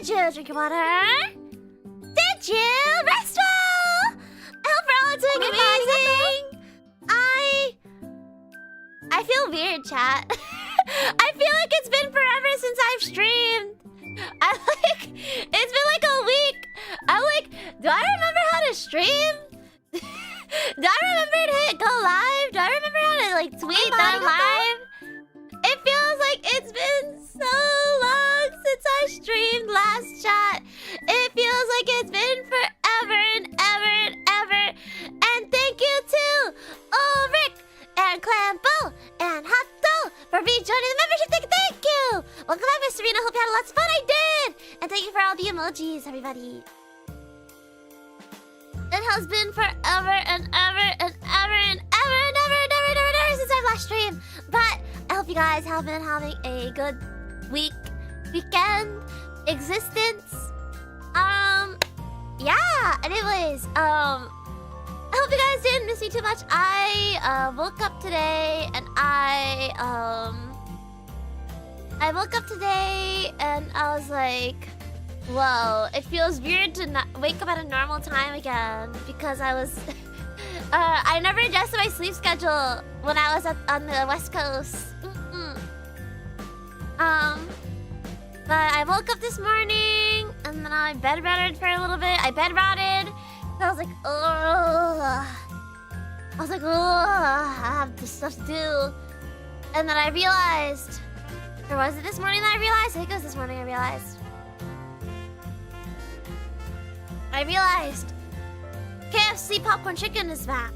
Did you drink your water? Did you rest well? I hope we're all doing amazing. I feel weird, chat. I feel like it's been forever since I've streamed. It's been like a week. I'm like, do I remember how to stream? Do I remember to hit go live? Do I remember how to like tweet that live? It feels like it's been so long since I streamed last, chat. It feels like it's been forever and ever and ever. And thank you to Ulrich and Clambo and Hato for rejoining the membership. Thank you. Welcome back, Miss Serena. Hope you had lots of fun. I did. And thank you for all the emojis, everybody. It has been forever and ever and ever and ever and ever and ever and ever and ever since I've last streamed. But I hope you guys have been having a good weekend, existence. Yeah. Anyways, I hope you guys didn't miss me too much. I woke up today and I woke up today and I was like, whoa, it feels weird to not wake up at a normal time again because I was I never adjusted my sleep schedule when I was on the West Coast. But I woke up this morning and then I bed rotted for a little bit. I bed rotted. So I was like, ugh. I have this stuff to do. And then I realized, or was it this morning that I realized? I think it was this morning I realized KFC popcorn chicken is back.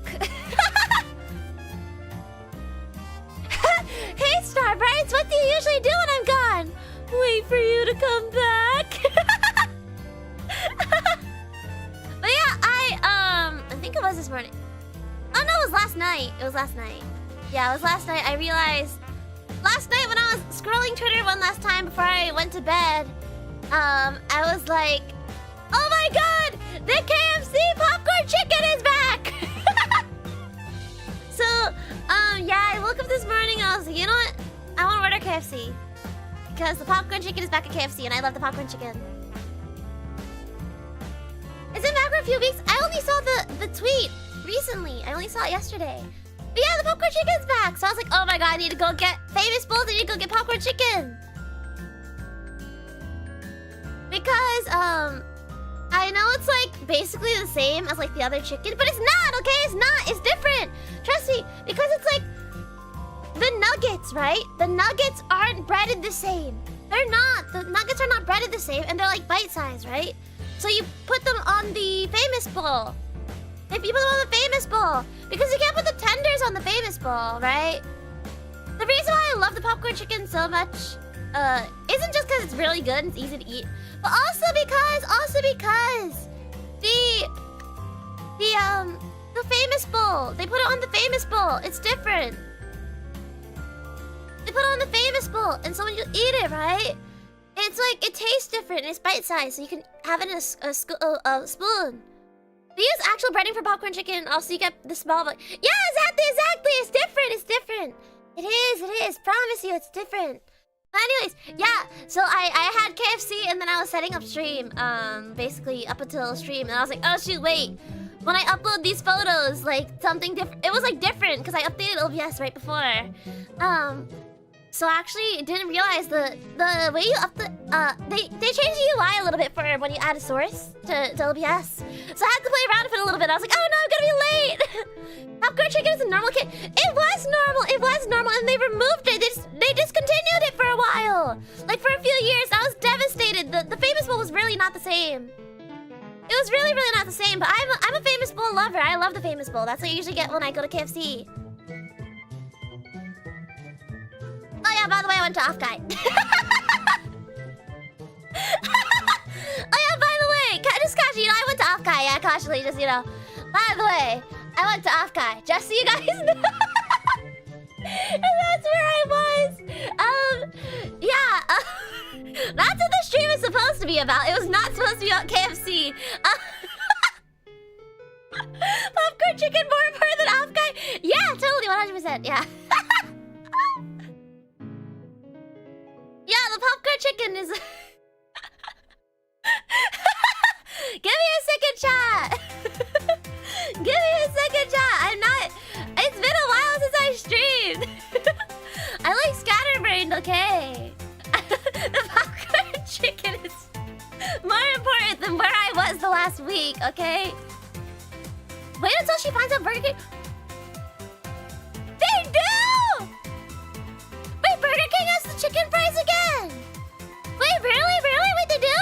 Hey Starbrights, what do you usually do when I'm gone? Wait for you to come back. But yeah, I think it was this morning. Oh no, it was last night. Yeah, it was last night. I realized last night when I was scrolling Twitter one last time before I went to bed, I was like, oh my god, the KFC popcorn chicken is back! So, yeah, I woke up this morning and I was like, you know what? I want to order KFC. Because the popcorn chicken is back at KFC and I love the popcorn chicken. It's been back for a few weeks. I only saw the tweet recently. I only saw it yesterday. But yeah, the popcorn chicken's back. So I was like, oh my god, I need to go get famous bowls. I need to go get popcorn chicken. Because, I know it's like basically the same as like the other chicken, but it's not, okay? It's not. It's different. Trust me, because it's like the nuggets, right? The nuggets aren't breaded the same. They're not. The nuggets are not breaded the same, and they're like bite-sized, right? So you put them on the famous bowl. If you put them on the famous bowl, because you can't put the tenders on the famous bowl, right? The reason why I love the popcorn chicken so much isn't just because it's really good and it's easy to eat, but also because the famous bowl, they put it on the famous bowl. It's different. They put it on the famous bowl, and so when you eat it, right, it's like it tastes different. And it's bite-sized, so you can have it in a spoon. They use actual breading for popcorn chicken. Also, you get the small, but yeah, exactly. It's different. It is. Promise you, it's different. But anyways, yeah, so I had KFC and then I was setting up stream, basically up until stream, and I was like, oh shoot, wait. When I upload these photos, like something different, it was like different because I updated OBS right before. So I actually didn't realize the way you they changed the UI a little bit for when you add a source to OBS. So I had to play around with it a little bit. I was like, oh no, I'm gonna be late. Popcorn chicken is a normal kit. It was normal, and they removed it. They discontinued it for a while. Like for a few years, I was devastated. The famous bowl was really not the same. It was really not the same. But I'm a famous bowl lover. I love the famous bowl. That's what I usually get when I go to KFC. Oh yeah, by the way, I went to OFFKAI. Oh yeah, by the way, just casually, you know, I went to OFFKAI. Yeah, casually, just, you know. By the way, I went to OFFKAI. Just so you guys know. And that's where I was. Yeah. That's what the stream is supposed to be about. It was not supposed to be about KFC. Popcorn chicken more important than OFFKAI? Yeah, totally, 100%. Yeah. Yeah, the popcorn chicken is... week, okay? Wait until she finds out Burger King. They do! Wait, Burger King has the chicken fries again! Wait, really? Really? Wait, they do!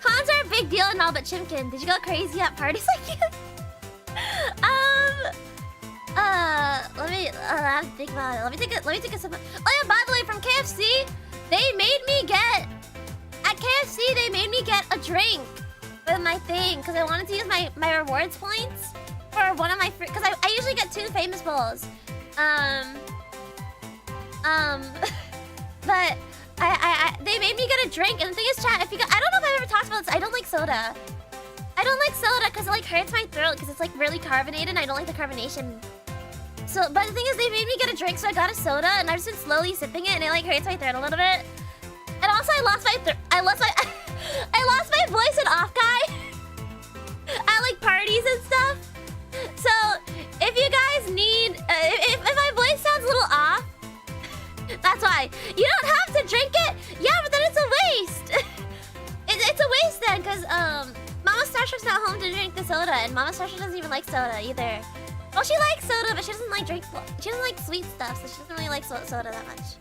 Cons are a big deal and all, but Chimkin, did you go crazy at parties like you? Let me I have to think about it. Let me take a sip. Oh yeah, by the way, from KFC, they made me get a drink with my thing because I wanted to use my rewards points for one of my because I usually get 2 famous bowls. But they made me get a drink, and the thing is, chat, if you I don't know if I've ever talked about this. I don't like soda. I don't like soda because it like hurts my throat because it's like really carbonated and I don't like the carbonation. So, but the thing is, they made me get a drink, so I got a soda and I've just been slowly sipping it and it like hurts my throat a little bit. And also, I lost my voice in OFFKAI at like parties and stuff. So, if you guys need, if my voice sounds a little off, that's why. You don't have to drink it. Yeah, but then it's a waste. It's a waste then, because Mama Starstruck's not home to drink the soda, and Mama Starstruck doesn't even like soda either. Well, she likes soda, but she doesn't like she doesn't like sweet stuff, so she doesn't really like soda that much.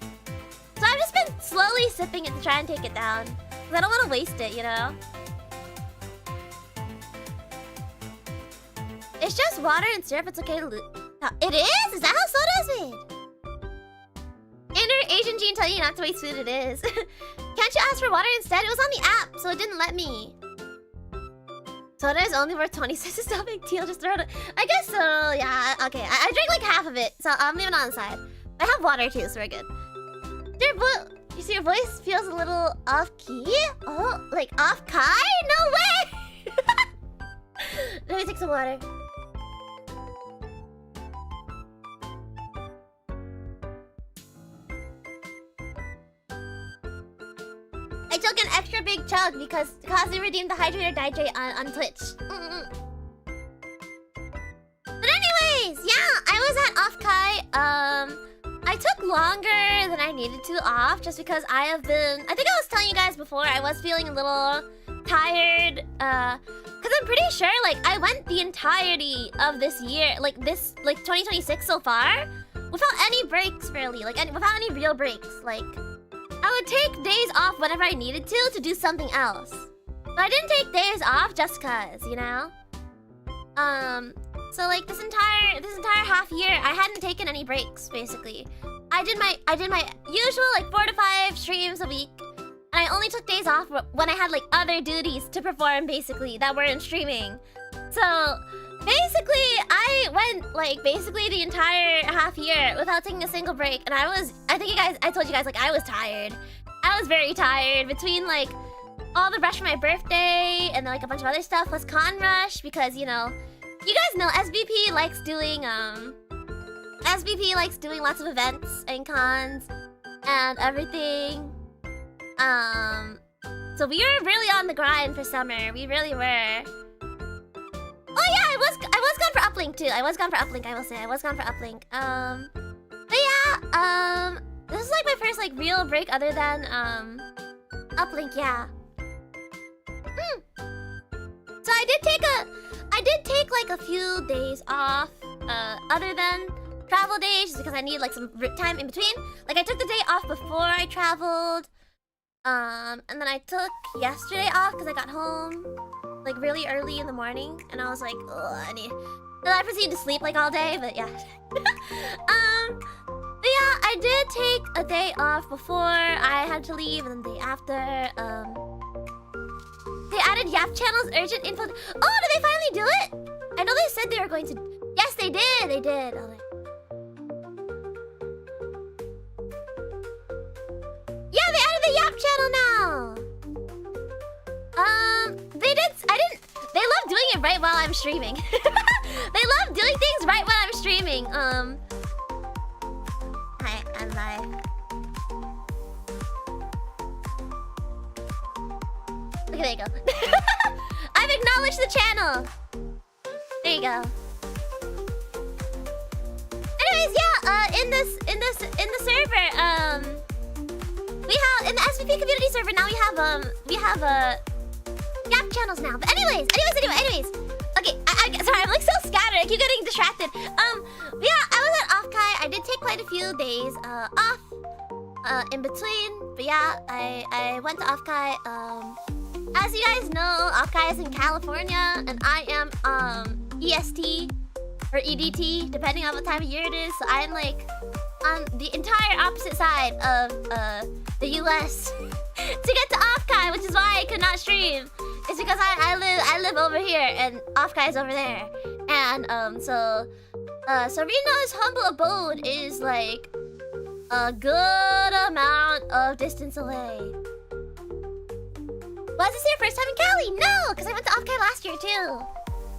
So I've just been slowly sipping it to try and take it down, because I don't want to waste it, you know? It's just water and syrup, it's okay to lose. It is? Is that how soda is made? Inner Asian gene telling you not to waste food, it is. Can't you ask for water instead? It was on the app, so it didn't let me. Soda is only worth 20 cents. It's no big deal. Just throw it. I guess so. Yeah. Okay. I drank like half of it, so I'm leaving it on the side. I have water too, so we're good. You see, your voice feels a little off key. Oh, like OFFKAI? No way. Let me take some water. I took an extra big chug because they redeemed the Hydrator Dihydrate on Twitch. But anyways, yeah, I was at OFFKAI. I took longer than I needed to off just because I think I was telling you guys before, I was feeling a little tired. Because I'm pretty sure, like, I went the entirety of this year, like 2026 so far, without any breaks, really. Like, without any real breaks. Like, I would take days off whenever I needed to do something else. But I didn't take days off just cause, you know? So like this entire half year, I hadn't taken any breaks, basically. I did my usual like 4 to 5 streams a week. And I only took days off when I had like other duties to perform, basically, that weren't streaming. So basically, I went like basically the entire half year without taking a single break, and I told you guys, like, I was tired. I was very tired between like all the rush for my birthday and then like a bunch of other stuff plus con rush, because you know, you guys know SBP likes doing lots of events and cons and everything. So we were really on the grind for summer. We really were. Oh yeah, I was gone for Uplink too. I was gone for Uplink, I will say. I was gone for Uplink. But yeah, this is like my first like real break other than Uplink, yeah. So I did take like a few days off, other than travel days, just because I needed like some time in between. Like I took the day off before I traveled, and then I took yesterday off because I got home like really early in the morning, and I was like, ugh, then I proceeded to sleep like all day, but yeah. But yeah, I did take a day off before I had to leave, and then the day after, they added Yap Channel's urgent info. Oh, did they finally do it? I know they said they were going to. Yes, they did. They did. Oh, yeah, they added the Yap Channel now. They love doing it right while I'm streaming. They love doing things right while I'm streaming. Hi, I'm live. Okay, there you go. I've acknowledged the channel. There you go. Anyways, yeah, in the server, we have in the SVP community server. Now we have gap channels now. But anyways. Okay, sorry, I'm like so scattered. I keep getting distracted. Yeah, I was at OFFKAI. I did take quite a few days off in between. But yeah, I went to OFFKAI. As you guys know, OFFKAI is in California, and I am EST or EDT, depending on what time of year it is. So I'm like on the entire opposite side of the US to get to OFFKAI, which is why I could not stream. It's because I live over here and OFFKAI is over there, and so Serena's humble abode is like a good amount of distance away. Was this your first time in Cali? No, because I went to OFFKAI last year too.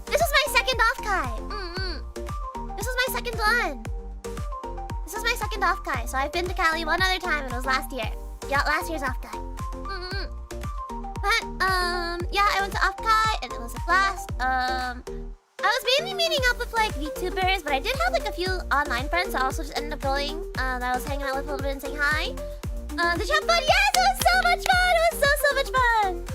This was my second OFFKAI. This was my second one. This was my second OFFKAI. So I've been to Cali one other time, and it was last year. Yeah, last year's OFFKAI. But yeah, I went to OFFKAI and it was a blast. I was mainly meeting up with like VTubers, but I did have like a few online friends I also just ended up going. That I was hanging out with a little bit and saying hi. Did you have fun? Yes, it was so much fun! It was so much fun!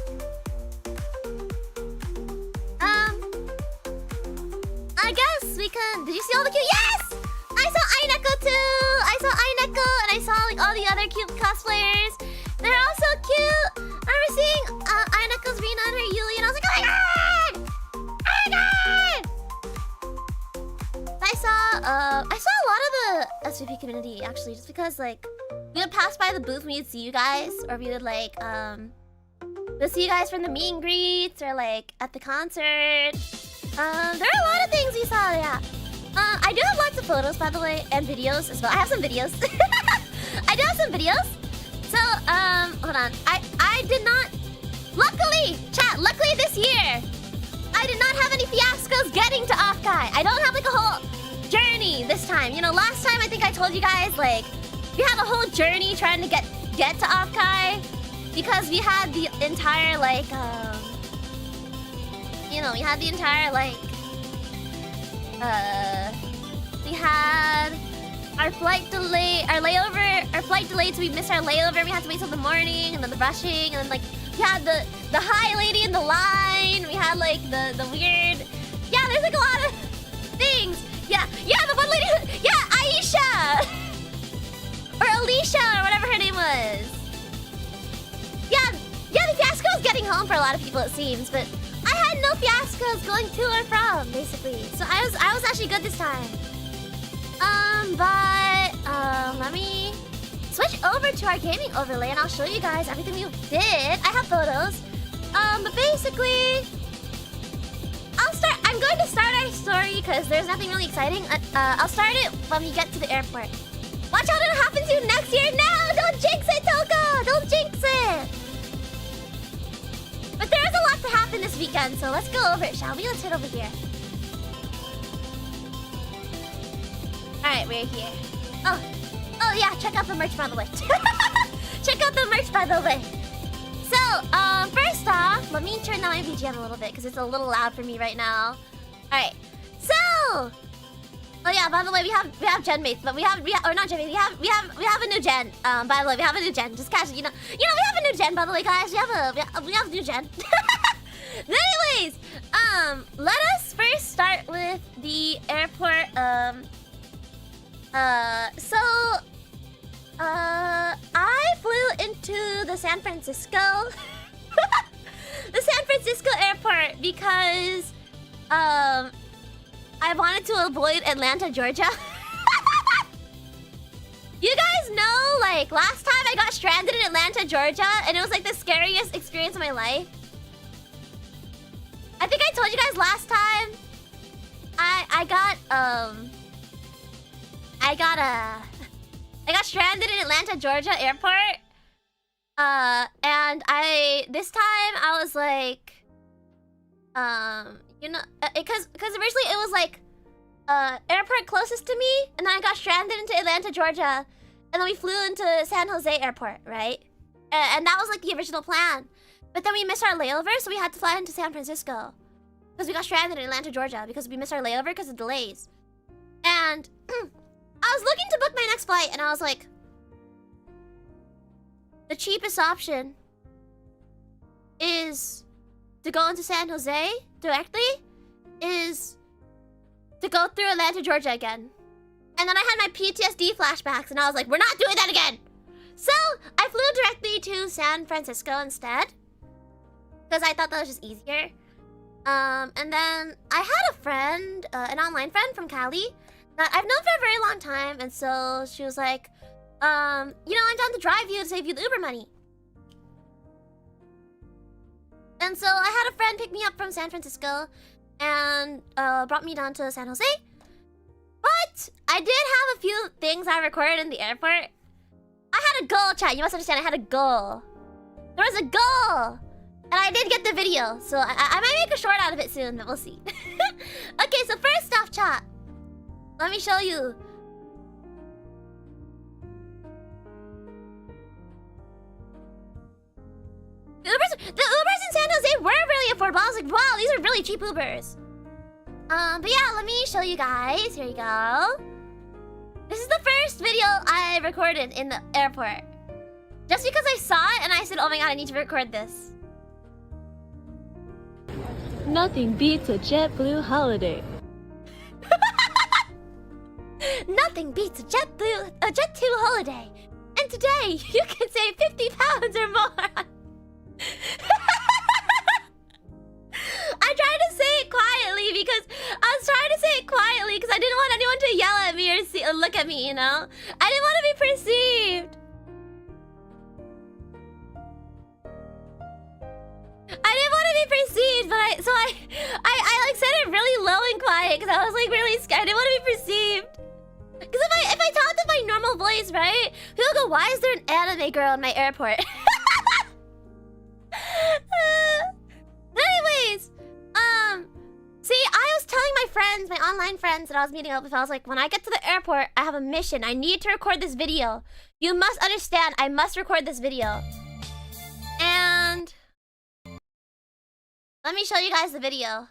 I guess we can... Did you see all the cute... Yes! I saw Aineko too! I saw Aineko and I saw like all the other cute cosplayers. They're all so cute! I remember seeing Aineko's Rena and her Yuli and I was like, oh my god! I saw a lot of the SVP community actually, just because like we would pass by the booth and we'd see you guys, or we would like we'd see you guys from the meet and greets or like at the concert. There are a lot of things we saw, yeah. I do have lots of photos, by the way, and videos as well. I have some videos. I do have some videos. So, hold on. I did not... Luckily, chat, luckily this year, I did not have any fiascos getting to OFFKAI. I don't have like a whole journey this time. You know, last time I think I told you guys, like, we had a whole journey trying to get to OFFKAI because we had the entire, like, you know, we had the entire, like, we had our flight delay, our flight delayed, so we missed our layover. We had to wait till the morning, and then the rushing, and then, like, we had the high lady in the line. We had, like, the weird... Yeah, there's, like, a lot of things. Yeah, the one lady... Yeah, Aisha! Or Alicia, or whatever her name was. Yeah, the fiasco was getting home for a lot of people, it seems, but I had no fiascos going to or from, basically. So I was actually good this time. Let me switch over to our gaming overlay and I'll show you guys everything we did. I have photos. But basically, I'm going to start our story because there's nothing really exciting. I'll start it when we get to the airport. Watch out, it'll happen to you next year. No, don't jinx it, Toko. Don't jinx it. But there is a lot to happen this weekend, so let's go over it, shall we? Let's head over here. Alright, we're here. Oh yeah, check out the merch, by the way. Check out the merch, by the way. So, first off, let me turn down my BGM a little bit because it's a little loud for me right now. Alright, so... Oh yeah, by the way, we have gen mates, but we have or not gen mates, we have a new gen. By the way, we have a new gen. Just casually, you know, we have a new gen, by the way, guys. We have a new gen. Anyways, let us first start with the airport. I flew into the San Francisco, the San Francisco airport because, I wanted to avoid Atlanta, Georgia. You guys know, like, last time I got stranded in Atlanta, Georgia, and it was like the scariest experience of my life. I think I told you guys last time I got stranded in Atlanta, Georgia airport. And this time I was like, you know, because originally it was like airport closest to me, and then I got stranded into Atlanta, Georgia, and then we flew into San Jose airport, right? And that was like the original plan. But then we missed our layover, so we had to fly into San Francisco because we got stranded in Atlanta, Georgia because we missed our layover because of delays. And I was looking to book my next flight, and I was like, the cheapest option is to go into San Jose directly is to go through Atlanta, Georgia again. And then I had my PTSD flashbacks and I was like, we're not doing that again. So I flew directly to San Francisco instead. Because I thought that was just easier. And then I had a friend, an online friend from Cali that I've known for a very long time. And so she was like, you know, I'm down to drive you to save you the Uber money. And so I had a friend pick me up from San Francisco and brought me down to San Jose. But I did have a few things I recorded in the airport. I had a goal, chat. You must understand, I had a goal. There was a goal. And I did get the video. So I might make a short out of it soon, but we'll see. Okay, so first off, chat. Let me show you. The Ubers in San Jose were really affordable. I was like, wow, these are really cheap Ubers. But yeah, let me show you guys. Here you go. This is the first video I recorded in the airport. Just because I saw it and I said, oh my god, I need to record this. Nothing beats a JetBlue holiday. Nothing beats a Jet2 holiday. And today, you can save 50 pounds or more. I tried to say it quietly because I was trying to say it quietly because I didn't want anyone to yell at me or look at me, you know? I didn't want to be perceived. I didn't want to be perceived, but I like said it really low and quiet because I was like really scared. I didn't want to be perceived. Because if I talked in my normal voice, right? People go, why is there an anime girl in my airport? But anyways, see, I was telling my friends, my online friends that I was meeting up with, I was like, when I get to the airport, I have a mission. I need to record this video. You must understand, I must record this video. And let me show you guys the video.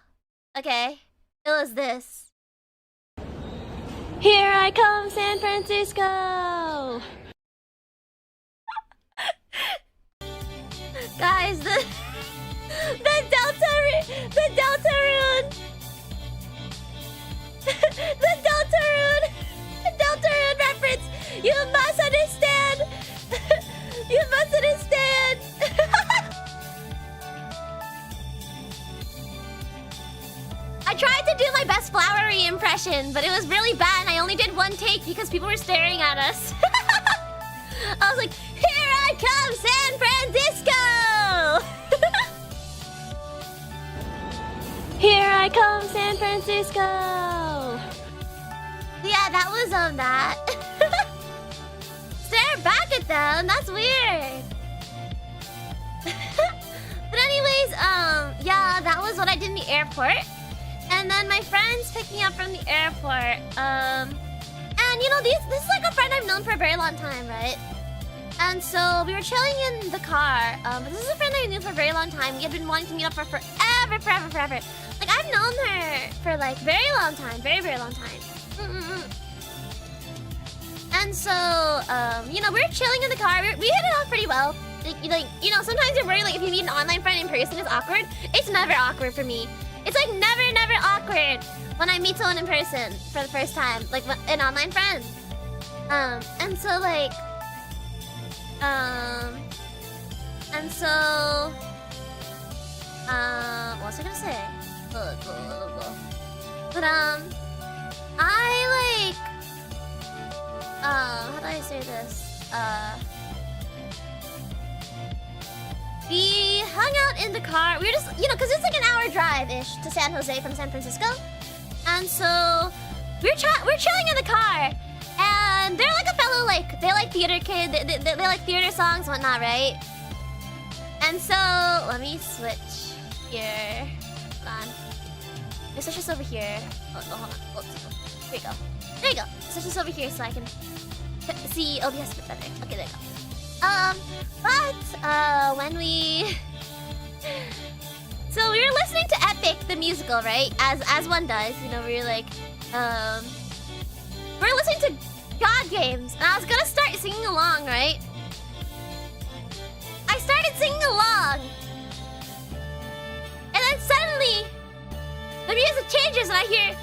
Okay, it was this. Here I come, San Francisco! Guys, the Delta Rune! The Delta Rune reference! You must understand! You must understand! I tried to do my best flowery impression, but it was really bad and I only did one take because people were staring at us. I was like, here I come, San Francisco! Here I come, San Francisco! Yeah, that was that. Stare back at them, that's weird. But anyways, yeah, that was what I did in the airport. And then my friends picked me up from the airport. And you know, this is like a friend I've known for a very long time, right? And so we were chilling in the car. But this is a friend I knew for a very long time. We had been wanting to meet up for forever. Like, I've known her for like very long time, very long time. And so, you know, we were chilling in the car. We hit it off pretty well. Like, you know, sometimes you're worried, like, if you meet an online friend in person, it's awkward. It's never awkward for me. It's like never awkward when I meet someone in person for the first time, like an online friend. And so like, and so, what was I gonna say? But I like, how do I say this? We hung out in the car. We were just, you know, because it's like an hour drive-ish to San Jose from San Francisco. And so we're chilling in the car. And they're like a fellow, like, they like theater kid. They like theater songs and whatnot, right? And so, let me switch here. Hold on. Let me switch this over here. Oh, no, hold on. Here you go. There you go. Switch this over here so I can see OBS a bit better. Okay, there you go. When we... So we were listening to Epic, the musical, right? As one does, you know, we were like, we're listening to God Games, and I was gonna start singing along, right? I started singing along, suddenly the music changes and I hear.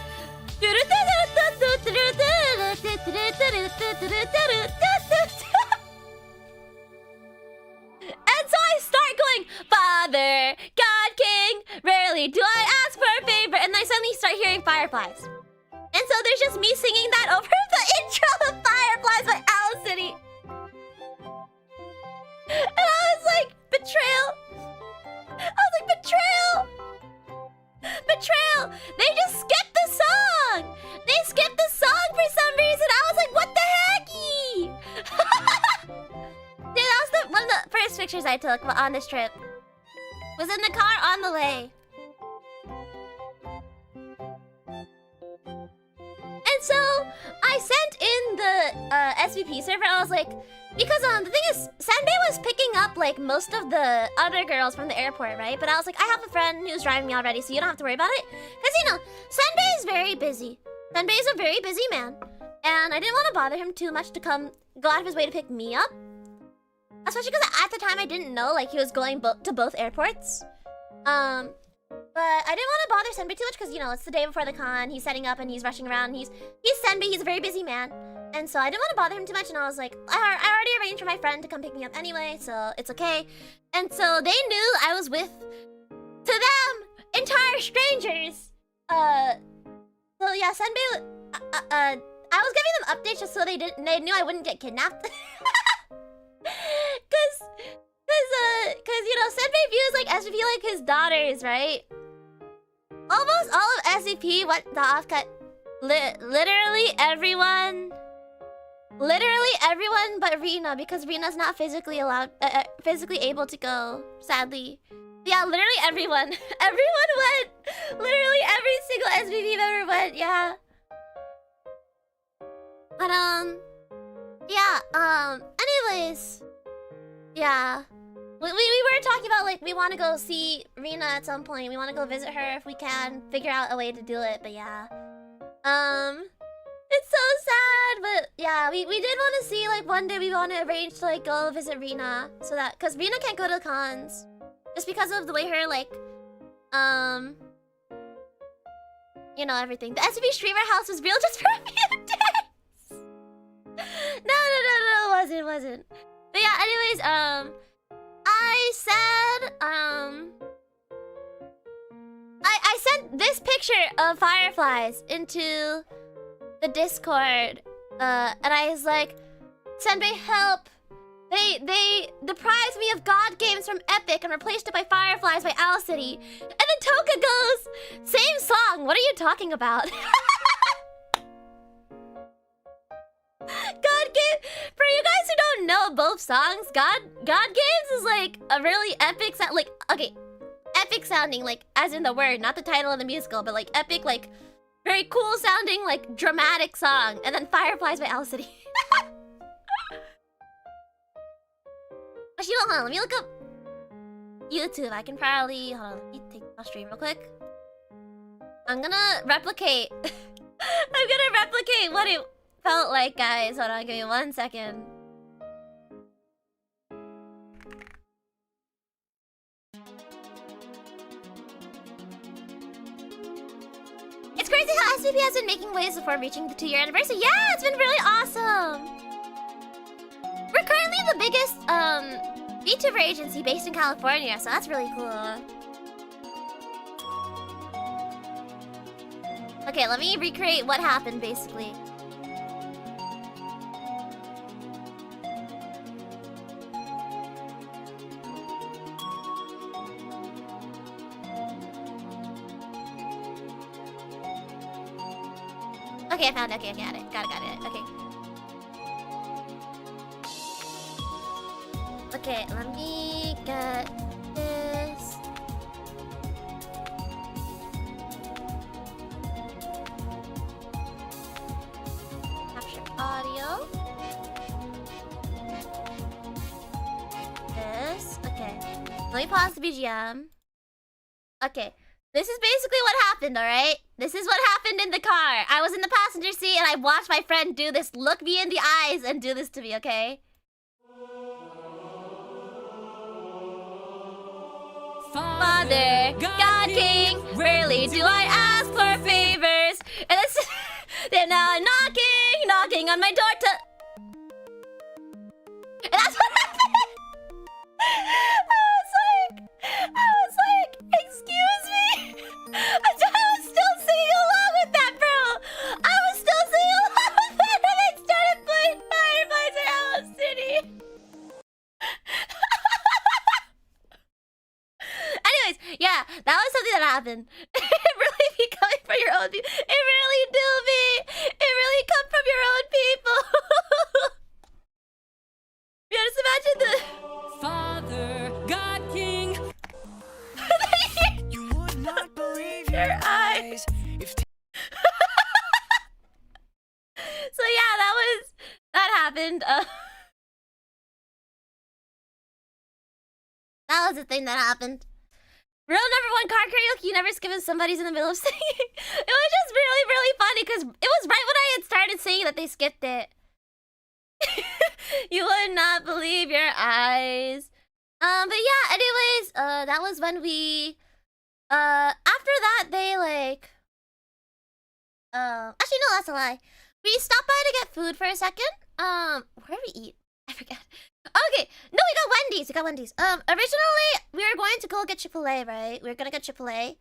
And so I start going, Father, God King, rarely do I ask for a favor. And I suddenly start hearing Fireflies. And so there's just me singing that over the intro of Fireflies by Owl City. And I was like, betrayal. I was like, betrayal. Betrayal. They just skipped the song. They skipped the song for some reason. I was like, what the hecky? Dude, that was one of the first pictures I took on this trip. Was in the car on the way. And so I sent in the SVP server. I was like, because the thing is, Senbei was picking up like most of the other girls from the airport, right? But I was like, I have a friend who's driving me already, so you don't have to worry about it. Because you know, Senbei is very busy. Senbei is a very busy man, and I didn't want to bother him too much to go out of his way to pick me up. Especially because at the time I didn't know like he was going to both airports. But I didn't want to bother Senbei too much because, you know, it's the day before the con. He's setting up and he's rushing around. He's Senbei. He's a very busy man. And so I didn't want to bother him too much. And I was like, I already arranged for my friend to come pick me up anyway, so it's okay. And so they knew I was with, to them, entire strangers. So yeah, Senbei, I was giving them updates just so they knew I wouldn't get kidnapped. Cause you know, Senbei views like SVP like his daughters, right? Almost all of SVP went to OFFKAI. Literally everyone but Rena, because Rena's not physically able to go, sadly. Yeah, literally everyone. Everyone went. Literally every single SVP member went, yeah. But yeah, anyways. Yeah. We were talking about like we want to go see Rena at some point. We want to go visit her if we can figure out a way to do it, but yeah. It's so sad, but yeah, we did want to see like one day we want to arrange to like go visit Rena, so that cuz Rena can't go to the cons just because of the way her like you know, everything. The SCP streamer house was real just for a few days. No, it wasn't. But yeah, anyways, I said, I sent this picture of Fireflies into the Discord, and I was like, Senbei, help! They deprived me of God games from Epic and replaced it by Fireflies by Owl City. And then Toka goes, same song, what are you talking about? God game, for you guys who don't know both songs, God Games is like a really epic sound, like, okay, epic sounding, like as in the word, not the title of the musical, but like epic, like very cool sounding, like dramatic song. And then Fireflies by Owl City. Actually, hold on, let me look up YouTube. I can probably, hold on, let me take my stream real quick. I'm gonna replicate what it felt like, guys. Hold on, give me 1 second. It's crazy how SCP has been making waves before reaching the 2-year anniversary. Yeah, it's been really awesome. We're currently the biggest VTuber agency based in California, so that's really cool. Okay, let me recreate what happened basically. Okay, I found it. Okay, I got it. Got it. Okay. Okay, let me get this. Capture audio. This. Okay. Let me pause the BGM. Okay. This is basically what happened, alright? This is what happened in the car. I was in the passenger seat and I watched my friend do this, look me in the eyes and do this to me, okay? Father, God King. rarely do I ask for favors. And then now I'm knocking on my door to... And that's what happened. I was like, excuse me. I was still singing along with that, bro. I was still singing along with that, and they started playing Fireflies in Hello City. Anyways, yeah, that was something that happened. It really be coming from your own people. It really do be. It really come from your own people. You just imagine the Father, God, King. You would not believe your eyes. So yeah, that happened. That was the thing that happened. Real #1 car karaoke, you never skip if somebody's in the middle of singing. It was just really, really funny because it was right when I had started singing that they skipped it. You would not believe your eyes. But yeah, anyways, that was when we, after that, they like, actually, no, that's a lie. We stopped by to get food for a second. Where did we eat? I forget. Okay, no, we got Wendy's. Originally, we were going to go get Chipotle, right? We were gonna get Chipotle.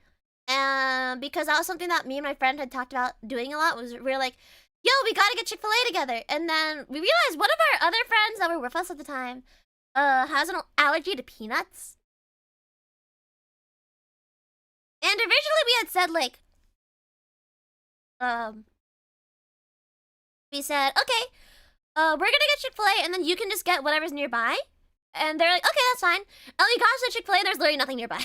Because that was something that me and my friend had talked about doing a lot. We were like, yo, we gotta get Chick-fil-A together. And then we realized one of our other friends that were with us at the time has an allergy to peanuts. And originally we had said like, we said, okay, we're gonna get Chick-fil-A and then you can just get whatever's nearby. And they're like, okay, that's fine. And we got to the Chick-fil-A, there's literally nothing nearby. So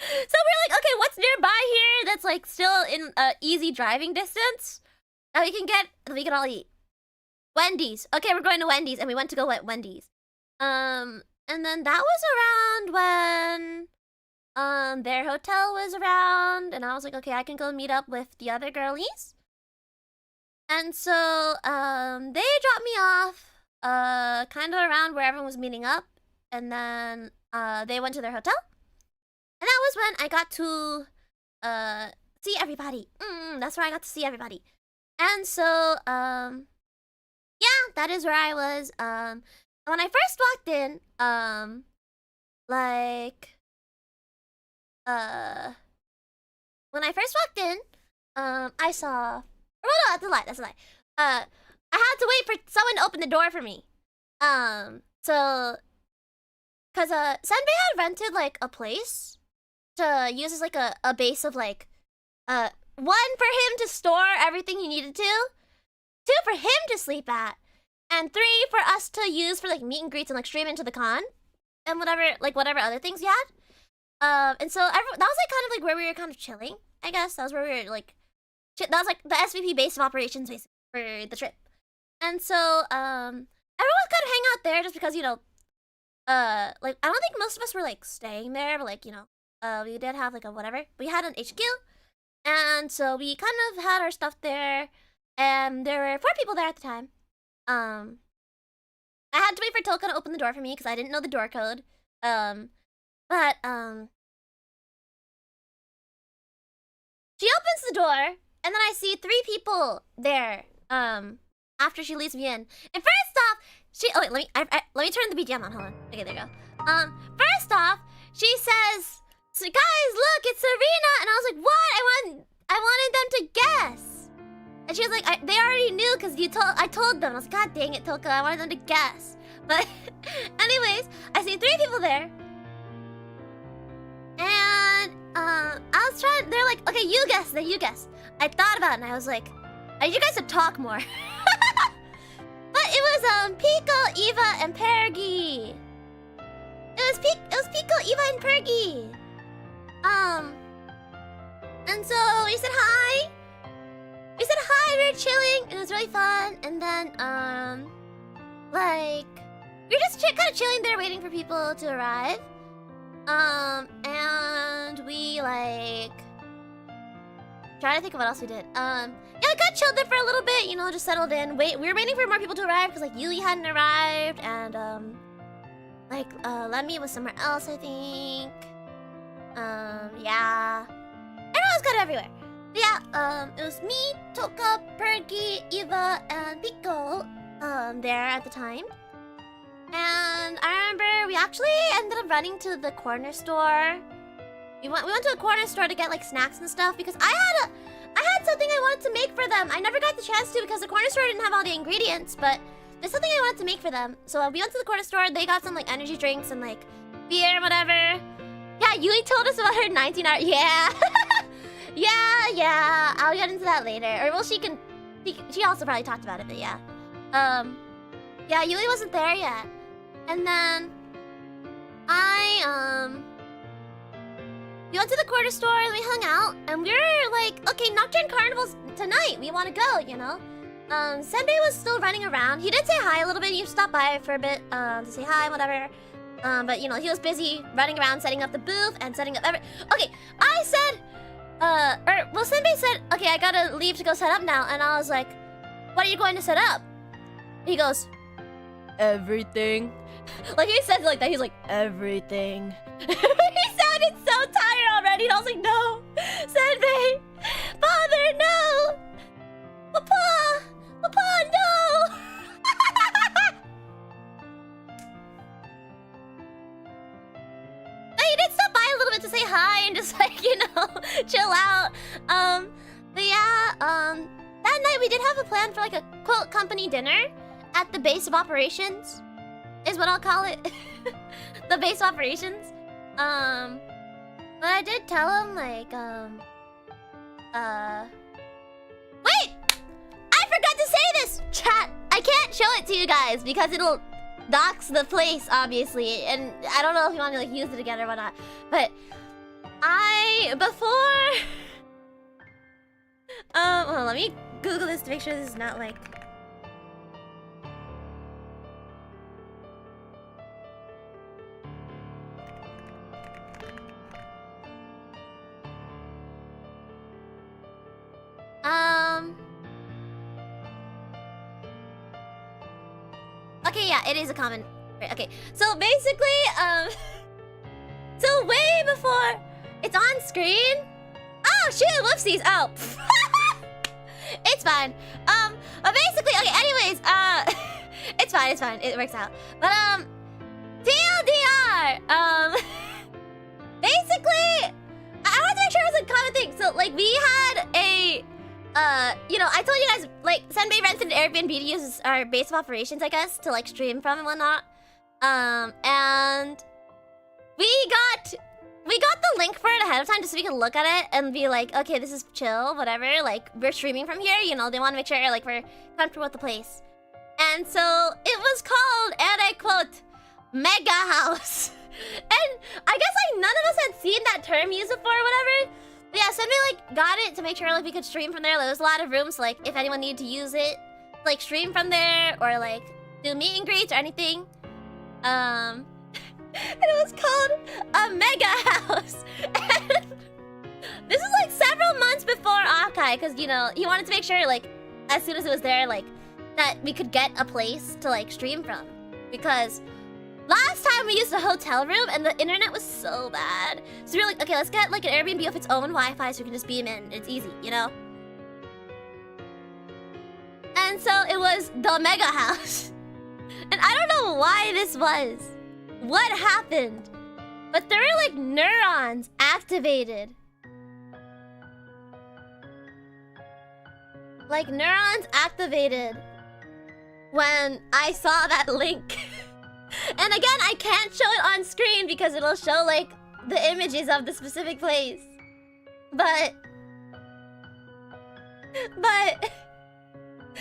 we're like, okay, what's nearby here that's like still in easy driving distance that we can all eat? Wendy's. Okay, we're going to Wendy's, and we went to go at Wendy's. And then that was around when their hotel was around, and I was like, okay, I can go meet up with the other girlies. And so they dropped me off kind of around where everyone was meeting up, and then they went to their hotel. And that was when I got to see everybody. That's where I got to see everybody. And so, yeah, that is where I was. When I first walked in, I saw... Oh, no, that's a lie. I had to wait for someone to open the door for me. So... Because, Senbei had rented, like, a place to use as, like, a base of, like, 1, for him to store everything he needed to. 2, for him to sleep at. And 3, for us to use for, like, meet and greets and, like, stream into the con. And whatever other things he had. And so, that was, like, kind of, like, where we were kind of chilling, I guess. That was where we were, like... That was, like, the SVP base of operations, basically, for the trip. And so, everyone was kind of hanging out there just because, you know... like, I don't think most of us were, like, staying there, but, like, you know... we did have, like, a whatever. We had an HQ. And so, we kind of had our stuff there. And there were 4 people there at the time. I had to wait for Toka to open the door for me because I didn't know the door code. She opens the door, and then I see 3 people there. After she leaves me in. And first off, oh wait, let me turn the BGM on. Hold on. Okay, there you go. First off, she says, "So guys, look, it's Serena," and I was like, "What? I wanted them to guess." And she was like, "They already knew because I told them." I was like, "God dang it, Toka, I wanted them to guess." But anyways, I see 3 people there. And I was trying, they're like, "Okay, you guess, then you guess." I thought about it and I was like, I need you guys to talk more. But it was Pico, Eva, and Pergy. It was Pico, Eva, and Pergy. And so we said hi. We were chilling, and it was really fun. And then, like, we were just kind of chilling there waiting for people to arrive. And we, like... Trying to think of what else we did. Yeah, we got chilled there for a little bit, you know, just settled in. We were waiting for more people to arrive, because, like, Yuli hadn't arrived, and, Lemmy was somewhere else, I think. Yeah. Everyone was cut everywhere. Yeah, it was me, Toka, Perky, Eva, and Pico, there at the time. And I remember we actually ended up running to the corner store. We went to a corner store to get like snacks and stuff because I had something I wanted to make for them. I never got the chance to because the corner store didn't have all the ingredients, but there's something I wanted to make for them. So we went to the corner store, they got some like energy drinks and like beer and whatever. Yeah, Yui told us about her 19-hour. Yeah. yeah. I'll get into that later. Or well, she also probably talked about it, but yeah. Yeah, Yui wasn't there yet. And then we went to the corner store and we hung out and we were like, okay, Nocturne Carnival's tonight. We want to go, you know? Senbei was still running around. He did say hi a little bit. You stopped by for a bit to say hi, whatever. But you know, he was busy running around setting up the booth and setting up Okay, I said, Senbei said, okay, I gotta leave to go set up now. And I was like, what are you going to set up? He goes, everything. Like he said like that, he's like, everything. He sounded so tired already, and I was like, no, Senbei, Father, no, Papa, no. But he did stop by a little bit to say hi and just like, you know, chill out. But yeah, that night we did have a plan for like a quote company dinner at the base of operations. Is what I'll call it. The base of operations. But I did tell him like, wait! I forgot to say this! Chat! I can't show it to you guys because it'll dox the place, obviously. And I don't know if you want to like use it again or whatnot. But before hold on, let me Google this to make sure this is not like okay, yeah, it is a common. Okay, so basically, so way before it's on screen. Oh shoot! Whoopsies! Oh, it's fine. But basically, okay. Anyways, it's fine. It works out. But TLDR. Basically, I want to make sure it was a common thing. So like we had a. You know, I told you guys, like, Senbei rented an Airbnb to use our base of operations, I guess, to, like, stream from and whatnot. And we got the link for it ahead of time just so we could look at it and be like, okay, this is chill, whatever. Like, we're streaming from here, you know, they want to make sure, like, we're comfortable with the place. And so it was called, and I quote, Mega House. And I guess, like, none of us had seen that term used before or whatever. But yeah, Senbei like got it to make sure like we could stream from there. There was a lot of rooms, like if anyone needed to use it, like stream from there or like do meet and greets or anything. And it was called a Mega House. And this was like several months before OFFKAI, because you know he wanted to make sure like as soon as it was there, like that we could get a place to like stream from, because last time we used a hotel room and the internet was so bad. So we were like, okay, let's get like an Airbnb with its own Wi-Fi so we can just beam in. It's easy, you know? And so it was the Mega House. And I don't know why this was. What happened? But there were like neurons activated. Like neurons activated when I saw that link. And again, I can't show it on screen because it'll show like the images of the specific place. But I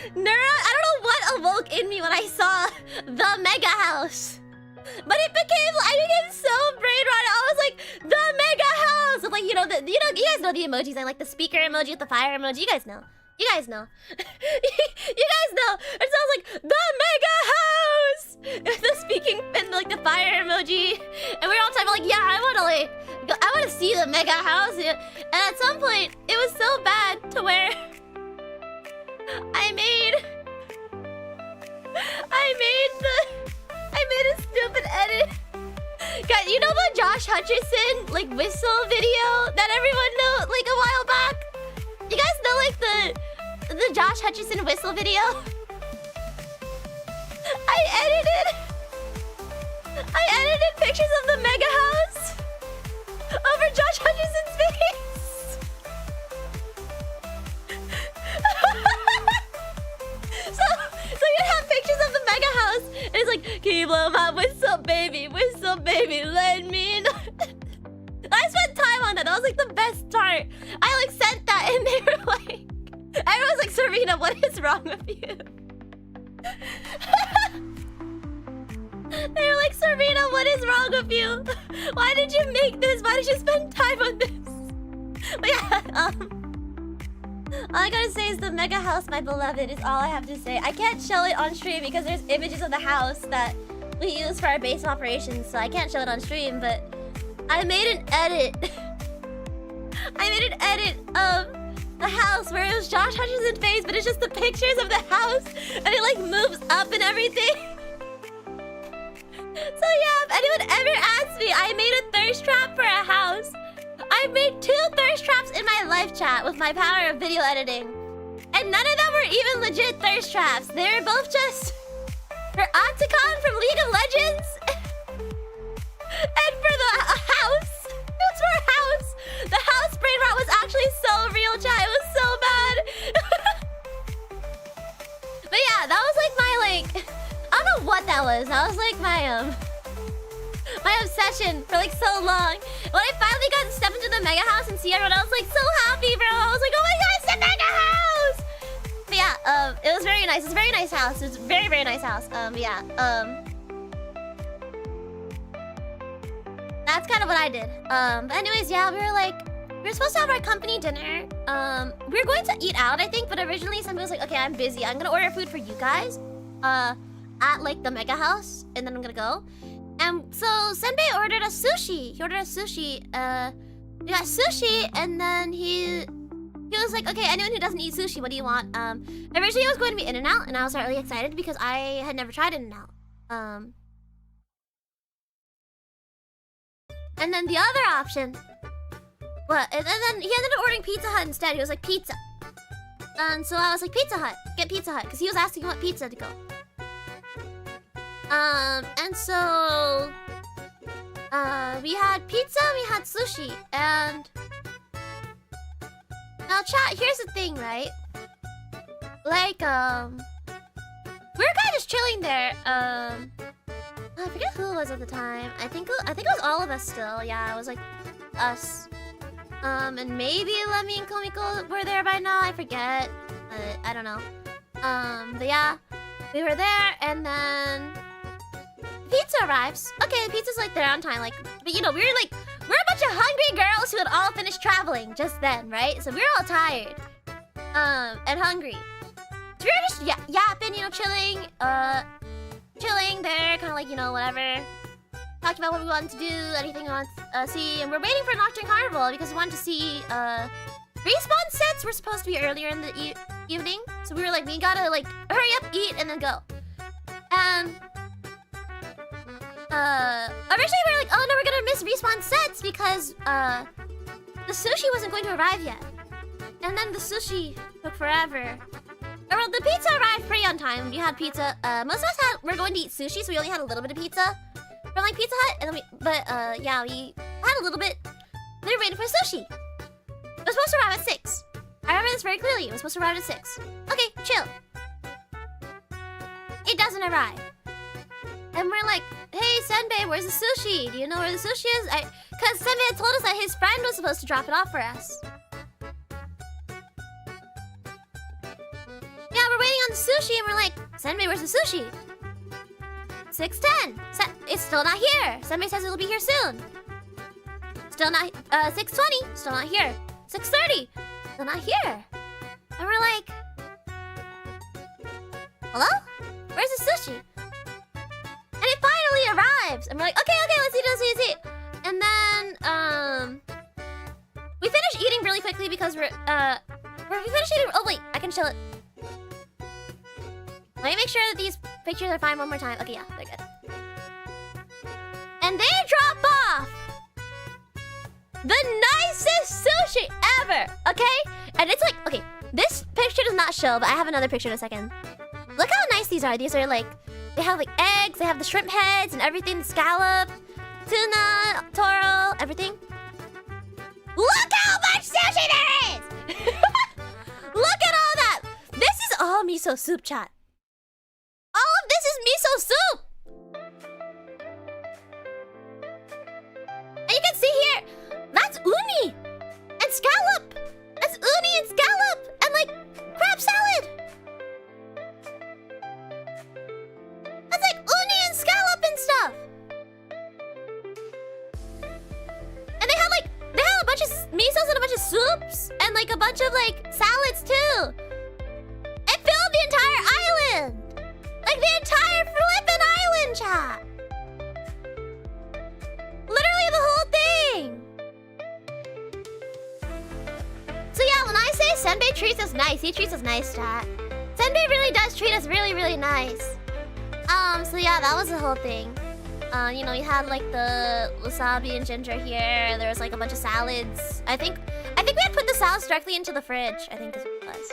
don't know what awoke in me when I saw the Mega House. But I became so brain rot. I was like, the Mega House. Like, you guys know the emojis. I like the speaker emoji with the fire emoji. You guys know. You guys know. You guys know. It sounds like the Mega House. The speaking and like the fire emoji. And we were all talking about like, yeah, I want to see the Mega House. And at some point, it was so bad to where I made a stupid edit Guys, you know the Josh Hutcherson like whistle video that everyone knows like a while back? You guys know like the Josh Hutcherson whistle video? I edited pictures of the mega house over Josh Hutcherson's face. So you have pictures of the mega house, and it's like, can you blow my whistle, baby, let me know. I spent time on that. That was like the best part. I like sent that, and they were like, everyone's like, Serena, what is wrong with you? They were like, Serena, what is wrong with you? Why did you make this? Why did you spend time on this? But yeah, all I gotta say is the mega house, my beloved, is all I have to say. I can't show it on stream because there's images of the house that we use for our base operations, so I can't show it on stream, but I made an edit. I made an edit of the house where it was Josh Hutcherson's face, but it's just the pictures of the house, and it like moves up and everything. So yeah, if anyone ever asks me, I made a thirst trap for a house. I've made 2 thirst traps in my life chat with my power of video editing. And none of them were even legit thirst traps. They were both just for Octagon from League of Legends. And for the house. It was for a house. The house brain rot was actually so real, chat. It was so bad. But yeah, that was like my I don't know what that was. That was like my obsession for like so long. When I finally got to step into the mega house and see everyone else like so happy, bro. I was like, oh my god, it's the mega house! But yeah, it was very nice. It's a very nice house. It's a very, very nice house. That's kind of what I did. But anyways, yeah, we were supposed to have our company dinner. We were going to eat out, I think, but originally somebody was like, okay, I'm busy. I'm gonna order food for you guys. At like the mega house, and then I'm gonna go. And so Senbei ordered a sushi. He ordered a sushi. We got sushi, and then he was like, okay, anyone who doesn't eat sushi, what do you want? Originally it was going to be In-N-Out, and I was really excited because I had never tried In-N-Out. And then the other option, and then he ended up ordering Pizza Hut instead. He was like, pizza. And so I was like, Pizza Hut, get Pizza Hut, because he was asking what pizza to go. And so we had pizza, we had sushi, and now chat, here's the thing, right? Like, we were kind of just chilling there. I forget who it was at the time. I think it was all of us still. Yeah, it was like us. And maybe Lemmy and Komiko were there by now, I forget. I don't know. But yeah, we were there, and then pizza arrives. Okay, the pizza's like there on time, like, but you know, we're a bunch of hungry girls who had all finished traveling just then, right? So we were all tired, and hungry. So we were just yapping, you know, chilling there, kind of like, you know, whatever. Talking about what we wanted to do, anything we want to see, and we're waiting for Nocturne Carnival because we wanted to see respawn sets were supposed to be earlier in the evening, so we were like, we gotta like hurry up, eat, and then go. And originally we were like, oh no, we're gonna miss respawn sets because the sushi wasn't going to arrive yet. And then the sushi took forever. Well, the pizza arrived pretty on time. We had pizza. Most of us were going to eat sushi, so we only had a little bit of pizza from like Pizza Hut, and then yeah, we had a little bit. We were waiting for sushi. It was supposed to arrive at 6. I remember this very clearly. It was supposed to arrive at 6. Okay, chill. It doesn't arrive. And we're like, hey, Senbei, where's the sushi? Do you know where the sushi is? Because Senbei had told us that his friend was supposed to drop it off for us. Yeah, we're waiting on the sushi, and we're like, Senbei, where's the sushi? 6:10. It's still not here. Senbei says it'll be here soon. Still not. 6:20. Still not here. 6:30. Still not here. And we're like, hello? Where's the sushi? And it finally arrives. And we're like, okay, let's eat. And then, we finished eating really quickly because we finished eating. Oh wait, I can show it. Let me make sure that these pictures are fine one more time. Okay, yeah, they're good. And they drop the nicest sushi ever, okay? And it's like, okay, this picture does not show, but I have another picture in a second. Look how nice these are. These are like, they have like eggs, they have the shrimp heads and everything, scallop, tuna, toro, everything. Look how much sushi there is! Look at all that! This is all miso soup, chat. All of this is miso soup! And you can see here, that's uni! And scallop! That's uni and scallop! And like, crab salad! That's like uni and scallop and stuff! And they have a bunch of misos and a bunch of soups and like a bunch of like salads too. It filled the entire island. Like the entire flippin' island, chat. Literally the whole thing. So yeah, when I say Senbei treats us nice, he treats us nice, chat. Senbei really does treat us really, really nice. So yeah, that was the whole thing. You know, you had like the wasabi and ginger here. There was like a bunch of salads. I think we had put the salads directly into the fridge. I think is what it was.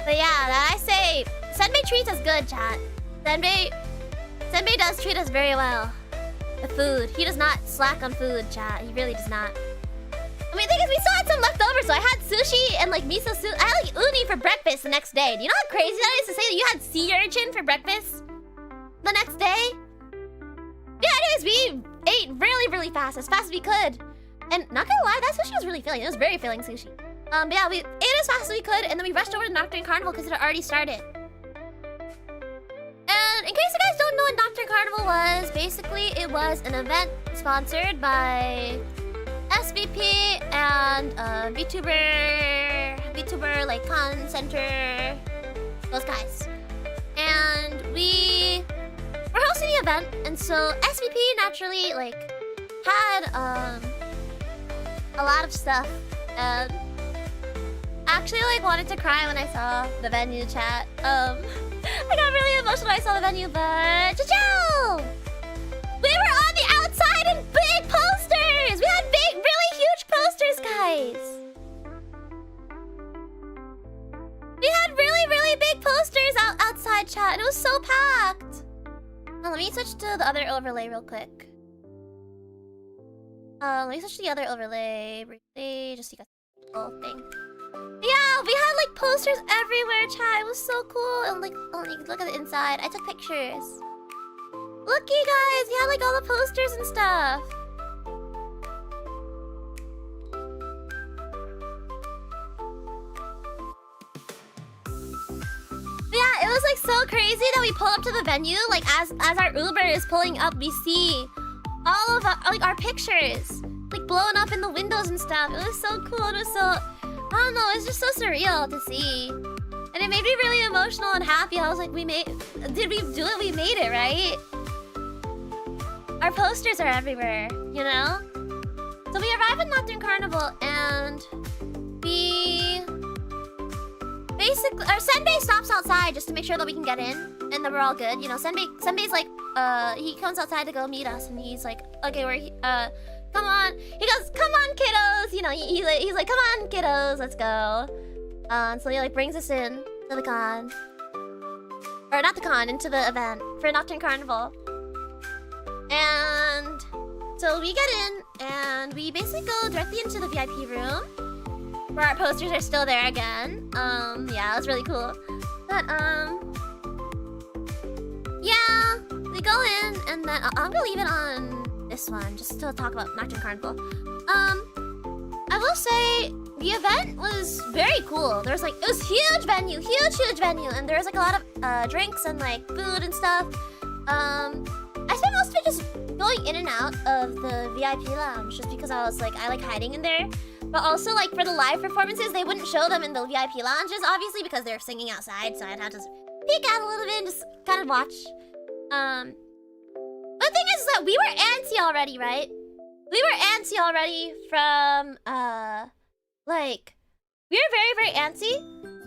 But yeah, that I say Senbei treats us good, chat. Senbei does treat us very well. The food. He does not slack on food, chat. He really does not. I mean, the thing is, we still had some left over, so I had sushi and like miso soup. I had like uni for breakfast the next day. Do you know how crazy that is to say that you had sea urchin for breakfast the next day? Yeah, anyways, we ate really, really fast as we could. And not gonna lie, that sushi was really filling. It was very filling sushi. But yeah, we ate as fast as we could, and then we rushed over to Nocturne Carnival because it had already started. And in case you guys don't know what Nocturne Carnival was, basically it was an event sponsored by SVP and VTuber like Con Center, those guys. And we're hosting the event, and so SVP naturally like had a lot of stuff, and actually like wanted to cry when I saw the venue, chat. I got really emotional when I saw the venue, but ciao! We were on the outside in big posters! We had big, really huge posters, guys! We had really, really big posters outside, chat, and it was so packed! Now, let me switch to the other overlay real quick. Let me switch to the other overlay briefly, just so you guys see the whole thing. Yeah, we had like posters everywhere, chat. It was so cool. And like, oh, you can look at the inside. I took pictures. Look, you guys, we had like all the posters and stuff. Yeah, it was like so crazy that we pull up to the venue. Like as our Uber is pulling up, we see all of our pictures like blowing up in the windows and stuff. It was so cool. It was so, I don't know, it's just so surreal to see. And it made me really emotional and happy. I was like, did we do it? We made it, right? Our posters are everywhere, you know? So we arrive at Nocturne Carnival and we basically, our Senbei stops outside just to make sure that we can get in and that we're all good. You know, Senbei's like, he comes outside to go meet us and he's like, okay, come on. He goes, come on, kiddos. You know, he's like, come on, kiddos, let's go. And so he like brings us in to the con. Or not the con, into the event for Nocturne Carnival. And so we get in and we basically go directly into the VIP room where our posters are still there again. Yeah, it was really cool. But yeah, we go in and then I'm gonna leave it on this one just to talk about Nocturne Carnival. I will say the event was very cool. There was like, it was huge venue, huge venue, and there was like a lot of drinks and like food and stuff. I spent most of it just going in and out of the VIP lounge just because I was like, I like hiding in there. But also like for the live performances, they wouldn't show them in the VIP lounges, obviously, because they're singing outside, so I'd have to peek out a little bit and just kind of watch. The thing is that we were antsy already, right? We were antsy already from, like, we were very, very antsy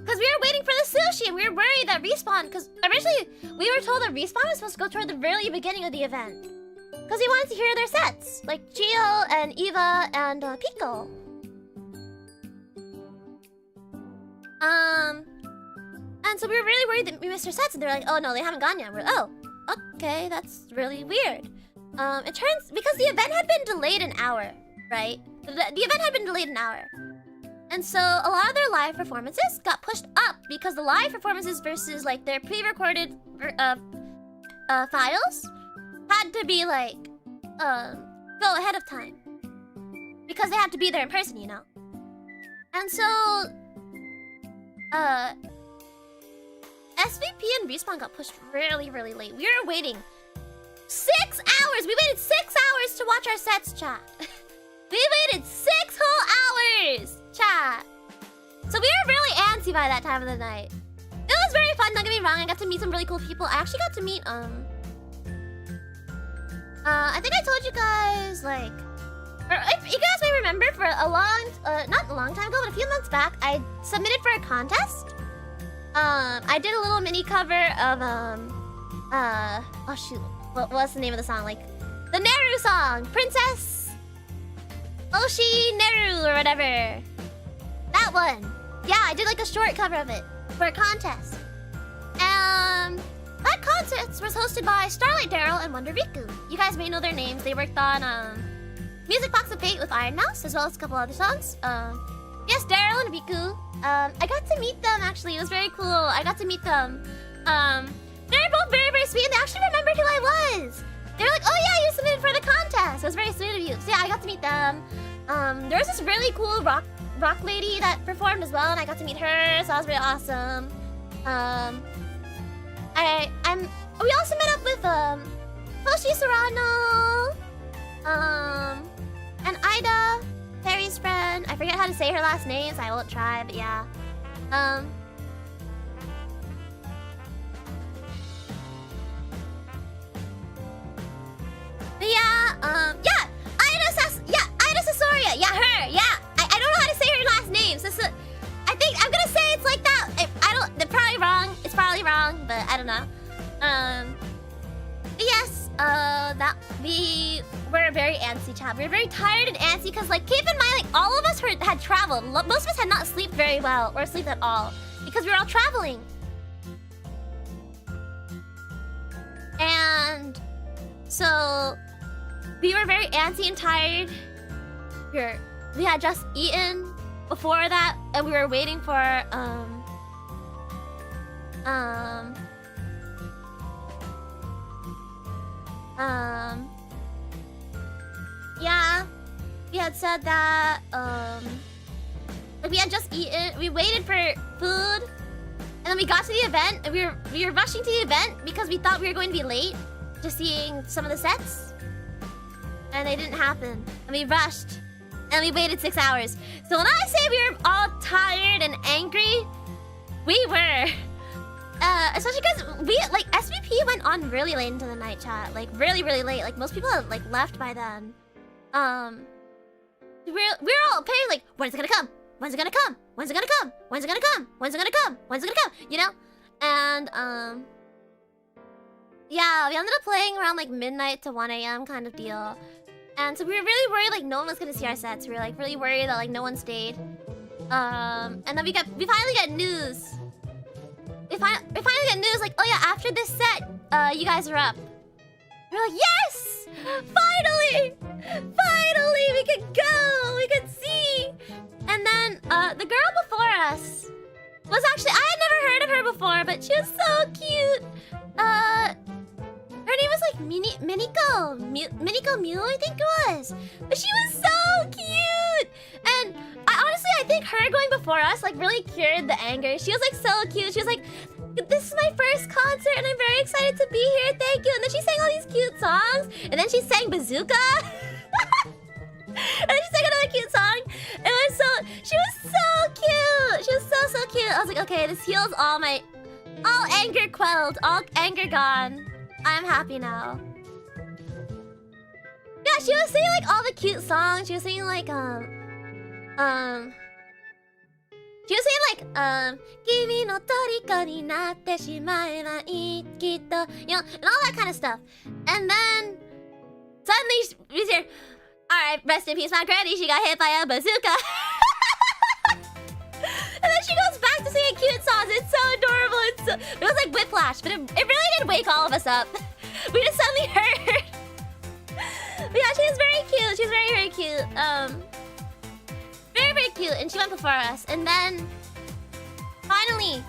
because we were waiting for the sushi and we were worried that Respawn, because originally we were told that Respawn was supposed to go toward the very beginning of the event. Because we wanted to hear their sets, like Gio and Eva and Pico. And so we were really worried that we missed our sets, and they're like, "Oh no, they haven't gone yet." We're like, "Oh, okay, that's really weird." It turns because the event had been delayed an hour, right? The event had been delayed an hour, and so a lot of their live performances got pushed up because the live performances versus like their pre-recorded files had to be like go ahead of time because they had to be there in person, you know. And so SVP and Respawn got pushed really, really late. We were waiting 6 hours. We waited 6 hours to watch our sets, chat. We waited 6 whole hours, chat. So we were really antsy by that time of the night. It was very fun, don't get me wrong. I got to meet some really cool people. I actually got to meet, I think I told you guys, like... Or if you guys may remember, for a long... not a long time ago, but a few months back, I submitted for a contest. I did a little mini cover of, oh shoot. What's the name of the song? Like, the Neru song! Princess... Oshi Neru, or whatever. That one. Yeah, I did like a short cover of it for a contest. That contest was hosted by Starlight Daryl and Wonder Riku. You guys may know their names. They worked on Music Box of Fate with Iron Mouse, as well as a couple other songs. Yes, Daryl and Riku. I got to meet them actually. It was very cool. I got to meet them. They're both very, very sweet, and they actually remembered who I was. They were like, "Oh yeah, you submitted for the contest." It was very sweet of you. So yeah, I got to meet them. There was this really cool rock lady that performed as well, and I got to meet her, so that was really awesome. We also met up with Toshi Serrano, and Ida, Harry's friend. I forget how to say her last name, so I won't try, but yeah. But yeah, Ida Sasoria, yeah, her, yeah. I don't know how to say her last name, so I think I'm gonna say it's like that. They're probably wrong. It's probably wrong, but I don't know. Yes, that we were very antsy, chat. We were very tired and antsy because, like, keep in mind, like, all of us had traveled. Most of us had not slept very well or slept at all because we were all traveling. And so we were very antsy and tired. We had just eaten before that, and we were waiting for yeah, we had said that like we had just eaten. We waited for food, and then we got to the event, and we were rushing to the event because we thought we were going to be late to seeing some of the sets, and they didn't happen, and we rushed. And we waited 6 hours. So when I say we were all tired and angry, we were. Especially because we, like, SVP went on really late into the night, chat. Like, really, really late. Like, most people had, like, left by then. We're all paying, like, when's it gonna come? When's it gonna come? When's it gonna come? When's it gonna come? When's it gonna come? When's it gonna come? You know? And, yeah, we ended up playing around, like, midnight to 1 a.m. kind of deal. And so we were really worried, like, no one was gonna see our sets. We were, like, really worried that, like, no one stayed. And then we finally got news. We finally got news, like, oh yeah, after this set, you guys are up. We're like, yes! Finally! Finally! We could go! We could see! And then, the girl before us was actually, I had never heard of her before, but she was so cute. Her name was like Miniko Mew, I think it was. But she was so cute! And I think her going before us like really cured the anger. She was like so cute. She was like, "This is my first concert and I'm very excited to be here, thank you." And then she sang all these cute songs. And then she sang Bazooka. And then she sang another cute song. She was so cute. She was so cute. I was like, okay, this heals all anger quelled, all anger gone. I'm happy now. Yeah, she was singing like all the cute songs. She was singing like Kimi no toriko ni natte shimae wa ii kitto, you know, and all that kind of stuff. And then Suddenly, we hear, alright, rest in peace, my granny. She got hit by a bazooka. And then she goes back to singing cute songs. It's so adorable. It was like whiplash, but it really did wake all of us up. We just suddenly heard. But yeah, she's very cute. She's very, very cute. Very, very cute. And she went before us. And then, finally,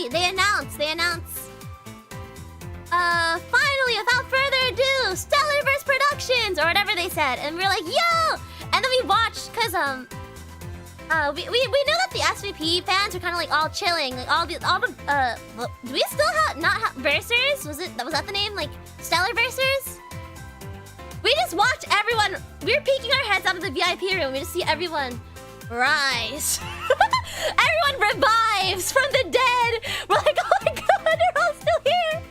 they announced. Finally, without further ado, Stellarverse Productions, or whatever they said. And we were like, yo! And then we watched, cause we knew that the SVP fans were kind of like all chilling, like all the do we still not have Versers? Was that the name, like Stellarversers? We just watched everyone. We were peeking our heads out of the VIP room. We just see everyone rise. Everyone revives from the dead. We're like, oh my god, they're all still here.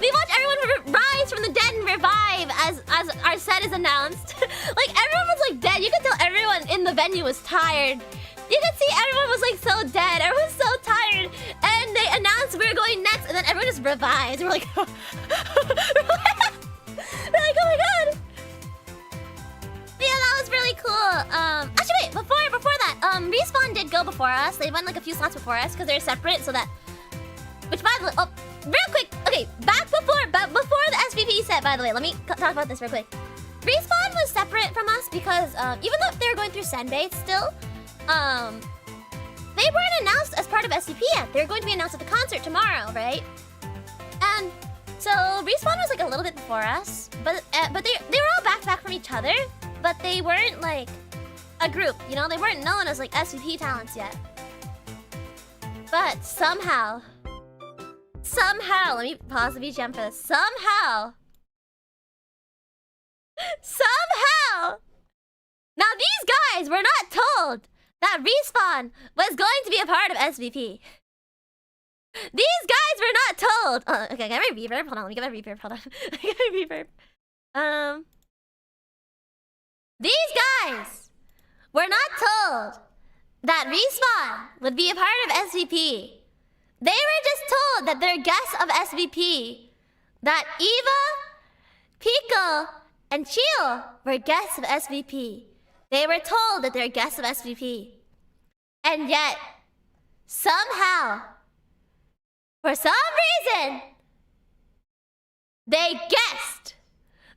We watch everyone rise from the dead and revive as our set is announced. Like, everyone was like dead. You could tell everyone in the venue was tired. You could see everyone was like so dead. Everyone was so tired. And they announced we were going next, and then everyone just revives. We're like, we're like, oh my god. Yeah, that was really cool. Actually, wait, before that, Respawn did go before us. They went like a few slots before us because they're separate, so that. Which, by the way, real quick, okay, before the SVP set, by the way, let me talk about this real quick. Respawn was separate from us because even though they were going through Senbei still, they weren't announced as part of SVP yet. They were going to be announced at the concert tomorrow, right? And so Respawn was like a little bit before us, but they were all back from each other, but they weren't like a group, you know? They weren't known as like SVP talents yet. But somehow, let me pause the BGM for this. Somehow, now these guys were not told that Respawn was going to be a part of SVP. These guys were not told. Oh, okay, get my reverb. Hold on, let me get my reverb. Hold on. Get my reverb. These guys were not told that Respawn would be a part of SVP. They were just told that they're guests of SVP. That Eva, Pico, and Chio were guests of SVP. They were told that they're guests of SVP. And yet, somehow, for some reason, they guessed.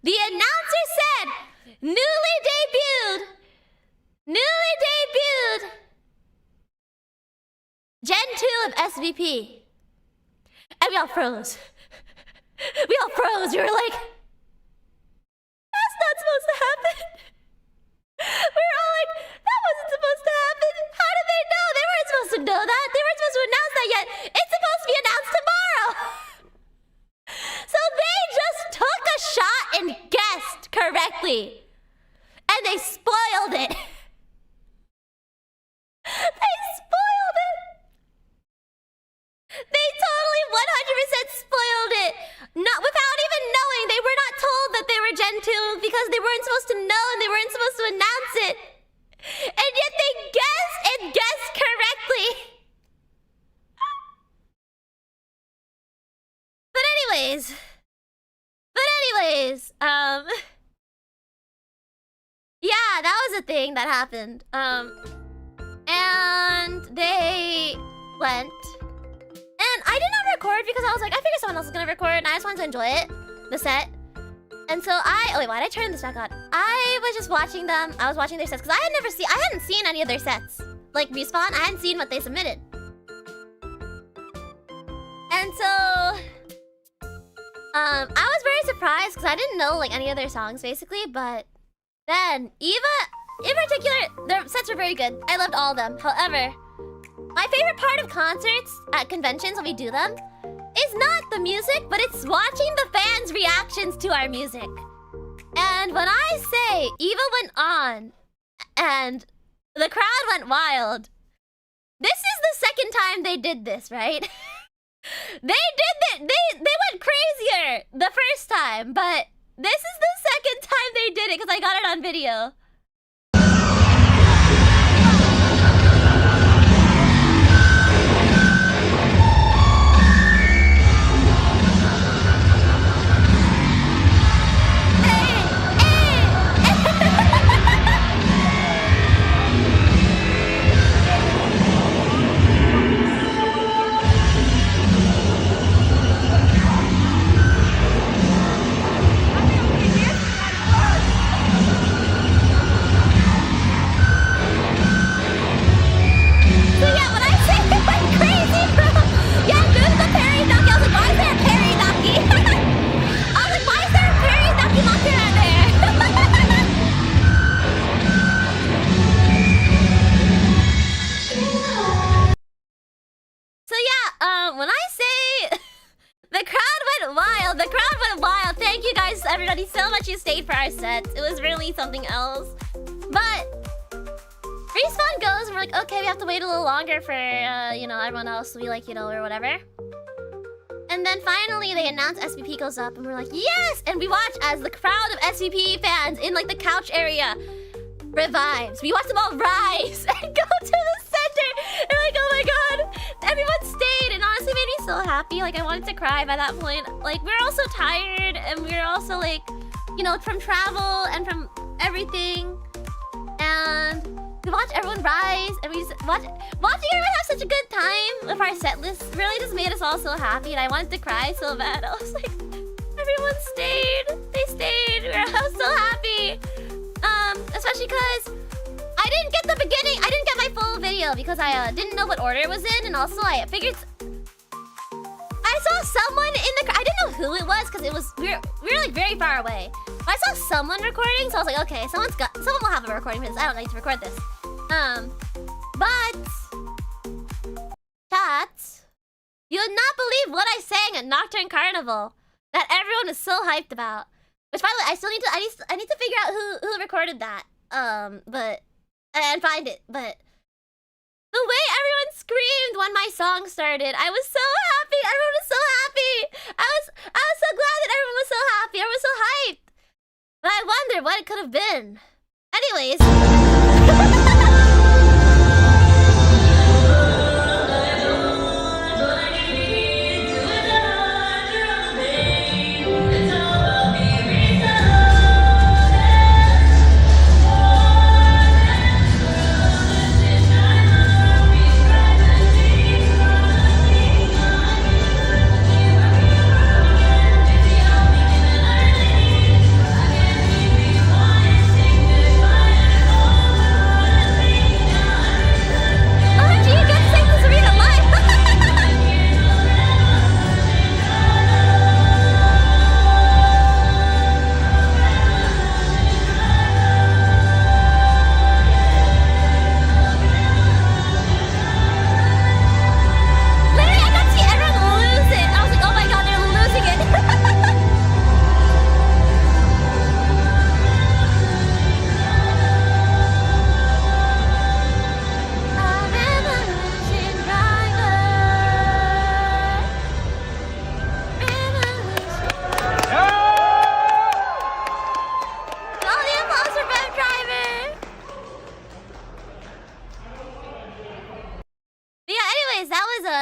The announcer said, newly debuted, Gen 2 of SVP. And we all froze. We were like, that's not supposed to happen. We were all like, that wasn't supposed to happen. How did they know? They weren't supposed to know that. They weren't supposed to announce that yet. It's supposed to be announced tomorrow. So they just took a shot and guessed correctly. And they spoiled it. They spoiled it. They totally 100% spoiled it. Not without even knowing. They were not told that they were Gen 2 because they weren't supposed to know and they weren't supposed to announce it. And yet they guessed and guessed correctly. But anyways, yeah, that was a thing that happened. And they went. And I did not record because I was like, I figured someone else is gonna record and I just wanted to enjoy it, the set. And so oh wait, why did I turn this back on? I was just watching them. I was watching their sets because I hadn't seen any of their sets. Like Respawn, I hadn't seen what they submitted. And so I was very surprised because I didn't know like any of their songs basically, but then Eva in particular, their sets were very good. I loved all of them. However, my favorite part of concerts at conventions when we do them is not the music, but it's watching the fans' reactions to our music. And when I say Eva went on and the crowd went wild, this is the second time they did this, right? They went crazier the first time, but this is the second time they did it because I got it on video. everybody so much who stayed for our sets. It was really something else. But Respawn goes and we're like, okay, we have to wait a little longer for, you know, everyone else to be like, you know, or whatever. And then finally they announce SVP goes up and we're like, yes! And we watch as the crowd of SVP fans in like the couch area revives. We watch them all rise and go to the center. And we're like, oh my god, everyone stayed. And honestly made me so happy. Like I wanted to cry by that point. Like we were all so tired and we were also like, you know, from travel and from everything. And we watch everyone rise, and we just watching everyone have such a good time with our set list really just made us all so happy, and I wanted to cry so bad. I was like, everyone stayed. They stayed. I was so happy. Especially because I didn't get the beginning. I didn't get my full video because I didn't know what order it was in, and also I figured I saw someone in the. I didn't know who it was because it was we were like very far away. But I saw someone recording, so I was like, okay, someone will have a recording for this. I don't need to record this. But chat, you would not believe what I sang at Nocturne Carnival that everyone was so hyped about. Which, by the way, I still need to. I need to figure out who recorded that. But and find it. But the way everyone screamed when my song started, I was so happy. Everyone was so happy. I was so glad that everyone was so happy. Everyone was so hyped. But I wonder what it could have been. Anyways.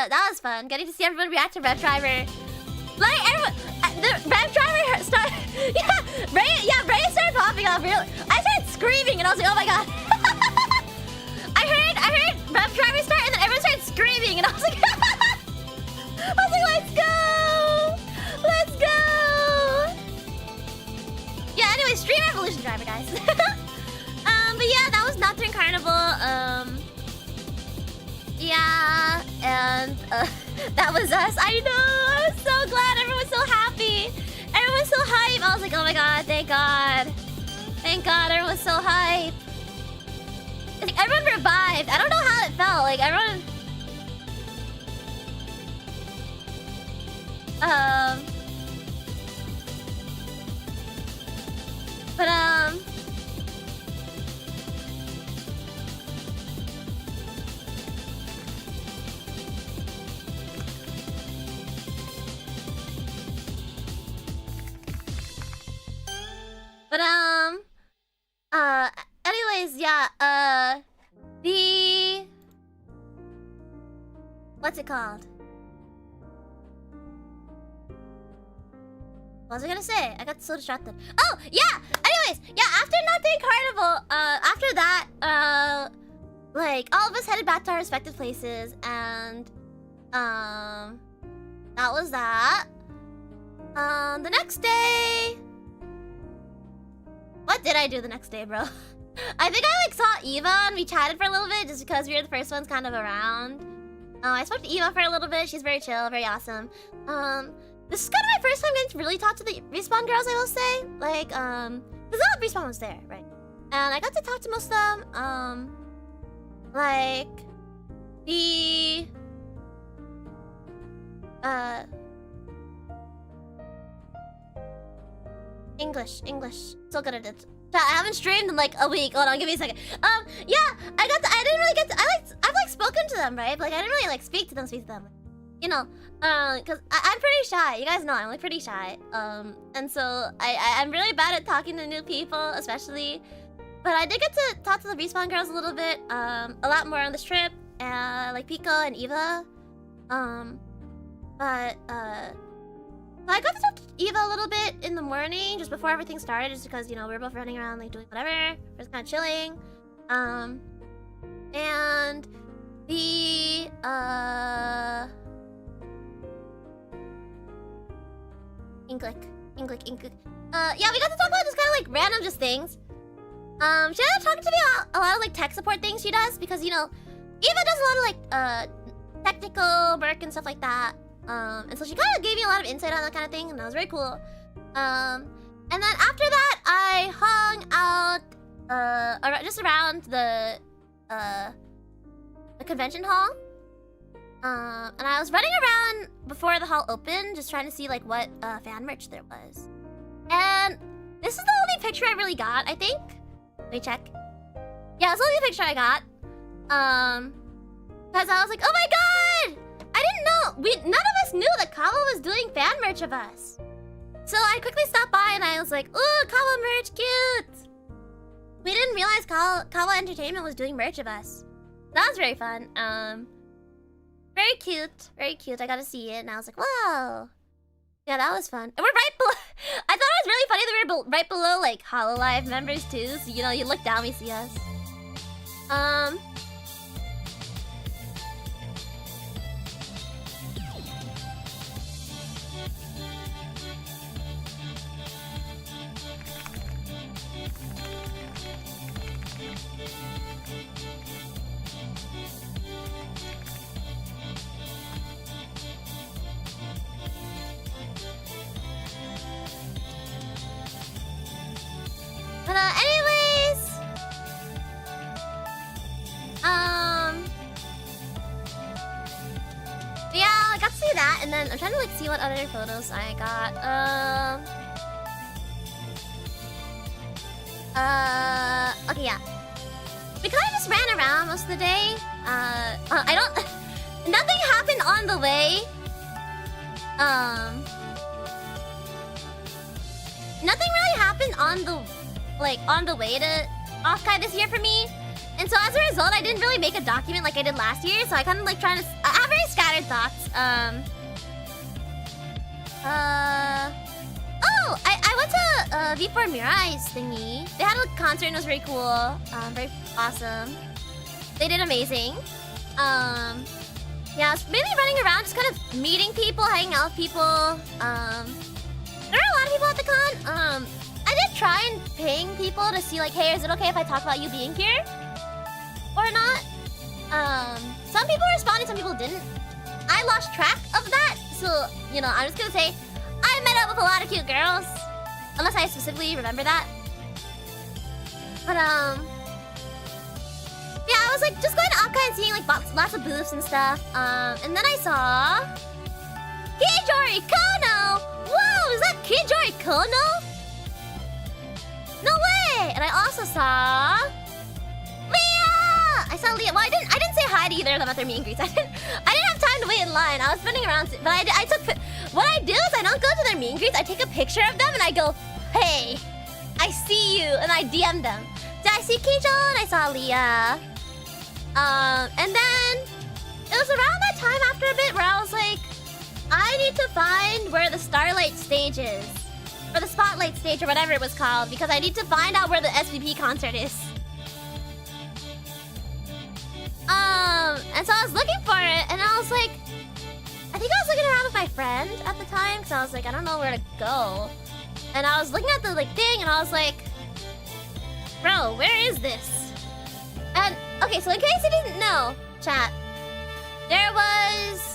That was fun. Getting to see everyone react to Rev Driver. Like everyone, the Rev Driver started. Ray started popping off. Real, I started screaming and I was like, oh my god. I heard Rev Driver start and then everyone started screaming and I was like, let's go. Yeah. Anyway, stream Evolution Driver, guys. But yeah, that was Nocturne Carnival. Yeah, and that was us. I know. I was so glad. Everyone was so happy. Everyone was so hyped. I was like, oh my god, thank God. Thank God, everyone was so hyped. Like, everyone revived. I don't know how it felt. Like, everyone... anyways, yeah, what's it called? What was I gonna say? I got so distracted. Oh, yeah! Anyways, yeah, after Nocturne Carnival, after that, like, all of us headed back to our respective places, and, that was that. The next day... What did I do the next day, bro? I think I, like, saw Eva, and we chatted for a little bit, just because we were the first ones kind of around. I spoke to Eva for a little bit. She's very chill, very awesome. This is kind of my first time getting to really talk to the Respawn girls, I will say. Like, because all of Respawn was there, right? And I got to talk to most of them. Like, the... English. So good at it. I haven't streamed in like a week. Hold on, give me a second. Yeah, I didn't really get to, I've like spoken to them, right? Like I didn't really like speak to them. You know, cause I'm pretty shy. You guys know I'm like pretty shy. And so I'm really bad at talking to new people, especially. But I did get to talk to the Respawn girls a little bit, a lot more on this trip, like Pico and Eva. So I got to talk to Eva a little bit in the morning, just before everything started, just because, you know, we were both running around, like, doing whatever. We're just kind of chilling. And the, Inklick. Yeah, we got to talk about just kind of, like, random just things. She ended up talking to me about a lot of, like, tech support things she does, because, you know, Eva does a lot of, like, technical work and stuff like that. And so she kind of gave me a lot of insight on that kind of thing, and that was very cool. And then after that, I hung out just around the convention hall. And I was running around before the hall opened, just trying to see like what fan merch there was. And this is the only picture I really got, I think. Let me check. Yeah, it's the only picture I got. Because I was like, oh my god! I didn't know. None of us knew that Kawa was doing fan merch of us. So I quickly stopped by and I was like, ooh, Kawa merch, cute. We didn't realize Kawa Entertainment was doing merch of us. That was very fun. Very cute. I got to see it and I was like, wow. Yeah, that was fun. And we're right below. I thought it was really funny that we were right below like HoloLive members too. So you know, you look down, we see us. But anyways, yeah, I got to see that, and then I'm trying to like see what other photos I got. Okay, yeah. We kind of just ran around most of the day. I don't. Nothing happened on the way. Nothing really happened on the way to OFFKAI this year for me. And so as a result, I didn't really make a document like I did last year. So I kind of like trying to... I have very scattered thoughts. Oh! I went to V4 Mirai's thingy. They had a concert and it was very cool. Very awesome. They did amazing. Yeah, I was mainly running around, just kind of meeting people, hanging out with people. There are a lot of people at the con. I did try and ping people to see like, hey, is it okay if I talk about you being here? Or not? Some people responded, some people didn't. I lost track of that, so, you know, I'm just gonna say I met up with a lot of cute girls. Unless I specifically remember that. But, yeah, I was like just going to OFFKAI and seeing like lots of booths and stuff. And then I saw... Kijori Kono! Whoa, is that Kijori Kono? No way! And I also saw... Leah! I saw Leah. Well, I didn't say hi to either of them at their meet and greets. I didn't have time to wait in line. I was spinning around, but I took... What I do is I don't go to their meet and greets. I take a picture of them and I go, hey, I see you, and I DM them. Did I see Kijo? And I saw Leah. And then it was around that time after a bit where I was like, I need to find where the Starlight stage is. Or the Spotlight stage or whatever it was called. Because I need to find out where the SVP concert is. And so I was looking for it and I was like... I think I was looking around with my friend at the time. Because I was like, I don't know where to go. And I was looking at the like thing and I was like... Bro, where is this? And, okay, so in case you didn't know, chat. There was...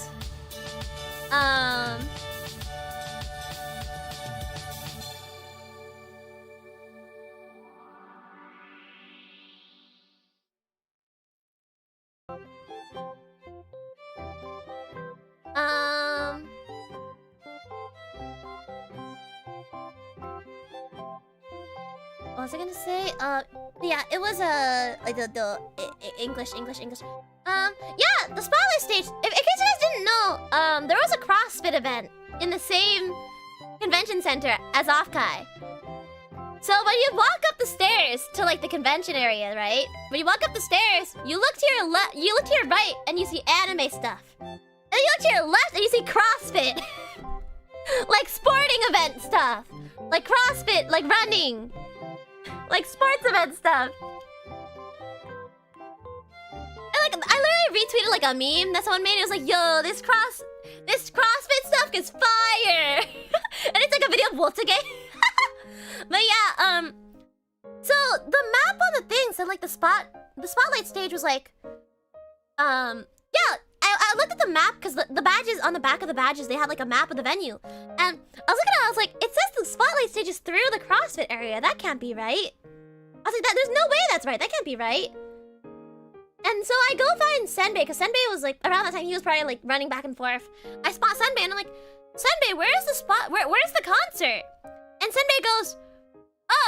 What was I gonna say? Yeah, it was like the English. Yeah, the spotlight stage. In case you guys didn't know, there was a CrossFit event in the same convention center as OFFKAI. So when you walk up the stairs to like the convention area, right? When you walk up the stairs, you look to your left, you look to your right, and you see anime stuff. And you look to your left, and you see CrossFit, like sporting event stuff, like CrossFit, like running, like sports event stuff. And like I literally retweeted like a meme that someone made. It was like, "Yo, this CrossFit stuff is fire," and it's like a video of Wolfgate. But yeah, so the map on the thing said like the spotlight stage was like, yeah, I looked at the map because the badges on the back of the badges, they had like a map of the venue, and I was looking at it, I was like, it says the spotlight stage is through the CrossFit area. That can't be right. I was like, there's no way that's right. That can't be right. And so I go find Senbei, because Senbei was like, around that time, he was probably like running back and forth. I spot Senbei and I'm like, Senbei, where's the spot? Where's the concert? And Senbei goes,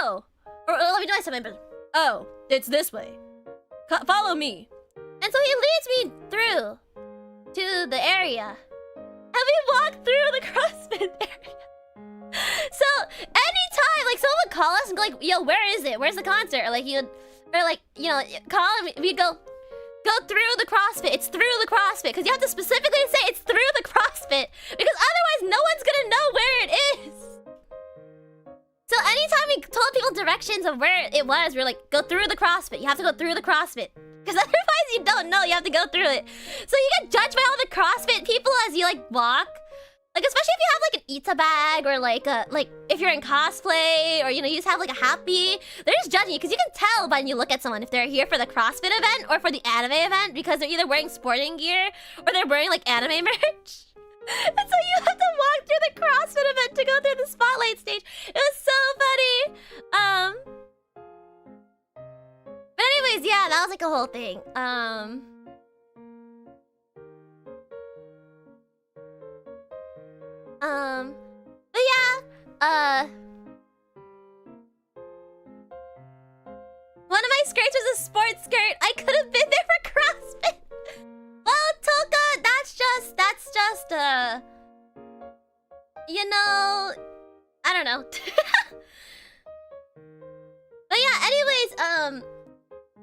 oh, or let me do something. Oh, it's this way. Follow me. And so he leads me through to the area, and we walk through the CrossFit area. So anytime, like someone would call us and be like, "Yo, where is it? Where's the concert?" Or like you know, call and we'd go through the CrossFit. It's through the CrossFit, because you have to specifically say it's through the CrossFit, because otherwise no one's gonna know where it is. So anytime we told people directions of where it was, we were like, go through the CrossFit. You have to go through the CrossFit. Because otherwise you don't know, you have to go through it. So you get judged by all the CrossFit people as you like walk. Like especially if you have like an Ita bag, or like if you're in cosplay, or you know, you just have like a happy. They're just judging you because you can tell when you look at someone if they're here for the CrossFit event or for the anime event, because they're either wearing sporting gear or they're wearing like anime merch. And so you have to walk through the CrossFit event to go through the spotlight stage. It was so funny. But anyways, yeah, that was like a whole thing. But yeah, one of my skirts was a sports skirt. I could have been there for CrossFit. Well, Toka, that's just you know, I don't know. But yeah, anyways,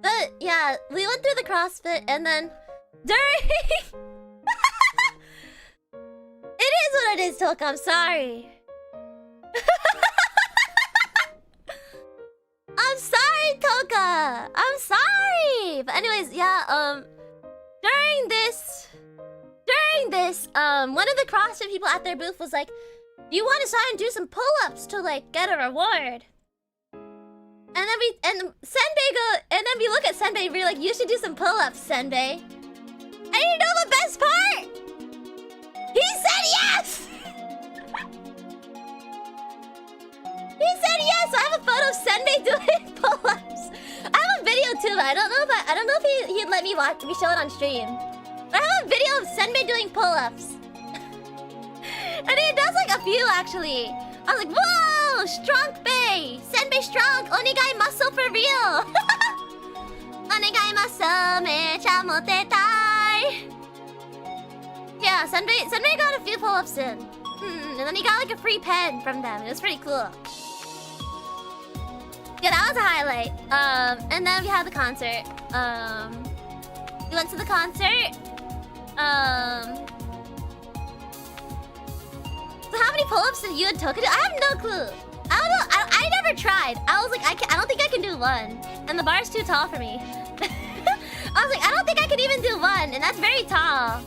but yeah, we went through the CrossFit, and then during it is what it is, Toka, I'm sorry. I'm sorry, Toka. I'm sorry. But anyways, yeah, during this, one of the CrossFit people at their booth was like, "Do you want to try and do some pull-ups to like get a reward?" And then we look at Senbei and we're like, "You should do some pull-ups, Senbei." And you know the best part? He said yes! He said yes! I have a photo of Senbei doing pull-ups. I have a video too, but I don't know if he'd let me show it on stream. But I have a video of Senbei doing pull-ups. And he does like a few actually. I was like, whoa! Strong Bay! Senbei strong! Onigai muscle for real! Onigai muscle mecha motetai! Yeah, Senbei got a few pull-ups in. And then he got like a free pen from them. It was pretty cool. Yeah, that was a highlight. And then we had the concert. We went to the concert. So how many pull-ups did you and Toka do? I have no clue. I don't know. I never tried. I was like, I don't think I can do one. And the bar's too tall for me. I was like, I don't think I can even do one. And that's very tall.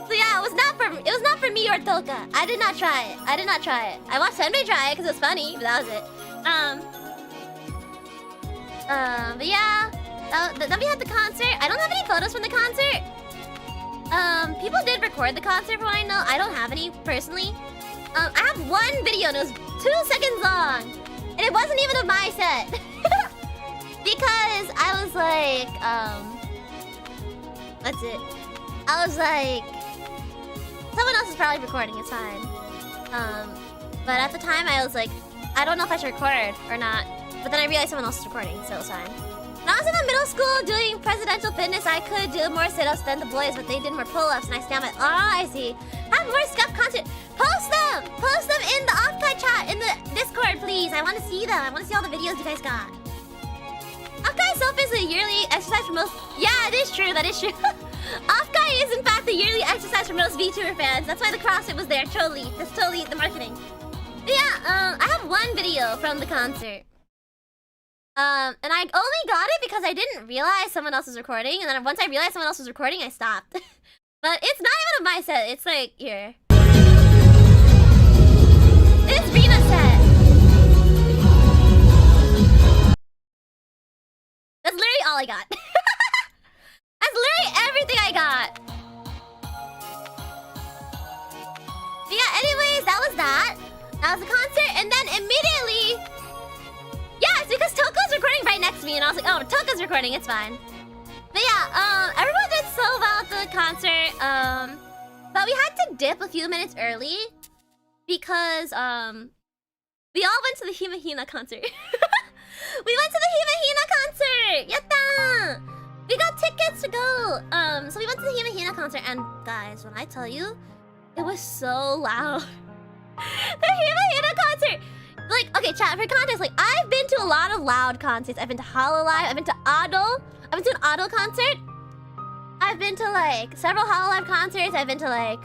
So yeah, it was not for me or Toka. I did not try it. I watched Senbei try it because it was funny, but that was it. But yeah, then we had the concert. I don't have any photos from the concert. People did record the concert from what I know. I don't have any personally. I have one video and it was 2 seconds long, and it wasn't even of my set. Because I was like, what's it? I was like, someone else is probably recording, it's fine. But at the time I was like, I don't know if I should record or not. But then I realized someone else was recording, so it was fine. When I was in the middle school doing presidential fitness, I could do more sit-ups than the boys, but they did more pull-ups, and I stand by. Oh, I see. Have more scuff content. Post them! Post them in the OFFKAI chat, in the Discord, please. I want to see them. I want to see all the videos you guys got. OFFKAI self is a yearly exercise for most... Yeah, it is true. That is true. OFFKAI is, in fact, the yearly exercise for most VTuber fans. That's why the CrossFit was there. Totally. That's totally the marketing. But yeah, I have one video from the concert. And I only got it because I didn't realize someone else was recording, and then once I realized someone else was recording, I stopped. But it's not even a my set, it's like, here. It's Rena's set. That's literally all I got. That's literally everything I got. But yeah, anyways, that was that. That was the concert, and then immediately... Yeah, it's because Toko's recording right next to me, and I was like, oh, Toko's recording, it's fine. But yeah, everyone did so well at the concert, but we had to dip a few minutes early because, we all went to the Hima Hina concert. We went to the Hima Hina concert! Yatta! We got tickets to go! So we went to the Hima Hina concert, and guys, when I tell you, it was so loud. The Hima Hina concert! Like, okay, chat, for context, like, I've been to a lot of loud concerts. I've been to Hololive, I've been to Idol. I've been to an Idol concert. I've been to, like, several Hololive concerts. I've been to, like,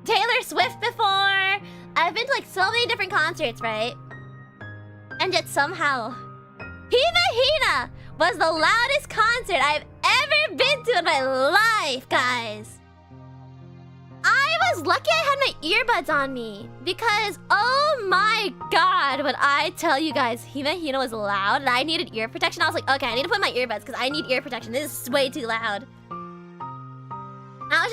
Taylor Swift before. I've been to, like, so many different concerts, right? And yet somehow, Hima Hina was the loudest concert I've ever been to in my life, guys. I was lucky I had my earbuds on me because, oh my god, when I tell you guys, Hima Hina was loud and I needed ear protection, I was like, okay, I need to put my earbuds because I need ear protection. This is way too loud. I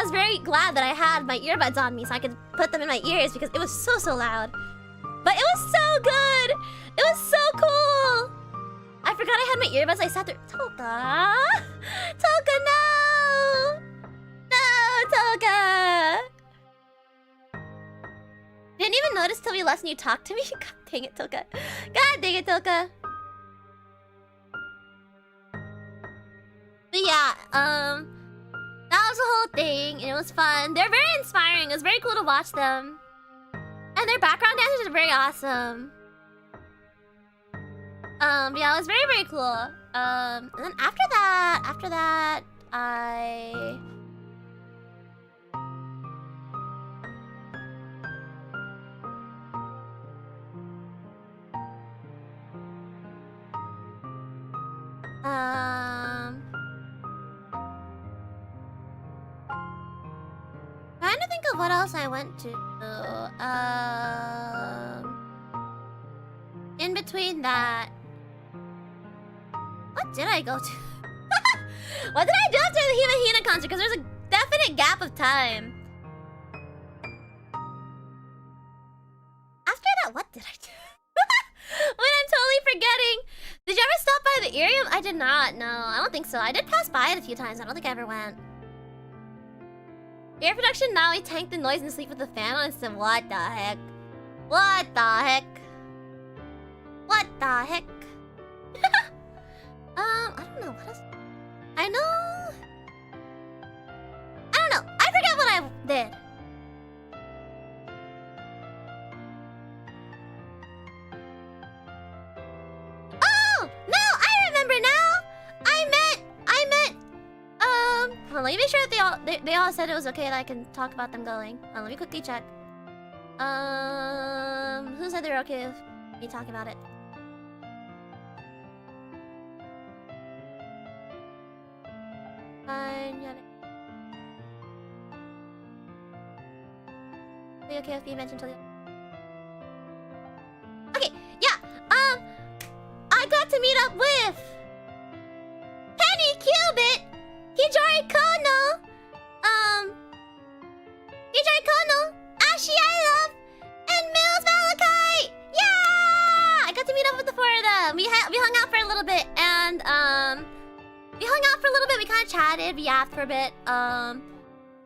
was very glad that I had my earbuds on me so I could put them in my ears because it was so loud. But it was so good. It was so cool. I forgot I had my earbuds. I sat there. Toka. Toka, no. No, Toka! Didn't even notice till we left and you talked to me? God dang it, Toka. God dang it, Toka. But yeah, that was the whole thing, and it was fun. They're very inspiring. It was very cool to watch them. And their background dancers are very awesome. Yeah, it was very cool. And then after that, I... Trying to think of what else I went to. In between that, what did I go to? What did I do after the Hima Hina concert? Because there's a definite gap of time. After that, what did I do? Wait, I'm totally forgetting. Did you ever stop by the Irium? I did not, no. I don't think so. I did pass by it a few times. I don't think I ever went. Air production, now we tank the noise and sleep with the fan on instead. What the heck? What the heck? What the heck? I don't know. What else? I know. I don't know. I forget what I did. Oh! No! I remember now! I meant... Hold on, let me make sure that they all said it was okay that I can talk about them going. Hold on, let me quickly check. Who said they were okay with me talking about it? Fine, yeah. Are we okay with being mentioned to the... Okay, yeah, I got to meet up with Penny Cubit, Hijori Kono, Hijori Kono, Ashi I Love, and Mills Malachi! Yeah! I got to meet up with the four of them. We hung out for a little bit, and we kind of chatted, we yapped for a bit, and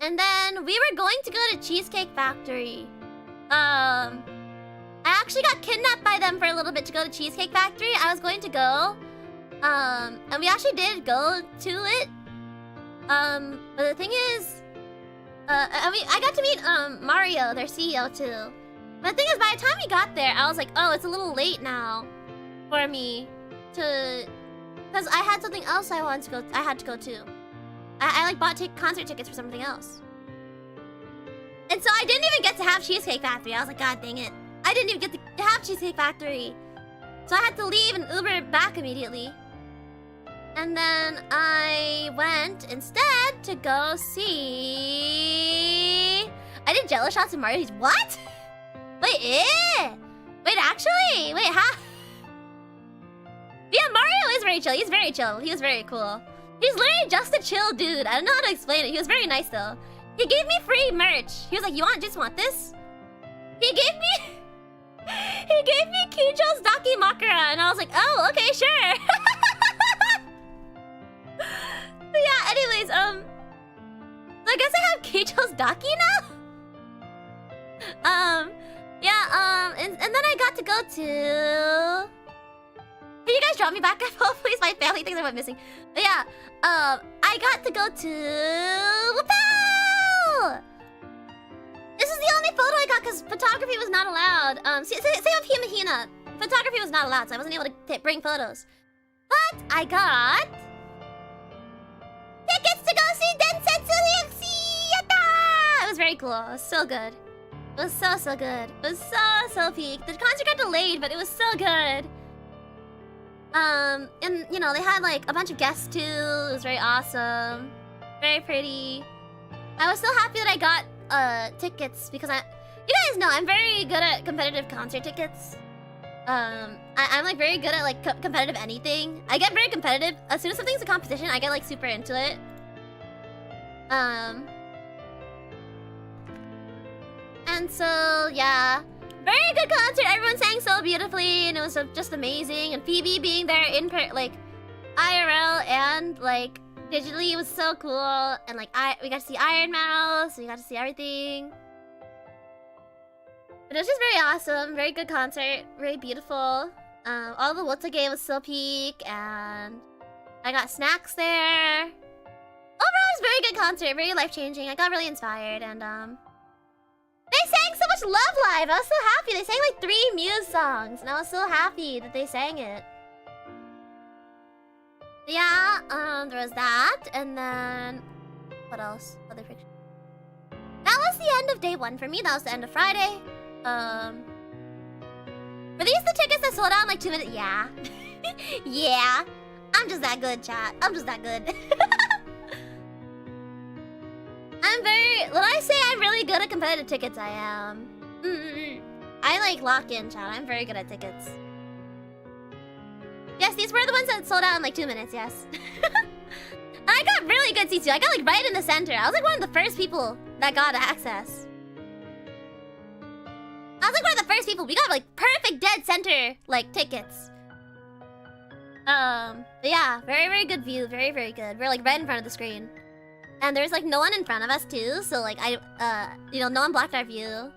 And then we were going to go to Cheesecake Factory. I actually got kidnapped by them for a little bit to go to Cheesecake Factory. I was going to go. And we actually did go to it. But the thing is, I got to meet Mario, their CEO, too. But the thing is, by the time we got there, I was like, oh, it's a little late now for me to, because I had something else I wanted to go. I had to go to. I like bought concert tickets for something else, and so I didn't even get to have Cheesecake Factory. I was like, God dang it! I didn't even get to have Cheesecake Factory, so I had to leave and Uber back immediately. And then I went instead to go see. I did jello shots in Mario. What? Wait, wait, actually, wait, how? Yeah, Mario is very chill. He's very chill. He was very cool. He's literally just a chill dude. I don't know how to explain it. He was very nice though. He gave me free merch. He was like, "You just want this?" He gave me Kijo's Daki Makara, and I was like, "Oh, okay, sure." But yeah, anyways, so I guess I have Kijo's Daki now. And then I got to go to. Can you guys drop me back? Please, my family thinks I went missing. But yeah, I got to go to. Wow! This is the only photo I got because photography was not allowed. Same with Himahina. Photography was not allowed, so I wasn't able to bring photos. But I got tickets to go see Densetsu MC! Yatta! It was very cool. It was so good. It was so good. It was so peak. The concert got delayed, but it was so good. And you know, they had like a bunch of guests too. It was very awesome. Very pretty. I was so happy that I got tickets because you guys know I'm very good at competitive concert tickets. I'm like very good at like competitive anything. I get very competitive. As soon as something's a competition, I get like super into it. And so yeah, very good concert. Everyone sang so beautifully, and it was just amazing. And Phoebe being there in like IRL and like digitally was so cool. And like we got to see Iron Mouse. We got to see everything. But it was just very awesome. Very good concert. Very beautiful. All the Wotage was so peak, and I got snacks there. Overall, it was a very good concert. Very life changing. I got really inspired, and they sang so much Love Live. I was so happy. They sang like 3 Muse songs, and I was so happy that they sang it. Yeah, there was that, and then what else? Other pictures. That was the end of day 1 for me. That was the end of Friday. Were these the tickets that sold out in like 2 minutes? Yeah. Yeah. I'm just that good, chat. I'm just that good. When I say I'm really good at competitive tickets, I am. I like lock in, chat. I'm very good at tickets. Yes, these were the ones that sold out in like 2 minutes, yes. And I got really good seats too. I got like right in the center. I was like one of the first people that got access. I was like one of the first people. We got like perfect dead center like tickets. But yeah, very good view. Very good. We're like right in front of the screen. And there's like no one in front of us too, so like you know, no one blocked our view.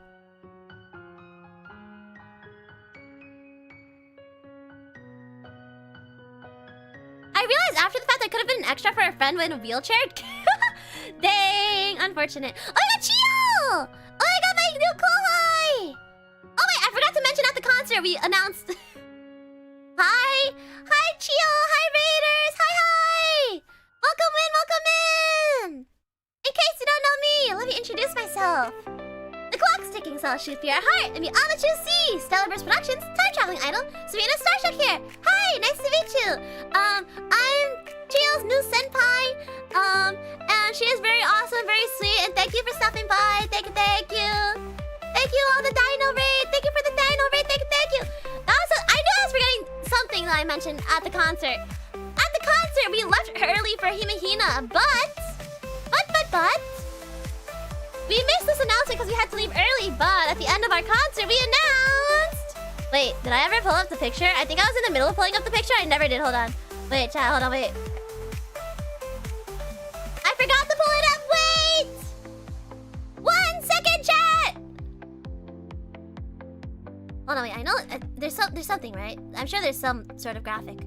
I realized after the fact I could have been an extra for a friend in a wheelchair. Dang, unfortunate. Oh, I got Chio! Oh, I got my new kohai! Oh wait, I forgot to mention at the concert we announced. Hi Chio! Hi Raiders! Hi! Welcome in! In case you don't know me, let me introduce myself. The clock's ticking, so I'll shoot for your heart. Let me all that you see. Stellar Burst Productions, time traveling idol, Serena Starstruck here. Hi, nice to meet you. I'm Chio's new senpai. And she is very awesome, very sweet, and thank you for stopping by. Thank you. Thank you all the Dino Raid. Thank you for the Dino Raid. Thank you. Also, I knew I was forgetting something that I mentioned at the concert. At the concert, we left early for Himahina, but we missed this announcement because we had to leave early. But at the end of our concert, we announced. Wait, did I ever pull up the picture? I think I was in the middle of pulling up the picture. I never did. Hold on. Wait, chat. Hold on. Wait. I forgot to pull it up. Wait. Hold on, wait. I know there's something, right? I'm sure there's some sort of graphic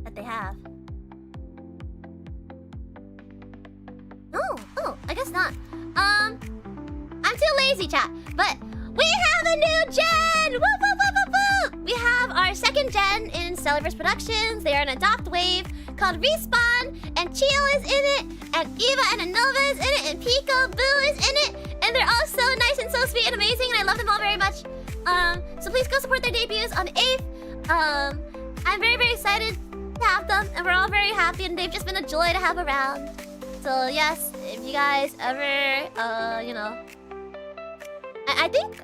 that they have. Oh, I guess not. I'm too lazy, chat. But we have a new gen! Woo, woo, woo, woo, woo! We have our second gen in Stellarverse Productions. They are an adopt wave called Respawn, and Chio is in it, and Eva and Anova is in it, and Pico Boo is in it, and they're all so nice and so sweet and amazing, and I love them all very much. So please go support their debuts on the 8th. I'm very, very excited to have them, and we're all very happy, and they've just been a joy to have around. So yes, if you guys ever, you know, I think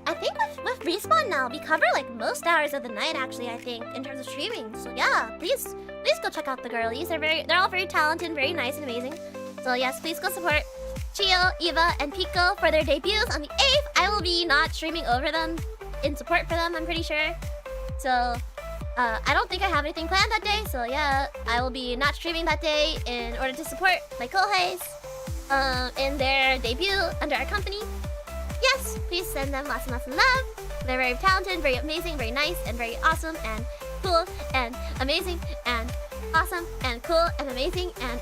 with Respawn now, we cover like most hours of the night actually, I think, in terms of streaming. So yeah, please go check out the girlies. They're all very talented, very nice and amazing. So yes, please go support Chio, Eva, and Pico for their debuts on the 8th. I will be not streaming over them in support for them, I'm pretty sure. So I don't think I have anything planned that day. So yeah, I will be not streaming that day in order to support my kohais in their debut under our company. Yes, please send them lots and lots of love. They're very talented, very amazing, very nice, and very awesome, and cool, and amazing, and awesome, and cool, and amazing, and...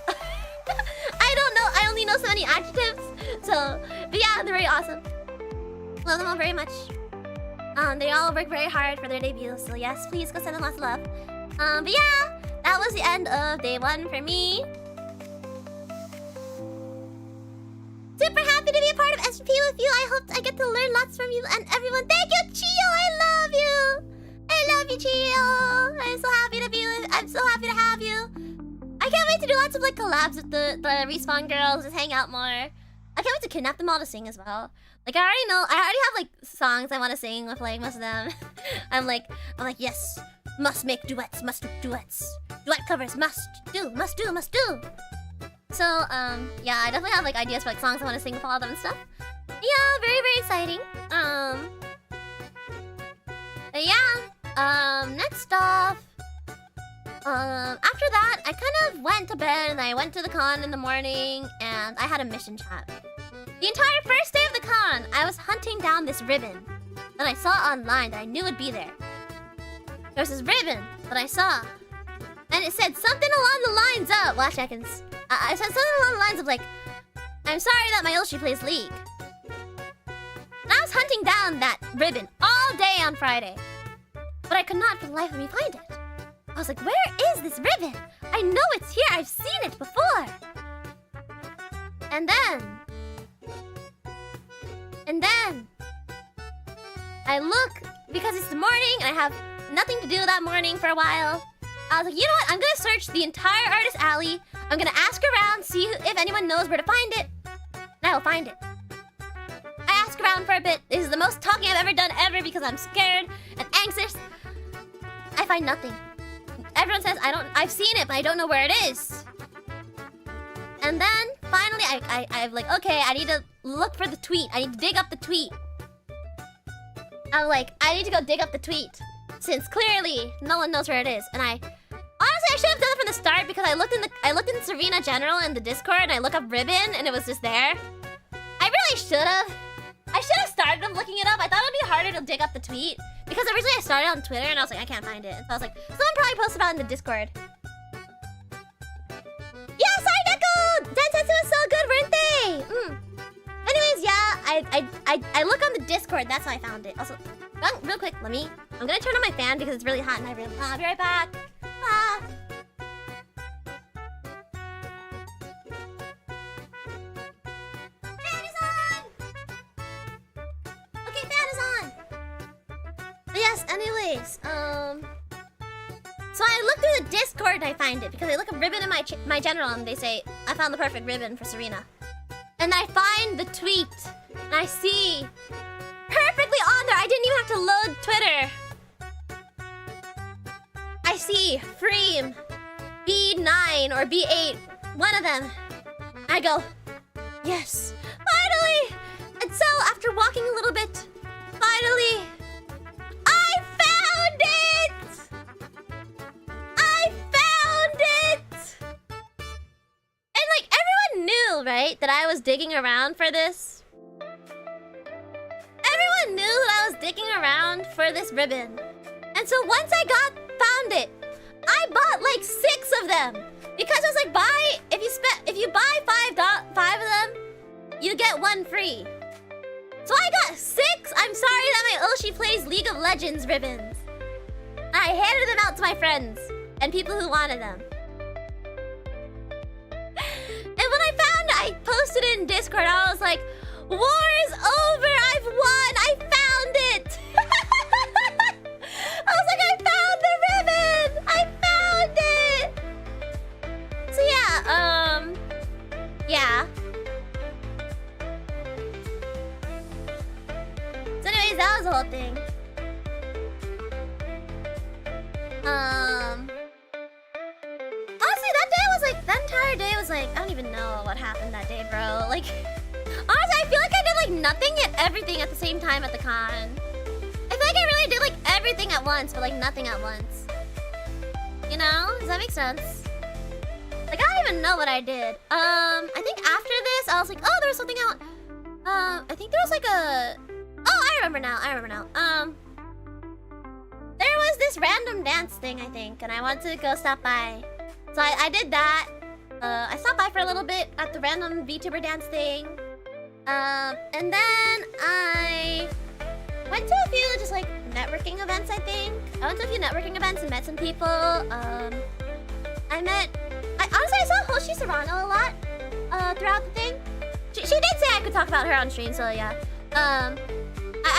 I don't know, I only know so many adjectives. So, but yeah, they're very awesome. Love them all very much. They all work very hard for their debut, so yes, please go send them lots of love. But yeah, that was the end of day 1 for me. Super happy to be a part of SVP with you. I hope I get to learn lots from you and everyone. Thank you, Chio. I love you. I love you, Chio. I'm so happy to be with. I'm so happy to have you. I can't wait to do lots of like collabs with the Respawn girls. Just hang out more. I can't wait to kidnap them all to sing as well. Like I already know. I already have like songs I want to sing with like most of them. I'm like yes. Must make duets. Must do duets. Duet covers. Must do. Must do. Must do. So, yeah, I definitely have, like, ideas for, like, songs I want to sing with all of them and stuff. Yeah, very, very exciting. Next off... after that, I kind of went to bed, and I went to the con in the morning, and I had a mission chat. The entire first day of the con, I was hunting down this ribbon that I saw online that I knew would be there. There was this ribbon that I saw, and it said something along the lines of... Well, actually, I said something along the lines of like, I'm sorry that my Yoshi plays League. And I was hunting down that ribbon all day on Friday. But I could not for the life of me find it. I was like, where is this ribbon? I know it's here, I've seen it before. And then I look, because it's the morning and I have nothing to do that morning for a while. I was like, you know what? I'm gonna search the entire artist alley. I'm gonna ask around, see if anyone knows where to find it. And I will find it. I ask around for a bit. This is the most talking I've ever done ever because I'm scared and anxious. I find nothing. Everyone says I've seen it, but I don't know where it is. And then finally I'm like, okay, I need to look for the tweet. I need to dig up the tweet. I'm like, I need to go dig up the tweet. Since clearly no one knows where it is. And honestly, I should have done it from the start because I looked in Serena General in the Discord and I looked up ribbon and it was just there. I really should have. I should have started looking it up. I thought it would be harder to dig up the tweet because originally I started on Twitter and I was like, I can't find it. And so I was like, someone probably posted about it in the Discord. Yeah, sorry, Deco! Densetsu was so good, weren't they? Anyways, yeah, I look on the Discord. That's how I found it. Also, real quick, I'm gonna turn on my fan because it's really hot in my room. I'll be right back. Fan is on! Okay, fan is on! But yes, anyways, so I look through the Discord and I find it because I look up ribbon in my general and they say, I found the perfect ribbon for Serena. And I find the tweet and I see perfectly on there. I didn't even have to load Twitter. I see Freem, B9 or B8, one of them. I go, yes, finally! And so after walking a little bit, finally, I found it! I found it! And like everyone knew, right, that I was digging around for this. Everyone knew that I was digging around for this ribbon. And so once I found it, I bought like 6 of them because I was like, if you buy five of them, you get 1 free. So I got 6. I'm sorry that my Oshi plays League of Legends ribbons. I handed them out to my friends and people who wanted them. And when I posted it in Discord, I was like, war is over, I've won, I found it. I was like, I found the ribbon, I found it. So yeah, So anyways, that was the whole thing. Honestly, that entire day was like, I don't even know what happened that day, bro. Like, honestly, I feel like I did like nothing and everything at the same time at the con. I feel like I really did like everything at once, but like nothing at once. You know? Does that make sense? Like, I don't even know what I did. I think after this, I was like, oh, there was something I think there was like a... Oh, I remember now. There was this random dance thing, I think, and I wanted to go stop by. So I did that. I stopped by for a little bit at the random VTuber dance thing. And then I went to a few just like networking events, I think. I went to a few networking events and met some people. Honestly, I saw Hoshi Serrano a lot throughout the thing. She did say I could talk about her on stream, so yeah. I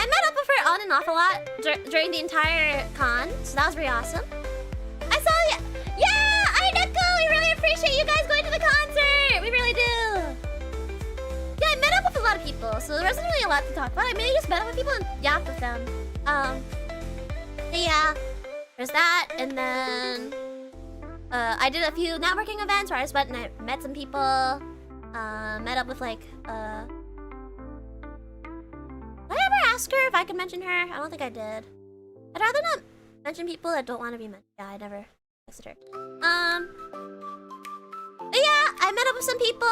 met up with her on and off a lot during the entire con, so that was pretty awesome. I saw you. Yeah, Aineko, we really appreciate you guys going to the concert. We really do. Yeah, I met up with a lot of people, so there wasn't really a lot to talk about. I mainly just met up with people and yapped with them. Yeah, there's that, and then I did a few networking events where I just went and I met some people. Met up with like Did I ever ask her if I could mention her? I don't think I did. I'd rather not mention people that don't want to be mentioned. Yeah, I never texted her. But yeah, I met up with some people,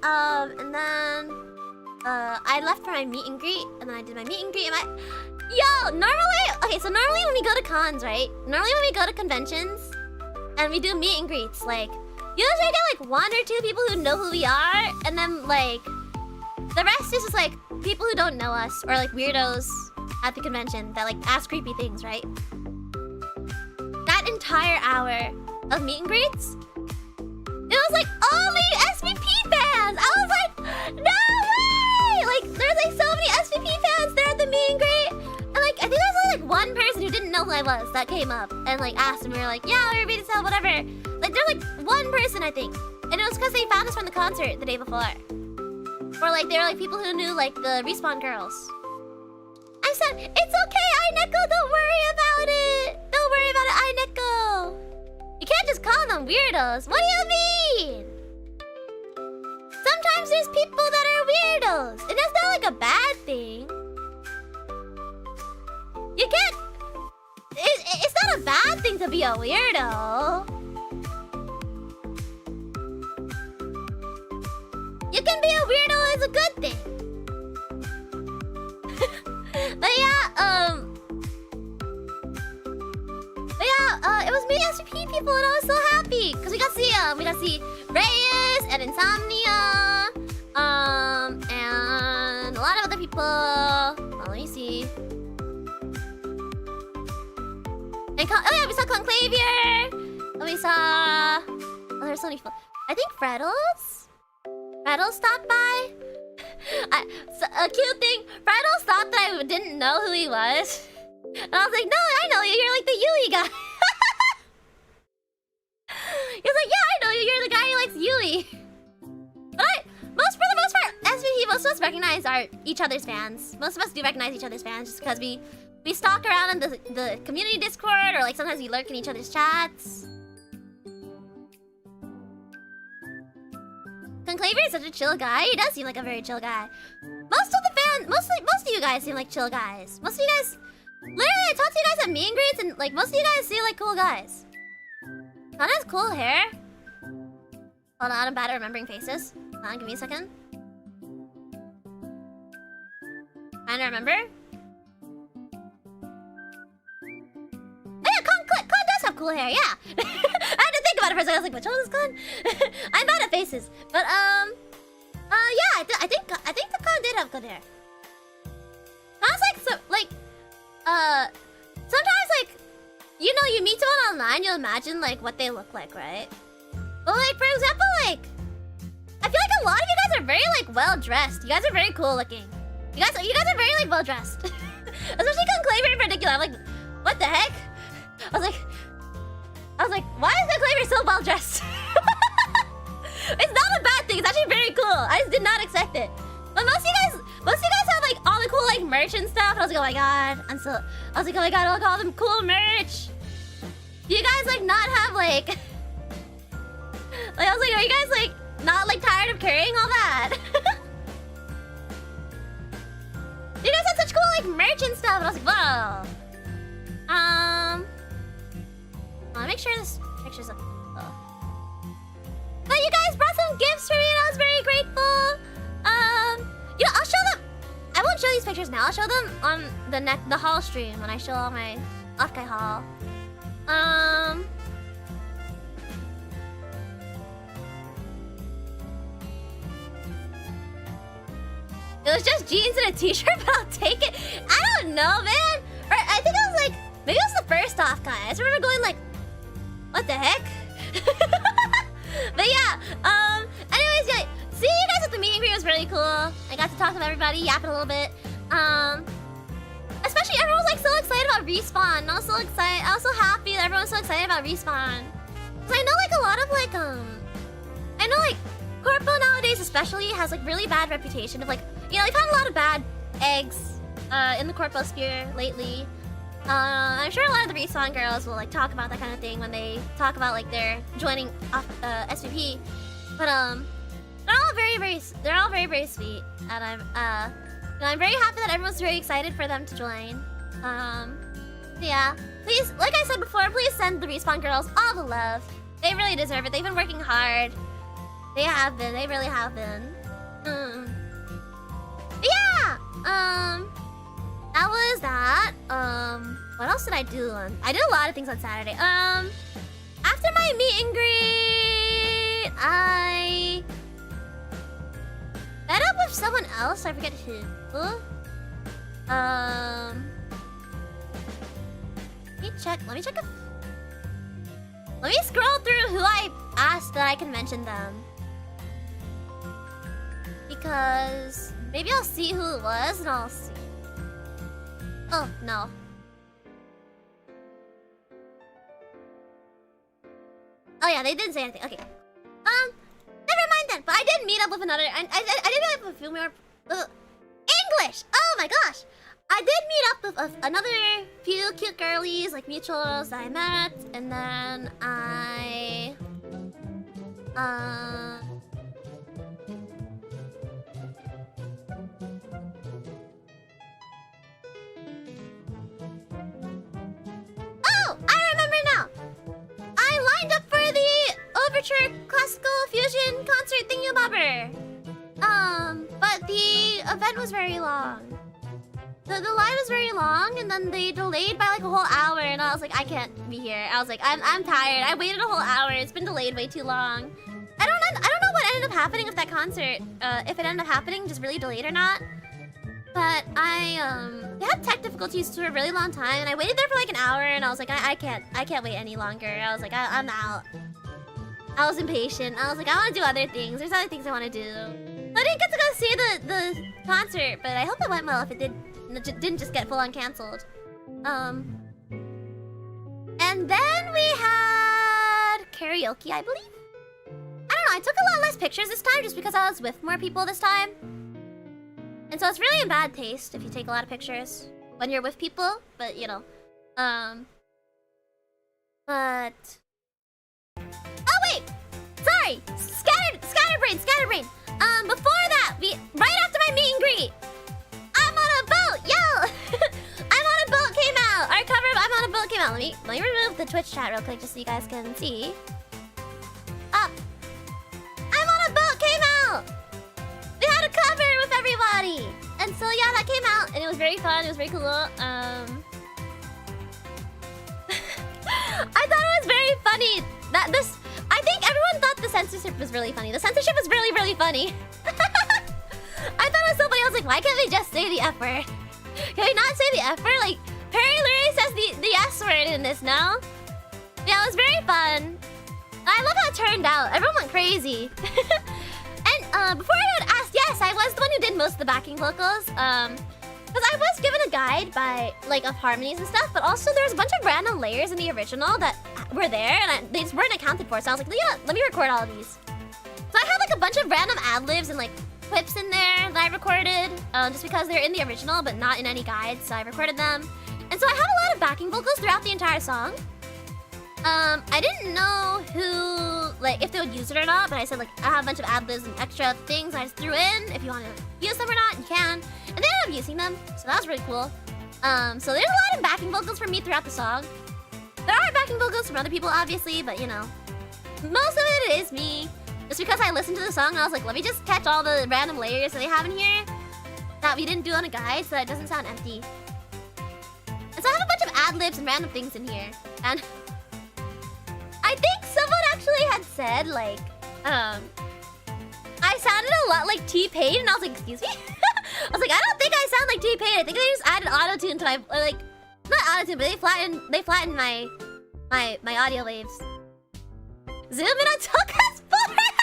and then I left for my meet and greet, and then I did my meet and greet, and normally when we go to cons, right? Normally when we go to conventions, and we do meet and greets, like, usually I get like 1 or 2 people who know who we are, and then like, the rest is just like people who don't know us, or like weirdos at the convention that like ask creepy things, right? That entire hour of meet and greets, it was like only SVP fans! I was like, no way! Like, there's like so many SVP fans there at the meet and greet. And like, I think there was only like 1 person who didn't know who I was that came up and like asked, and we were like, yeah, we're ready to sell, whatever. Like, there's like 1 person, I think. And it was because they found us from the concert the day before. Or like, they were like people who knew like the Respawn girls. I said, it's okay, Aineko, don't worry about it. Don't worry about it, Aineko. You can't just call them weirdos. What do you mean? Sometimes there's people that are weirdos, and that's not like a bad thing. You can't... It's not a bad thing to be a weirdo. You can be a weirdo, it's a good thing. But yeah, it was me SVP people, and I was so happy because we got to see Reyes and Insomnia, and a lot of other people. Let me see. And oh yeah, we saw Conclavier. We saw. Oh, there's so many people. I think Freddles stopped by. A cute thing. Freddles thought that I didn't know who he was. And I was like, no, I know you. You're like the Yui guy. He was like, yeah, I know you. You're the guy who likes Yui. But for the most part, SVP, most of us recognize each other's fans. Most of us do recognize each other's fans just because we stalk around in the community Discord, or like sometimes we lurk in each other's chats. Conclavier is such a chill guy. He does seem like a very chill guy. Most of you guys seem like chill guys. Most of you guys, literally, I talked to you guys at meet and greets, and like most of you guys seem like cool guys. Kana has cool hair. Hold on, I'm bad at remembering faces. Hold on, give me a second. Trying to remember. cool hair. Yeah. I had to think about it for a second. I was like, which one is gone? I'm bad at faces, but yeah, I think the clown did have good hair. Sounds like sometimes like, you know, you meet someone online, you'll imagine like what they look like, right? But like, for example, like, I feel like a lot of you guys are very like well dressed. You guys are very cool looking. You guys are very like well dressed. Especially Conclaver in particular. I'm like, what the heck? I was like, why is Conclaver so well dressed? It's not a bad thing. It's actually very cool. I just did not expect it. But most of you guys have like all the cool like merch and stuff. And I was like, oh my god, I was like, oh my god, look at all them cool merch. Do you guys like not have like, like I was like, are you guys like not like tired of carrying all that? You guys had such cool like merch and stuff. And I was like, whoa. I'll make sure this picture's up. But you guys brought some gifts for me and I was very grateful. You know, I'll show them. I won't show these pictures now. I'll show them on the haul stream when I show all my OFFKAI haul. It was just jeans and a t-shirt, but I'll take it. I don't know, man. Or I think it was like, maybe it was the first OFFKAI. I just remember going like, what the heck? But yeah, anyways, yeah, seeing you guys at the meet and greet was really cool. I got to talk to everybody, yap it a little bit. Especially everyone was like so excited about Respawn. I was so excited. I was so happy that everyone was so excited about Respawn. Cause I know like a lot of like, I know like Corpo nowadays especially has like really bad reputation of like, you know, they've had a lot of bad eggs in the Corpo sphere lately. I'm sure a lot of the Respawn girls will like talk about that kind of thing when they talk about like their joining SVP. But they're all very very sweet, and I'm very happy that everyone's very excited for them to join. Yeah, please, like I said before, please send the Respawn girls all the love. They really deserve it. They've been working hard. They have been. They really have been. But yeah. That was that. What else did I do? I did a lot of things on Saturday. After my meet and greet, I met up with someone else. I forget who. Let me check if... Let me scroll through who I asked that I can mention them. Because maybe I'll see who it was and I'll see. Oh, no. Oh yeah, they didn't say anything. Okay. Never mind then. But I did meet up with another... I did meet up with a few more... English! Oh my gosh! I did meet up with another few cute girlies, like mutuals that I met. And then I... Oh! I remember now! I lined up for the Overture Classical Fusion Concert thingy-bobber. But the event was very long. The line was very long, and then they delayed by like a whole hour, and I was like, I can't be here. I was like, I'm tired. I waited a whole hour. It's been delayed way too long. I don't know what ended up happening with that concert. If it ended up happening, just really delayed or not. But they had tech difficulties for a really long time, and I waited there for like an hour, and I was like, I can't wait any longer. I was like, I'm out. I was impatient. I was like, I want to do other things. There's other things I want to do. I didn't get to go see the concert, but I hope it went well if it didn't just get full on canceled. And then we had karaoke, I believe. I don't know. I took a lot less pictures this time just because I was with more people this time. And so it's really in bad taste if you take a lot of pictures when you're with people, but you know. But... Oh wait! Sorry! Scatterbrain! Before that, right after my meet and greet, I'm on a boat! Yo! I'm on a boat came out! Our cover of I'm on a boat came out. Let me remove the Twitch chat real quick just so you guys can see. Up! I'm on a boat came out! We had a cover with everybody! And so yeah, that came out and it was very fun, it was very cool. I thought it was very funny that this. I think everyone thought the censorship was really funny. The censorship was really, really funny. I thought it was so funny. I was like, why can't we just say the F word? Can we not say the F word? Like, Perry literally says the S word in this, no? Yeah, it was very fun. I love how it turned out. Everyone went crazy. And before I would ask, yes, I was the one who did most of the backing vocals. Because I was given a guide by, like, of harmonies and stuff, but also there was a bunch of random layers in the original that were there, and they just weren't accounted for. So I was like, yeah, let me record all of these. So I had, like, a bunch of random ad-libs and, like, clips in there that I recorded, just because they're in the original, but not in any guides, so I recorded them. And so I have a lot of backing vocals throughout the entire song. I didn't know who, like, if they would use it or not, but I said, like, I have a bunch of ad-libs and extra things I just threw in. If you want to use them or not, you can. And they ended up using them, so that was really cool. So there's a lot of backing vocals from me throughout the song. There are backing vocals from other people, obviously, but, you know, most of it is me. Just because I listened to the song and I was like, let me just catch all the random layers that they have in here that we didn't do on a guide so that it doesn't sound empty. And so I have a bunch of ad-libs and random things in here. And I think someone actually had said, like, I sounded a lot like T-Pain, and I was like, excuse me? I was like, I don't think I sound like T-Pain. I think they just added auto-tune to my, like, not auto-tune, but they flattened my audio waves. Zoom in on Toka's forehead!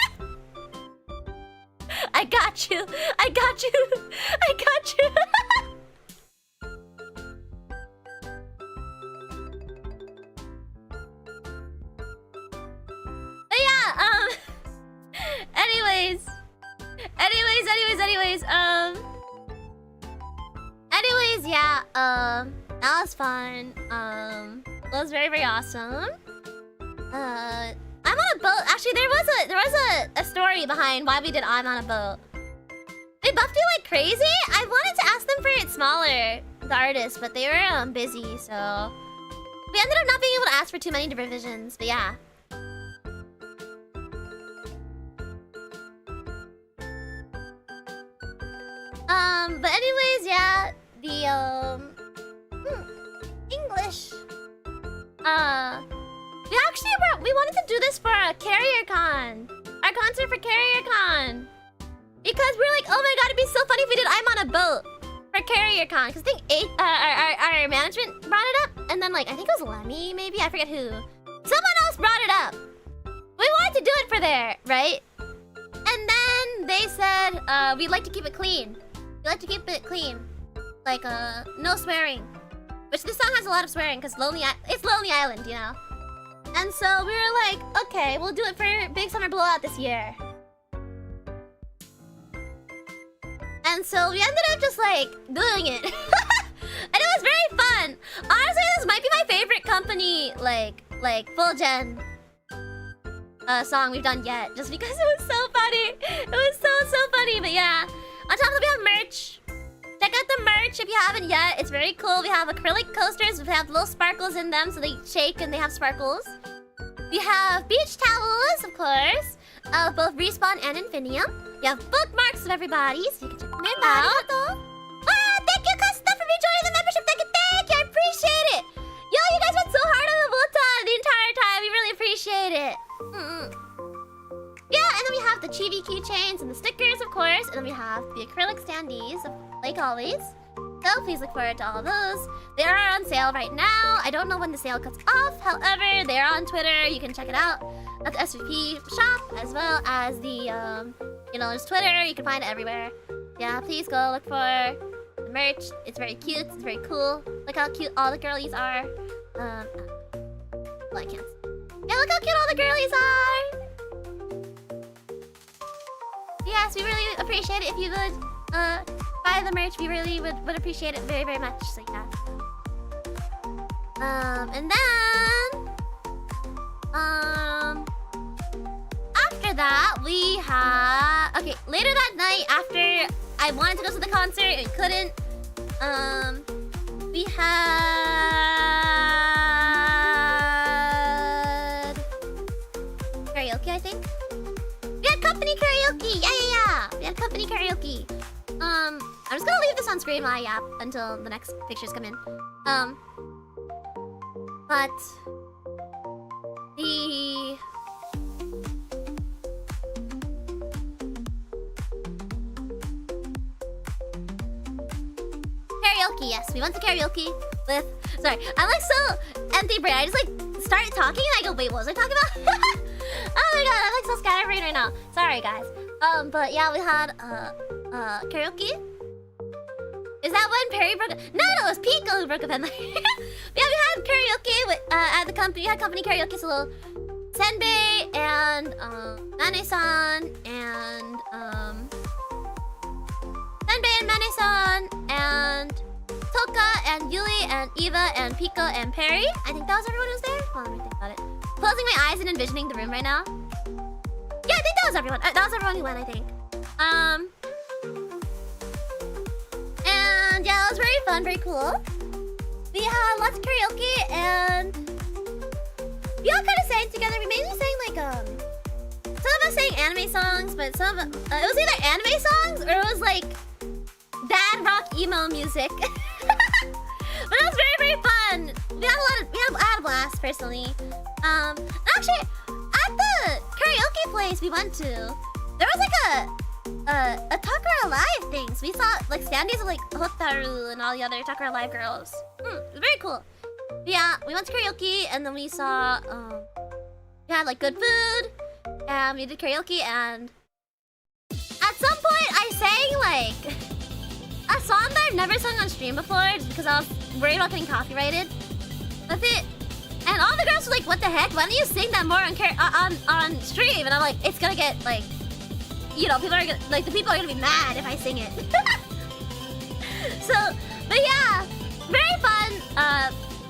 I got you! I got you! I got you! But yeah, anyways, yeah, that was fun. That was very, very awesome. I'm on a boat. Actually, there was a story behind why we did I'm on a boat. They buffed you like crazy. I wanted to ask them for it smaller, the artists, but they were busy, so we ended up not being able to ask for too many revisions. But yeah. But anyways, yeah, the English. We wanted to do this for a CarrierCon. Our concert for CarrierCon. Because we're like, oh my god, it'd be so funny if we did I'm on a boat for CarrierCon. Because I think our management brought it up. And then, like, I think it was Lemmy, maybe? I forget who. Someone else brought it up. We wanted to do it for there, right? And then they said, we'd like to keep it clean. We like to keep it clean. Like, no swearing. Which this song has a lot of swearing because it's Lonely Island, you know? And so we were like, okay, we'll do it for Big Summer Blowout this year. And so we ended up just, like, doing it. And it was very fun. Honestly, this might be my favorite company, like full gen song we've done yet. Just because it was so funny. It was so funny, but yeah. On top of that, we have merch. Check out the merch if you haven't yet. It's very cool. We have acrylic coasters. We have little sparkles in them, so they shake and they have sparkles. We have beach towels, of course, of both Respawn and Infinium. We have bookmarks of everybody, so you can check them out. Thank you, Costa, for rejoining the membership. Thank you. I appreciate it. Yo, you guys went so hard on the Vulta the entire time. We really appreciate it. Yeah, and then we have the Chibi keychains and the stickers, of course. And then we have the acrylic standees, like always. So please look forward to all of those. They are on sale right now. I don't know when the sale cuts off. However, they are on Twitter. You can check it out at the SVP shop, as well as the, there's Twitter. You can find it everywhere. Yeah, please go look for the merch. It's very cute. It's very cool. Look how cute all the girlies are. Well, I can't. Yeah, look how cute all the girlies are. Yes, we really appreciate it if you would buy the merch. We really would appreciate it very, very much. So yeah. And then after that we have later that night after I wanted to go to the concert and couldn't. We had karaoke, I think. We had company karaoke. Yeah. We had company karaoke. I'm just gonna leave this on screen while I yap until the next pictures come in. But The karaoke, yes, we went to karaoke with. Sorry, I'm like so empty brain. I just like start talking and I go, wait, what was I talking about? Oh my god, I'm like so scatterbrained right now. Sorry guys. But yeah, we had karaoke. Is that when Perry broke up? No, it was Pico who broke up. And yeah, we had karaoke with, at the company. We had company karaoke, so Senbei and Nane-san and Senbei and Nane-san and Toka and Yuli and Eva and Pico and Perry. I think that was everyone who was there. Hold on, let me think about it. Closing my eyes and envisioning the room right now. Yeah, I think that was everyone. That was everyone who went, I think. And yeah, it was very fun, very cool. We had lots of karaoke and we all kind of sang together. We mainly sang like some of us sang anime songs, but some of it was either anime songs or it was like dad rock emo music. But it was very, very fun. We had I had a blast personally. Actually, at the karaoke place we went to, there was like a Takara Alive things. We saw like standees of like Hotaru and all the other Takara Alive girls. It was very cool. But yeah, we went to karaoke and then we saw we had like good food and we did karaoke and at some point I sang like a song that I've never sung on stream before just because I was worried about getting copyrighted. That's it. And all the girls were like, what the heck? Why don't you sing that more on stream? And I'm like, it's gonna get like, you know, people are gonna like the people are gonna be mad if I sing it. So, but yeah, very fun.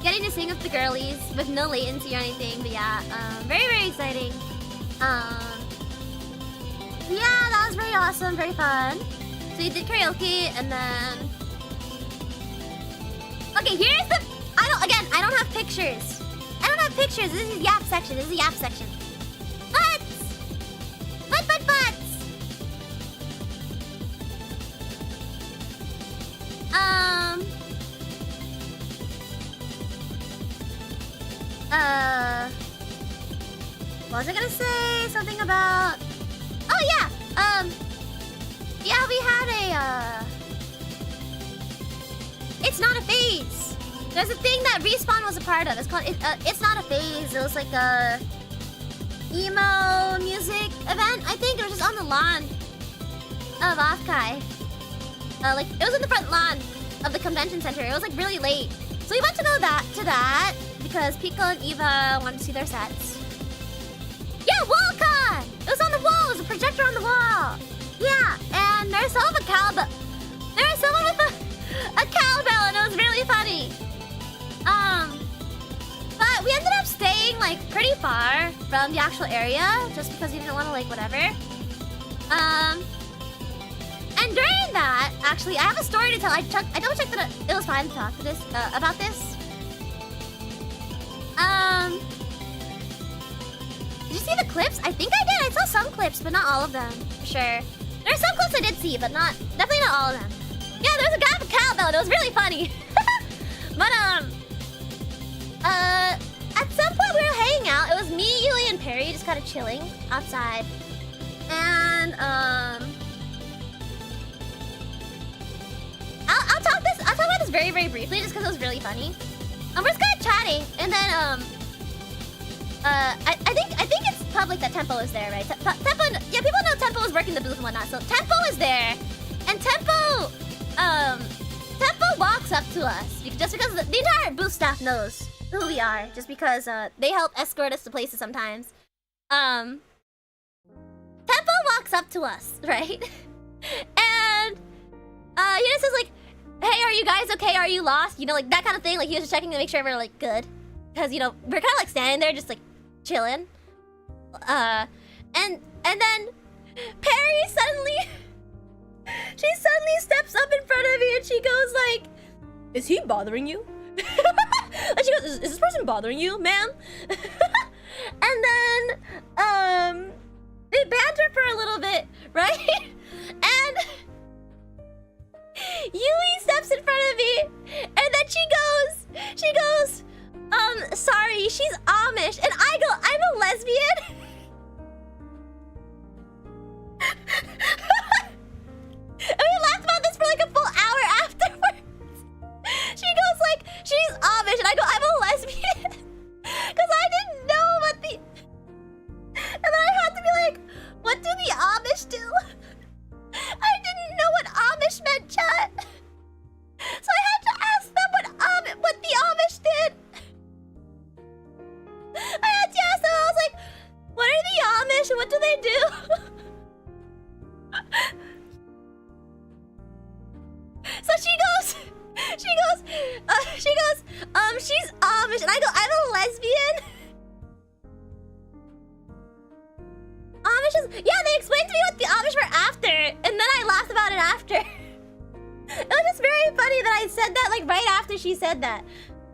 Getting to sing with the girlies with no latency or anything. But yeah, very, very exciting. Yeah, that was very awesome, very fun. So we did karaoke and then. Okay, here's the. I don't have pictures. I don't have pictures. This is Yap section. This is Yap section. Butts! Butts! What was I gonna say? Something about... Oh, yeah! Yeah, we had a, It's Not a Phase! There's a thing that Respawn was a part of. It's called It's Not a Phase. It was like a emo music event. I think it was just on the lawn of OFFKAI. Like it was in the front lawn of the convention center. It was like really late, so we went to go to that because Pico and Eva wanted to see their sets. Yeah, WallCon! It was on the wall. It was a projector on the wall. Yeah, and there's someone with a cowbell. There was someone with a cowbell, and it was really funny. But we ended up staying like pretty far from the actual area just because we didn't want to like whatever. And during that, actually, I have a story to tell. I double checked that it was fine to talk to this about this. Did you see the clips? I think I did. I saw some clips, but not all of them, for sure. There's some clips I did see, but definitely not all of them. Yeah, there was a guy with a cowbell, and it was really funny. But at some point we were hanging out. It was me, Yuli, and Perry just kind of chilling outside, and I'll talk about this very, very briefly, just because it was really funny. We're just kind of chatting, and then I think it's public that Tempo is there, right? Tempo, yeah, people know Tempo was working the booth and whatnot. So Tempo is there, and Tempo walks up to us just because the entire booth staff knows who we are, just because they help escort us to places sometimes. Tempo walks up to us, right? And he just says like, "Hey, are you guys okay? Are you lost?" You know, like that kind of thing. Like he was just checking to make sure we're like good, because you know we're kind of like standing there just like chilling. And then Perry suddenly steps up in front of me and she goes like, "Is he bothering you?" And she goes, "Is this person bothering you, ma'am?" And then they banter for a little bit, right? And Yui steps in front of me, and then she goes, sorry, she's Amish. And I go, I'm a lesbian. And we laughed about this for like a full hour afterwards. She goes like, she's Amish. And I go, I'm a lesbian. Because I didn't know what the... And then I had to be like, what do the Amish do? I didn't know what Amish meant, chat. So I had to ask them what the Amish did. I had to ask them, I was like, what are the Amish and what do they do? So she goes, she's Amish, and I go, I'm a lesbian. Amish is, yeah, they explained to me what the Amish were after, and then I laughed about it after. It was just very funny that I said that like right after she said that.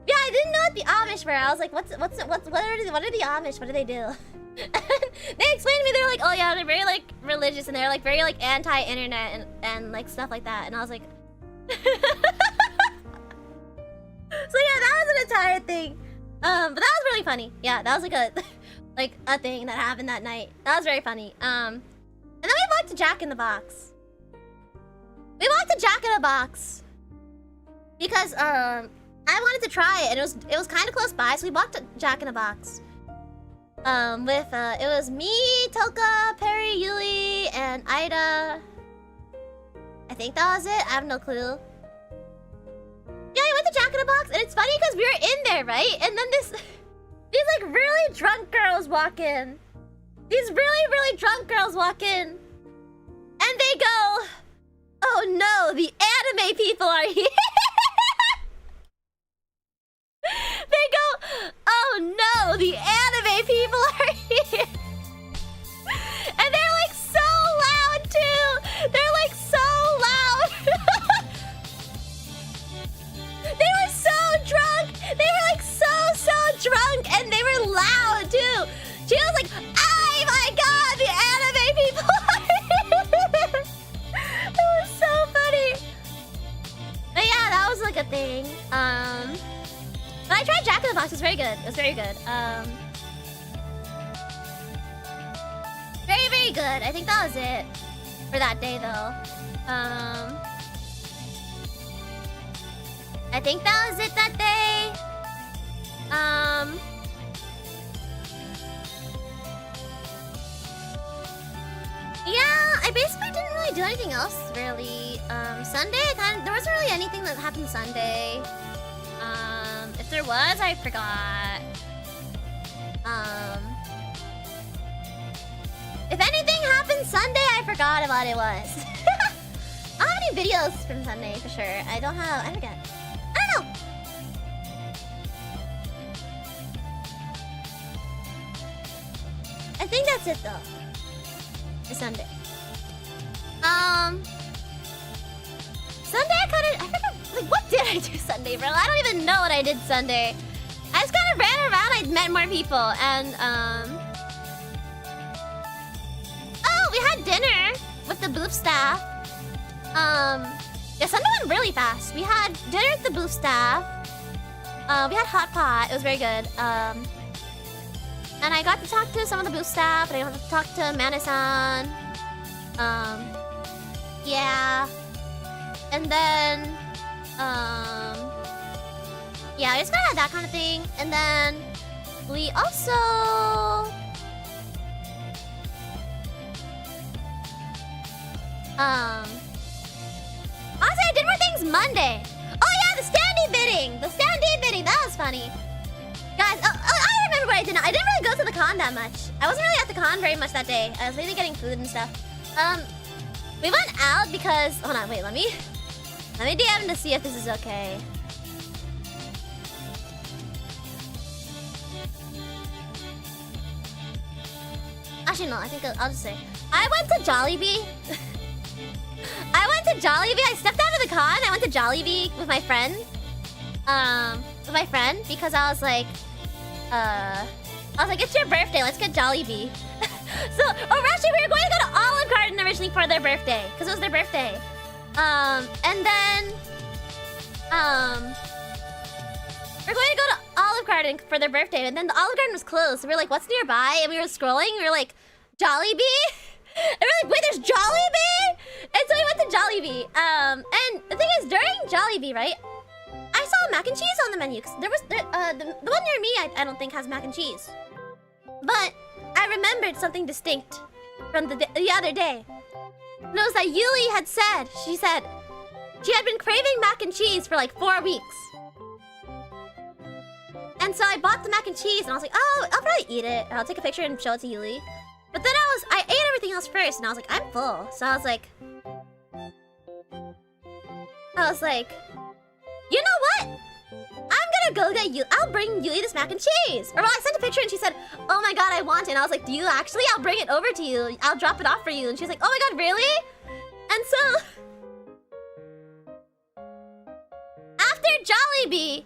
Yeah, I didn't know what the Amish were. I was like, what are the Amish? What do they do? And they explained to me, they're like, oh yeah, they're very like religious and they're like very like anti-internet and like stuff like that. And I was like, so yeah, that was an entire thing. But that was really funny. Yeah, that was like a thing that happened that night. That was very funny. And then we walked to Jack in the Box. We walked to Jack in the Box because I wanted to try it, and it was kind of close by, so we walked to Jack in the Box. With it was me, Toka, Perry, Yuli, and Ida. I think that was it. I have no clue. Yeah, we went to Jack in the Box, and it's funny because we were in there, right? And then these like really drunk girls walk in. These really drunk girls walk in, and they go, "Oh no, the anime people are here." They go, "Oh no, the anime people are here." And they're like so loud too. They're like so loud. They were so drunk. They were like so drunk, and they were loud too. She was like, "Oh my god, the anime people are here." It was so funny. But yeah, that was like a thing. But I tried Jack in the Box. It was very good. It was very good. Very good. I think that was it for that day, though. I think that was it that day. Yeah, I basically didn't really do anything else, really. Sunday, there wasn't really anything that happened Sunday. If there was, I forgot. If anything happened Sunday, I forgot about it was. I don't have any videos from Sunday for sure. I forget. I don't know. I think that's it though. For Sunday. Sunday I forgot, like, what did I do Sunday, bro? I don't even know what I did Sunday. I just kind of ran around, I met more people, and, oh, we had dinner with the booth staff. Yeah, Sunday went really fast. We had dinner with the booth staff. We had hot pot, it was very good. And I got to talk to some of the booth staff, and I got to talk to Mana-san. Yeah. And then, yeah, I just kind of had that kind of thing. And then we also... honestly, I did more things Monday. Oh yeah, the standee bidding! The standee bidding, that was funny. Guys, I remember what I did now. I didn't really go to the con that much. I wasn't really at the con very much that day. I was really getting food and stuff. We went out because... Hold on, wait, let me DM to see if this is okay. Actually, no, I think I'll just say. I went to Jollibee. I stepped out of the con. I went to Jollibee with my friend. Because I was like, it's your birthday. Let's get Jollibee. So, actually, we were going to go to Olive Garden originally for their birthday, because it was their birthday. And then, we're going to go to Olive Garden for their birthday, and then the Olive Garden was closed. So we were like, what's nearby? And we were scrolling. We were like, Jollibee? And we're like, wait, there's Jollibee? And so we went to Jollibee. And the thing is, during Jollibee, right? I saw mac and cheese on the menu. 'Cause there was the one near me. I don't think has mac and cheese. But I remembered something distinct from the other day. And it was that Yuli had said. She said she had been craving mac and cheese for like 4 weeks. And so I bought the mac and cheese, and I was like, oh, I'll probably eat it. And I'll take a picture and show it to Yuli. But then I ate everything else first, and I was like, I'm full. So I was like, you know what? I'm gonna go get you. I'll bring Yuli this mac and cheese. Or well, I sent a picture, and she said, oh my god, I want it. And I was like, do you actually? I'll bring it over to you. I'll drop it off for you. And she's like, oh my god, really? And so after Jollibee,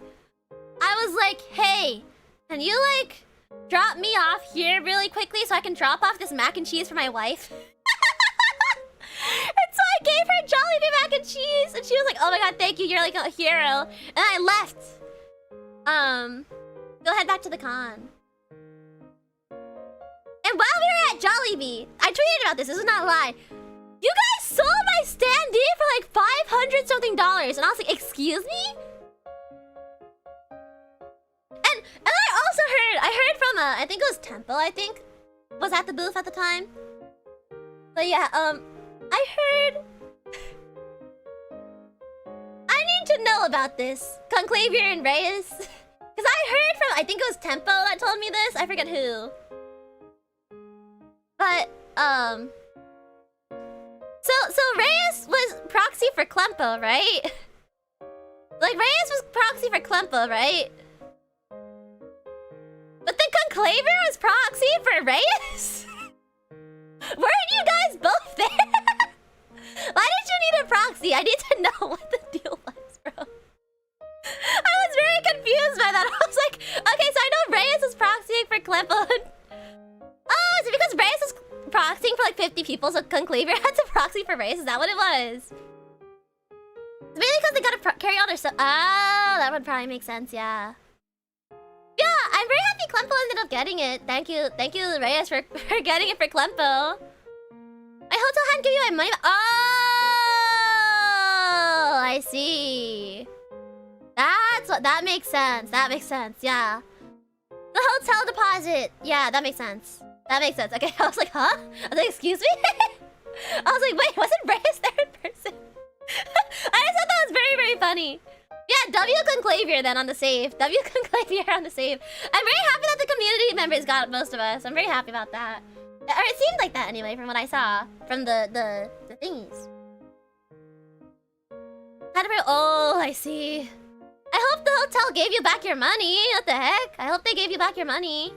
I was like, hey, can you like drop me off here really quickly so I can drop off this mac and cheese for my wife? And so I gave her Jollibee mac and cheese, and she was like, oh my god, thank you, you're like a hero. And I left. Go head back to the con. And while we were at Jollibee, I tweeted about this is not a lie. You guys sold my standee for like $500 something, and I was like, excuse me? And I heard from I think it was Temple, I think, was at the booth at the time. But yeah, I heard. I need to know about this, Conclavier and Reyes, because I heard from I think it was Tempo that told me this. I forget who. But so Reyes was proxy for Klempo, right? Like Reyes was proxy for Klempo, right? But then Conclavier was proxy for Reyes? Weren't you guys both there? Why did you need a proxy? I need to know what the deal was, bro. I was very confused by that. I was like, okay, so I know Reyes was proxying for Klempo. Oh, is it because Reyes was proxying for like 50 people, so Conclavier had to proxy for Reyes? Is that what it was? It's mainly because they gotta carry all their stuff. Oh, that would probably make sense, yeah. Yeah, I'm very happy Klempo ended up getting it. Thank you, Reyes, for getting it for Klempo. My hotel hadn't given you my money back. Oh, I see. That makes sense. That makes sense, yeah. The hotel deposit. Yeah, that makes sense. That makes sense. Okay, I was like, huh? I was like, excuse me? I was like, wait, wasn't Reyes there in person? I just thought that was very, very funny. Yeah, W Conclavier then on the save. W Conclavier on the save. I'm very happy that the community members got most of us. I'm very happy about that. Or it seemed like that anyway, from what I saw. From the thingies. Oh, I see. I hope the hotel gave you back your money. What the heck? I hope they gave you back your money.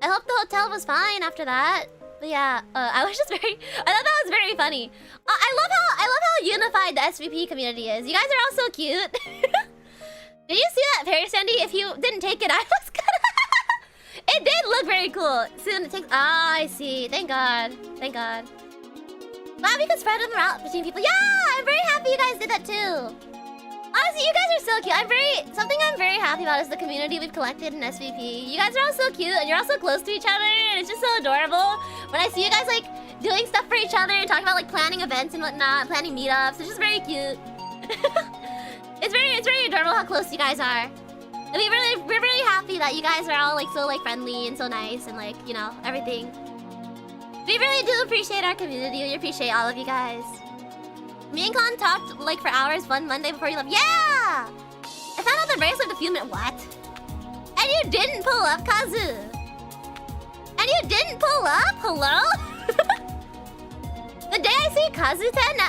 I hope the hotel was fine after that. But yeah, I was just I thought that was very funny. I love how unified the SVP community is. You guys are all so cute. Did you see that Paris Sandy? If you didn't take it, I was gonna. It did look very cool. Soon it takes. Ah, I see. Thank God. Thank God. Wow, we could spread them out between people. Yeah, I'm very happy you guys did that too. Honestly, you guys are so cute. Something I'm very happy about is the community we've collected in SVP. You guys are all so cute, and you're all so close to each other, and it's just so adorable. When I see you guys like doing stuff for each other and talking about like planning events and whatnot, planning meetups, it's just very cute. It's very adorable how close you guys are. And we're really happy that you guys are all like so like friendly and so nice and like, you know, everything. We really do appreciate our community. We appreciate all of you guys. Me and Con talked like for hours one Monday before you left. Yeah! I found out the Reyes left a few minutes. What? And you didn't pull up, Kazu. And you didn't pull up? Hello? The day I see Kazuten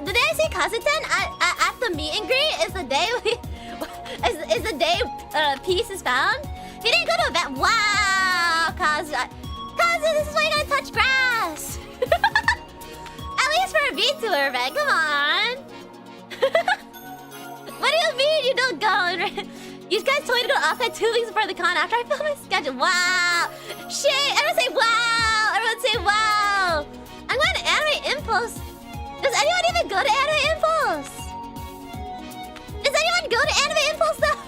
the day I see Kazuten at the meet and greet is the day is the day peace is found. He didn't go to an event. Wow, Kazu. Kazu, this is why you gotta touch grass. At least for a VTuber event, come on. What do you mean you don't go? You guys told me to go OFFKAI 2 weeks before the con after I filmed my schedule. Wow. Shit, everyone say wow. Everyone say wow. I'm going to Anime Impulse. Does anyone even go to Anime Impulse? Does anyone go to Anime Impulse though?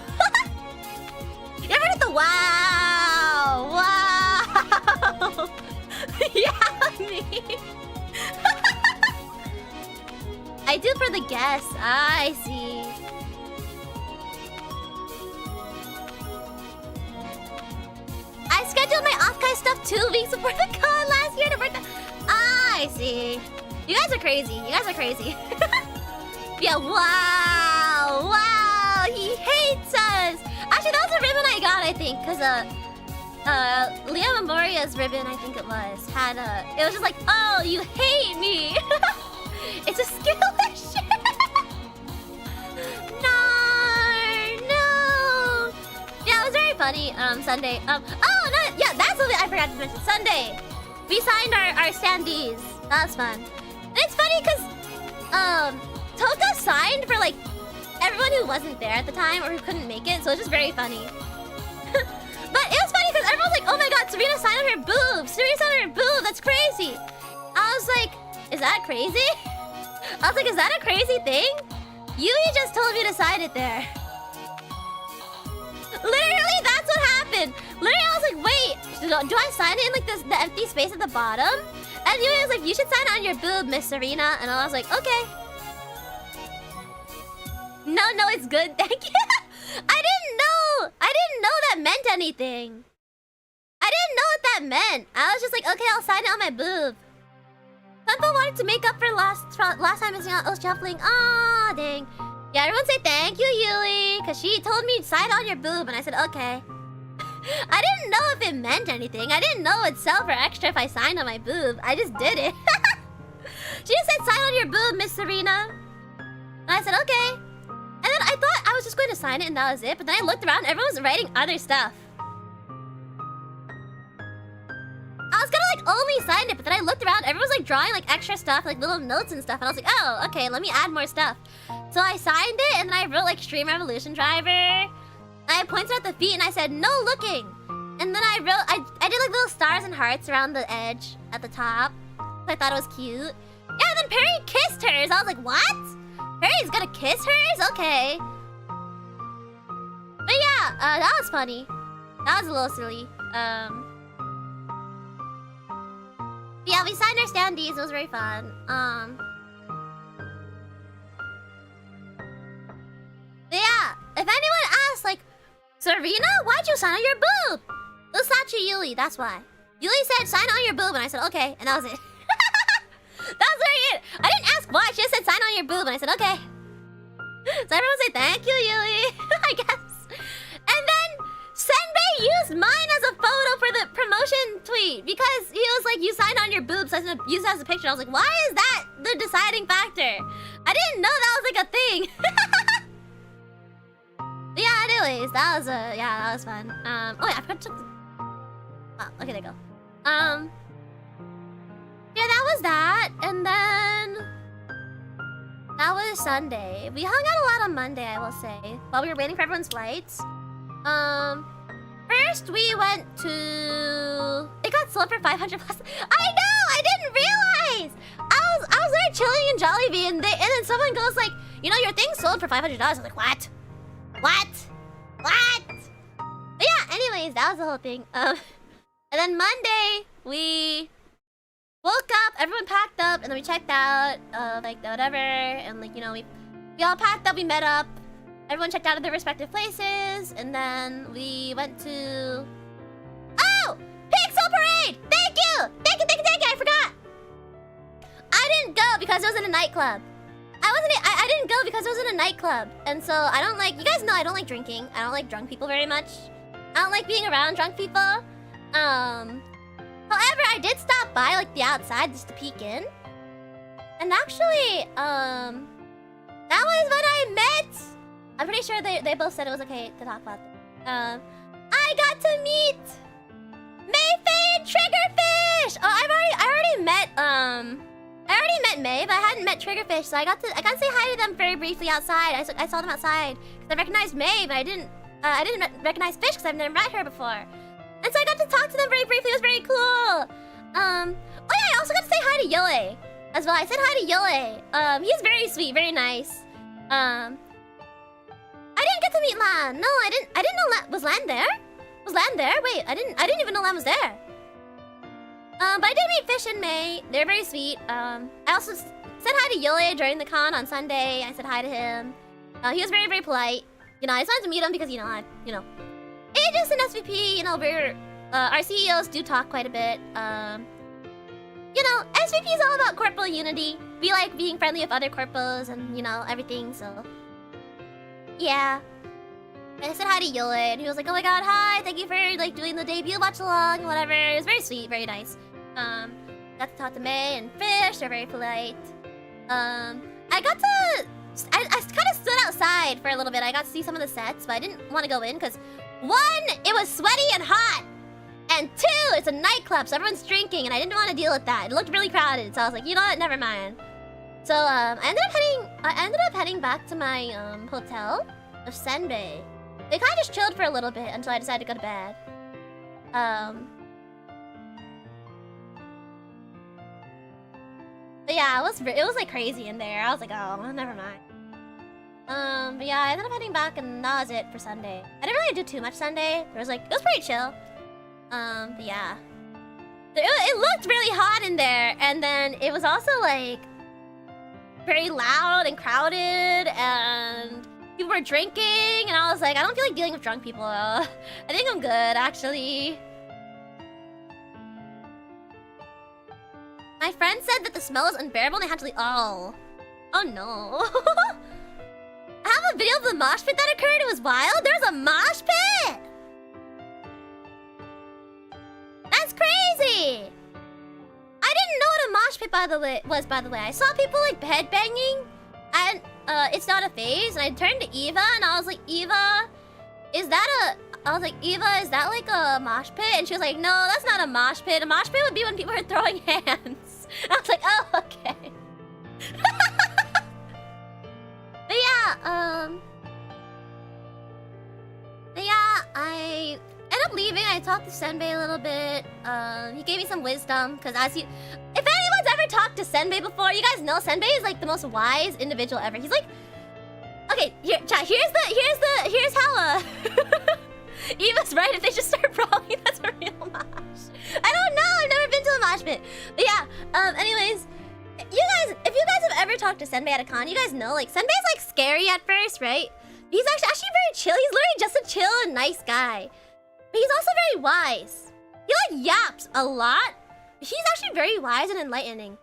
I do for the guests. Ah, I see. I scheduled my OFFKAI stuff 2 weeks before the con last year to birthday. Ah, I see. You guys are crazy. You guys are crazy. Yeah, wow. Wow, he hates us. Actually, that was a ribbon I got, I think, because Leah Memoria's ribbon, I think it was, had it was just like, oh, you hate me. It's a skill issue. No. Yeah, it was very funny. Sunday. Oh no, yeah, that's something I forgot to mention. Sunday, we signed our standees. That was fun. And it's funny because Tota signed for like everyone who wasn't there at the time or who couldn't make it, so it's just very funny. But it was funny because everyone was like, oh my god, Serena signed on her boobs. Serena signed on her boobs. That's crazy. I was like, is that crazy? I was like, is that a crazy thing? Yui just told me to sign it there. Literally, that's what happened. Literally, I was like, wait, do I sign it in like the empty space at the bottom? And Yui was like, you should sign on your boob, Miss Serena. And I was like, okay. No, it's good. Thank you. I didn't know that meant anything. I didn't know what that meant. I was just like, okay, I'll sign it on my boob. Sunpo wanted to make up for last time missing out. I was shuffling. Ah, dang. Yeah, everyone say thank you, Yui, because she told me to sign on your boob, and I said okay. I didn't know if it meant anything. I didn't know it'd sell for extra if I signed on my boob. I just did it. She just said sign on your boob, Miss Serena. And I said okay. And then I thought I was just going to sign it and that was it. But then I looked around, everyone was writing other stuff. I was gonna like only sign it, but then I looked around, everyone was like drawing like extra stuff, like little notes and stuff. And I was like, oh, okay, let me add more stuff. So I signed it and then I wrote like Stream Revolution Driver. I pointed at the feet and I said, no looking. And then I did like little stars and hearts around the edge at the top. I thought it was cute. Yeah, and then Perry kissed hers. I was like, what? Perry's gonna kiss hers? Okay. But yeah, that was funny. That was a little silly. Yeah, we signed our standees. It was very fun. But yeah, if anyone asks, like, Serena, why'd you sign on your boob? It was actually Yuli, that's why. Yuli said, sign on your boob, and I said, okay, and that was it. That was very it. I didn't ask why, she just said, sign on your boob, and I said, okay. So everyone say, thank you, Yuli, I guess. And then, Senbei used mine as a photo for the promotion tweet, because he was like, you signed on your boobs, so I was gonna use it as a picture. I was like, why is that the deciding factor? I didn't know that was like a thing. Yeah, anyways, that was that was fun. Oh yeah, I forgot to check the... Oh, okay, there you go. Yeah, that was that, and then that was Sunday. We hung out a lot on Monday, I will say, while we were waiting for everyone's flights. First we went to... It got sold for 500 plus. I know! I didn't realize! I was there chilling in Jollibee and then someone goes like, you know, your thing sold for $500. I was like, what? What? But yeah, anyways, that was the whole thing. And then Monday, we woke up, everyone packed up, and then we checked out, like, whatever, and like, you know, we all packed up, we met up, everyone checked out of their respective places, and then we went to... Oh! Pixel Parade! Thank you! Thank you, I forgot! I didn't go because it was in a nightclub. I didn't go because it was in a nightclub. And so I don't like... You guys know I don't like drinking. I don't like drunk people very much. I don't like being around drunk people. However, I did stop by like the outside just to peek in. And actually, that was when I met... I'm pretty sure they both said it was okay to talk about them. I got to meet Mayfaye and Triggerfish! Oh, I already met May, but I hadn't met Triggerfish, so I got to say hi to them very briefly outside. I saw them outside because I recognized May, but I didn't recognize Fish because I've never met her before. And so I got to talk to them very briefly. It was very cool. Oh yeah, I also got to say hi to Yole as well. I said hi to Yole. He's very sweet, very nice. I didn't get to meet Lan. No, I didn't know Lan was Lan there. Was Lan there? Wait, I didn't even know Lan was there. But I did meet Fish and May. They're very sweet. I also said hi to Yole during the con on Sunday. I said hi to him. He was very, very polite. You know, I just wanted to meet him because, you know, Aegis and SVP, you know, our CEOs do talk quite a bit. You know, SVP is all about corporal unity. We like being friendly with other corpos and, you know, everything, so... Yeah. I said hi to Yole, and he was like, oh my god, hi, thank you for, like, doing the debut watch-along, whatever. It was very sweet, very nice. Got to talk to May and Fish, they're very polite. I kind of stood outside for a little bit. I got to see some of the sets, but I didn't want to go in, because... 1, it was sweaty and hot! And 2, it's a nightclub, so everyone's drinking, and I didn't want to deal with that. It looked really crowded, so I was like, you know what, never mind. So, I ended up heading back to my, hotel of Senbei. They kind of just chilled for a little bit until I decided to go to bed. But yeah, it was like crazy in there. I was like, oh, never mind. But yeah, I ended up heading back, and that was it for Sunday. I didn't really do too much Sunday. It was pretty chill. But yeah. It looked really hot in there, and then it was also like very loud and crowded, and people were drinking, and I was like, I don't feel like dealing with drunk people. I think I'm good, actually. My friend said that the smell was unbearable and they had to leave. Oh no. I have a video of the mosh pit that occurred. It was wild. There's a mosh pit. That's crazy. I didn't know what a mosh pit was, by the way. I saw people like headbanging, and it's not a phase. And I turned to Eva, and I was like, Eva, is that like a mosh pit? And she was like, no, that's not a mosh pit. A mosh pit would be when people are throwing hands. I was like, oh, okay. But yeah, I ended up leaving. I talked to Senbei a little bit. He gave me some wisdom, because if anyone's ever talked to Senbei before, you guys know Senbei is like the most wise individual ever. He's like, okay, chat, here's how Eva's right. If they just start brawling, that's a real mosh. I don't know. I've never been to a mosh pit. But yeah. Anyways, if you guys have ever talked to Senbei at a con, you guys know like Senbei's like scary at first, right? He's actually very chill. He's literally just a chill and nice guy. But he's also very wise. He like yaps a lot. He's actually very wise and enlightening.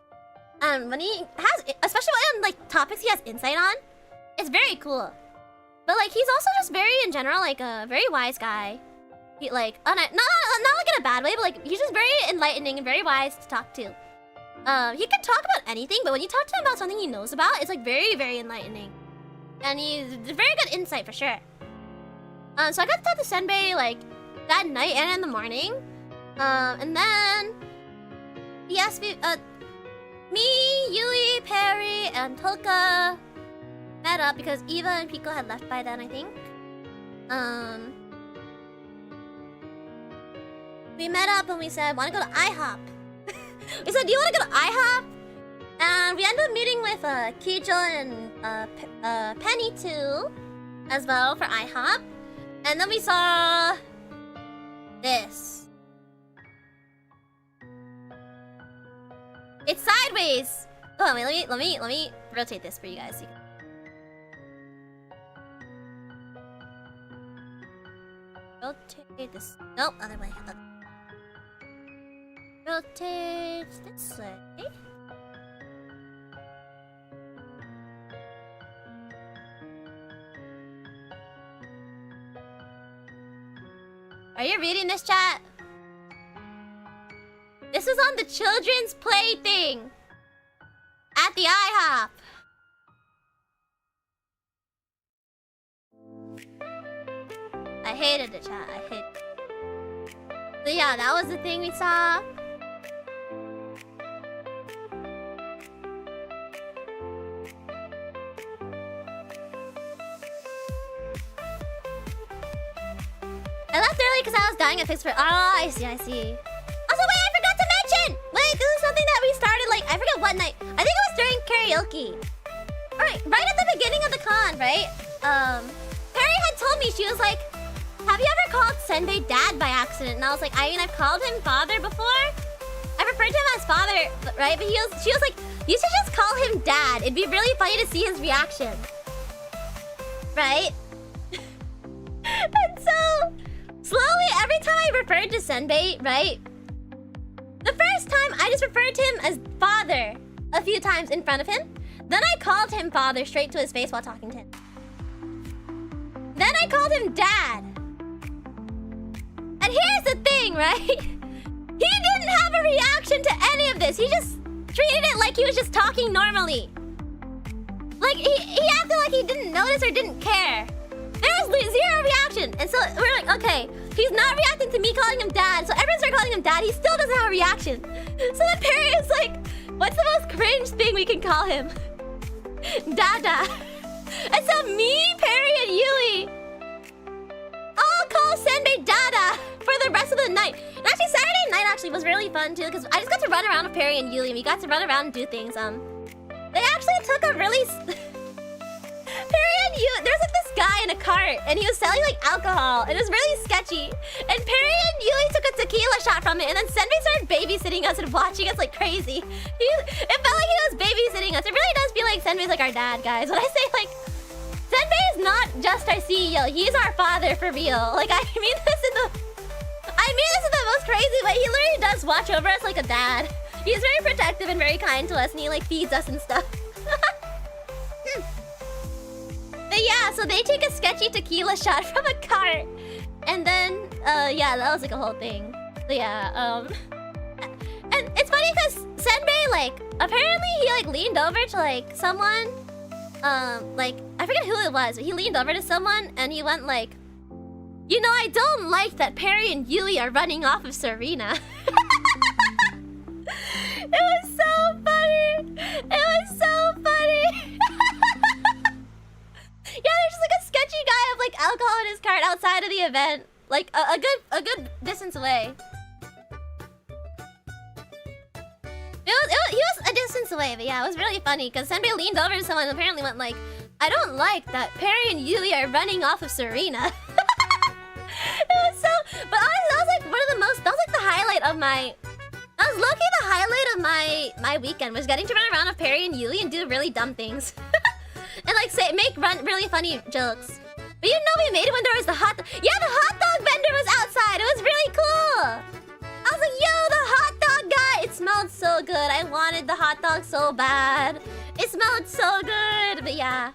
When he has, especially on like topics he has insight on, it's very cool. But like he's also just very in general like a very wise guy. He like not like in a bad way, but like he's just very enlightening and very wise to talk to. He can talk about anything, but when you talk to him about something he knows about, it's like very, very enlightening. And he's very good insight for sure. So I got to talk to Senbei like that night and in the morning. And then he asked me, Yui, Perry, and Tolka met up because Eva and Pico had left by then, I think. We met up and we said, wanna go to IHOP? We said, do you wanna go to IHOP? And we ended up meeting with Kijo and Penny too, as well for IHOP. And then we saw this. It's sideways. Hold on, wait, let me rotate this for you guys. Rotate this. Nope, other way. Rotate this way. Are you reading this, chat? This is on the children's play thing at the IHOP. I hated it, chat. I hated it. So yeah, that was the thing we saw. I left early because I was dying at Pittsburgh. Oh, I see. Also, wait, I forgot to mention! Wait, this is something that we started, like, I forget what night. I think it was during karaoke. Alright, right at the beginning of the con, right? Perry had told me, she was like, have you ever called Senbei dad by accident? And I was like, I mean, I've called him father before. I referred to him as father, right? But she was like, you should just call him dad. It'd be really funny to see his reaction. Right? And so, slowly, every time I referred to Senbei, right? The first time, I just referred to him as father a few times in front of him. Then I called him father straight to his face while talking to him. Then I called him dad. And here's the thing, right? He didn't have a reaction to any of this. He just treated it like he was just talking normally. Like, he acted like he didn't notice or didn't care. There was zero reaction. And so we're like, okay, he's not reacting to me calling him dad. So everyone started calling him dad. He still doesn't have a reaction. So the parent is like, what's the most cringe thing we can call him? Dada. And so me, Perry, and Yui all call Senbei Dada for the rest of the night. And actually, Saturday night actually was really fun too, because I just got to run around with Perry and Yui, and we got to run around and do things. They actually took a really Perry and Yui, there's like this guy in a cart, and he was selling like alcohol, and it was really sketchy. And Perry and Yui took a tequila shot from it, and then Senbei started babysitting us and watching us like crazy. It felt like he was babysitting us. It really does feel like Senbei's like our dad, guys. When I say like, Senbei is not just our CEO, he's our father for real. Like, I mean this in the most crazy way. He literally does watch over us like a dad. He's very protective and very kind to us, and he like feeds us and stuff. But yeah, so they take a sketchy tequila shot from a cart. And then, yeah, that was like a whole thing. So yeah, and it's funny because Senbei, like, apparently he like leaned over to like someone, like, I forget who it was, but he leaned over to someone and he went like, you know, I don't like that Perry and Yui are running off of Serena. It was so funny. It was so funny. Yeah, there's just like a sketchy guy with like alcohol in his cart outside of the event, like a good distance away. He was a distance away, but yeah, it was really funny because Senbei leaned over to someone and apparently went like, I don't like that Perry and Yui are running off of Serena. It was so, but honestly, that was like one of the most, that was like the highlight of my, that was low-key the highlight of my weekend, was getting to run around with Perry and Yui and do really dumb things. And like make really funny jokes. But you know we made it when there was the hot... Yeah, the hot dog vendor was outside. It was really cool. I was like, yo, the hot dog guy. It smelled so good. I wanted the hot dog so bad. It smelled so good. But yeah.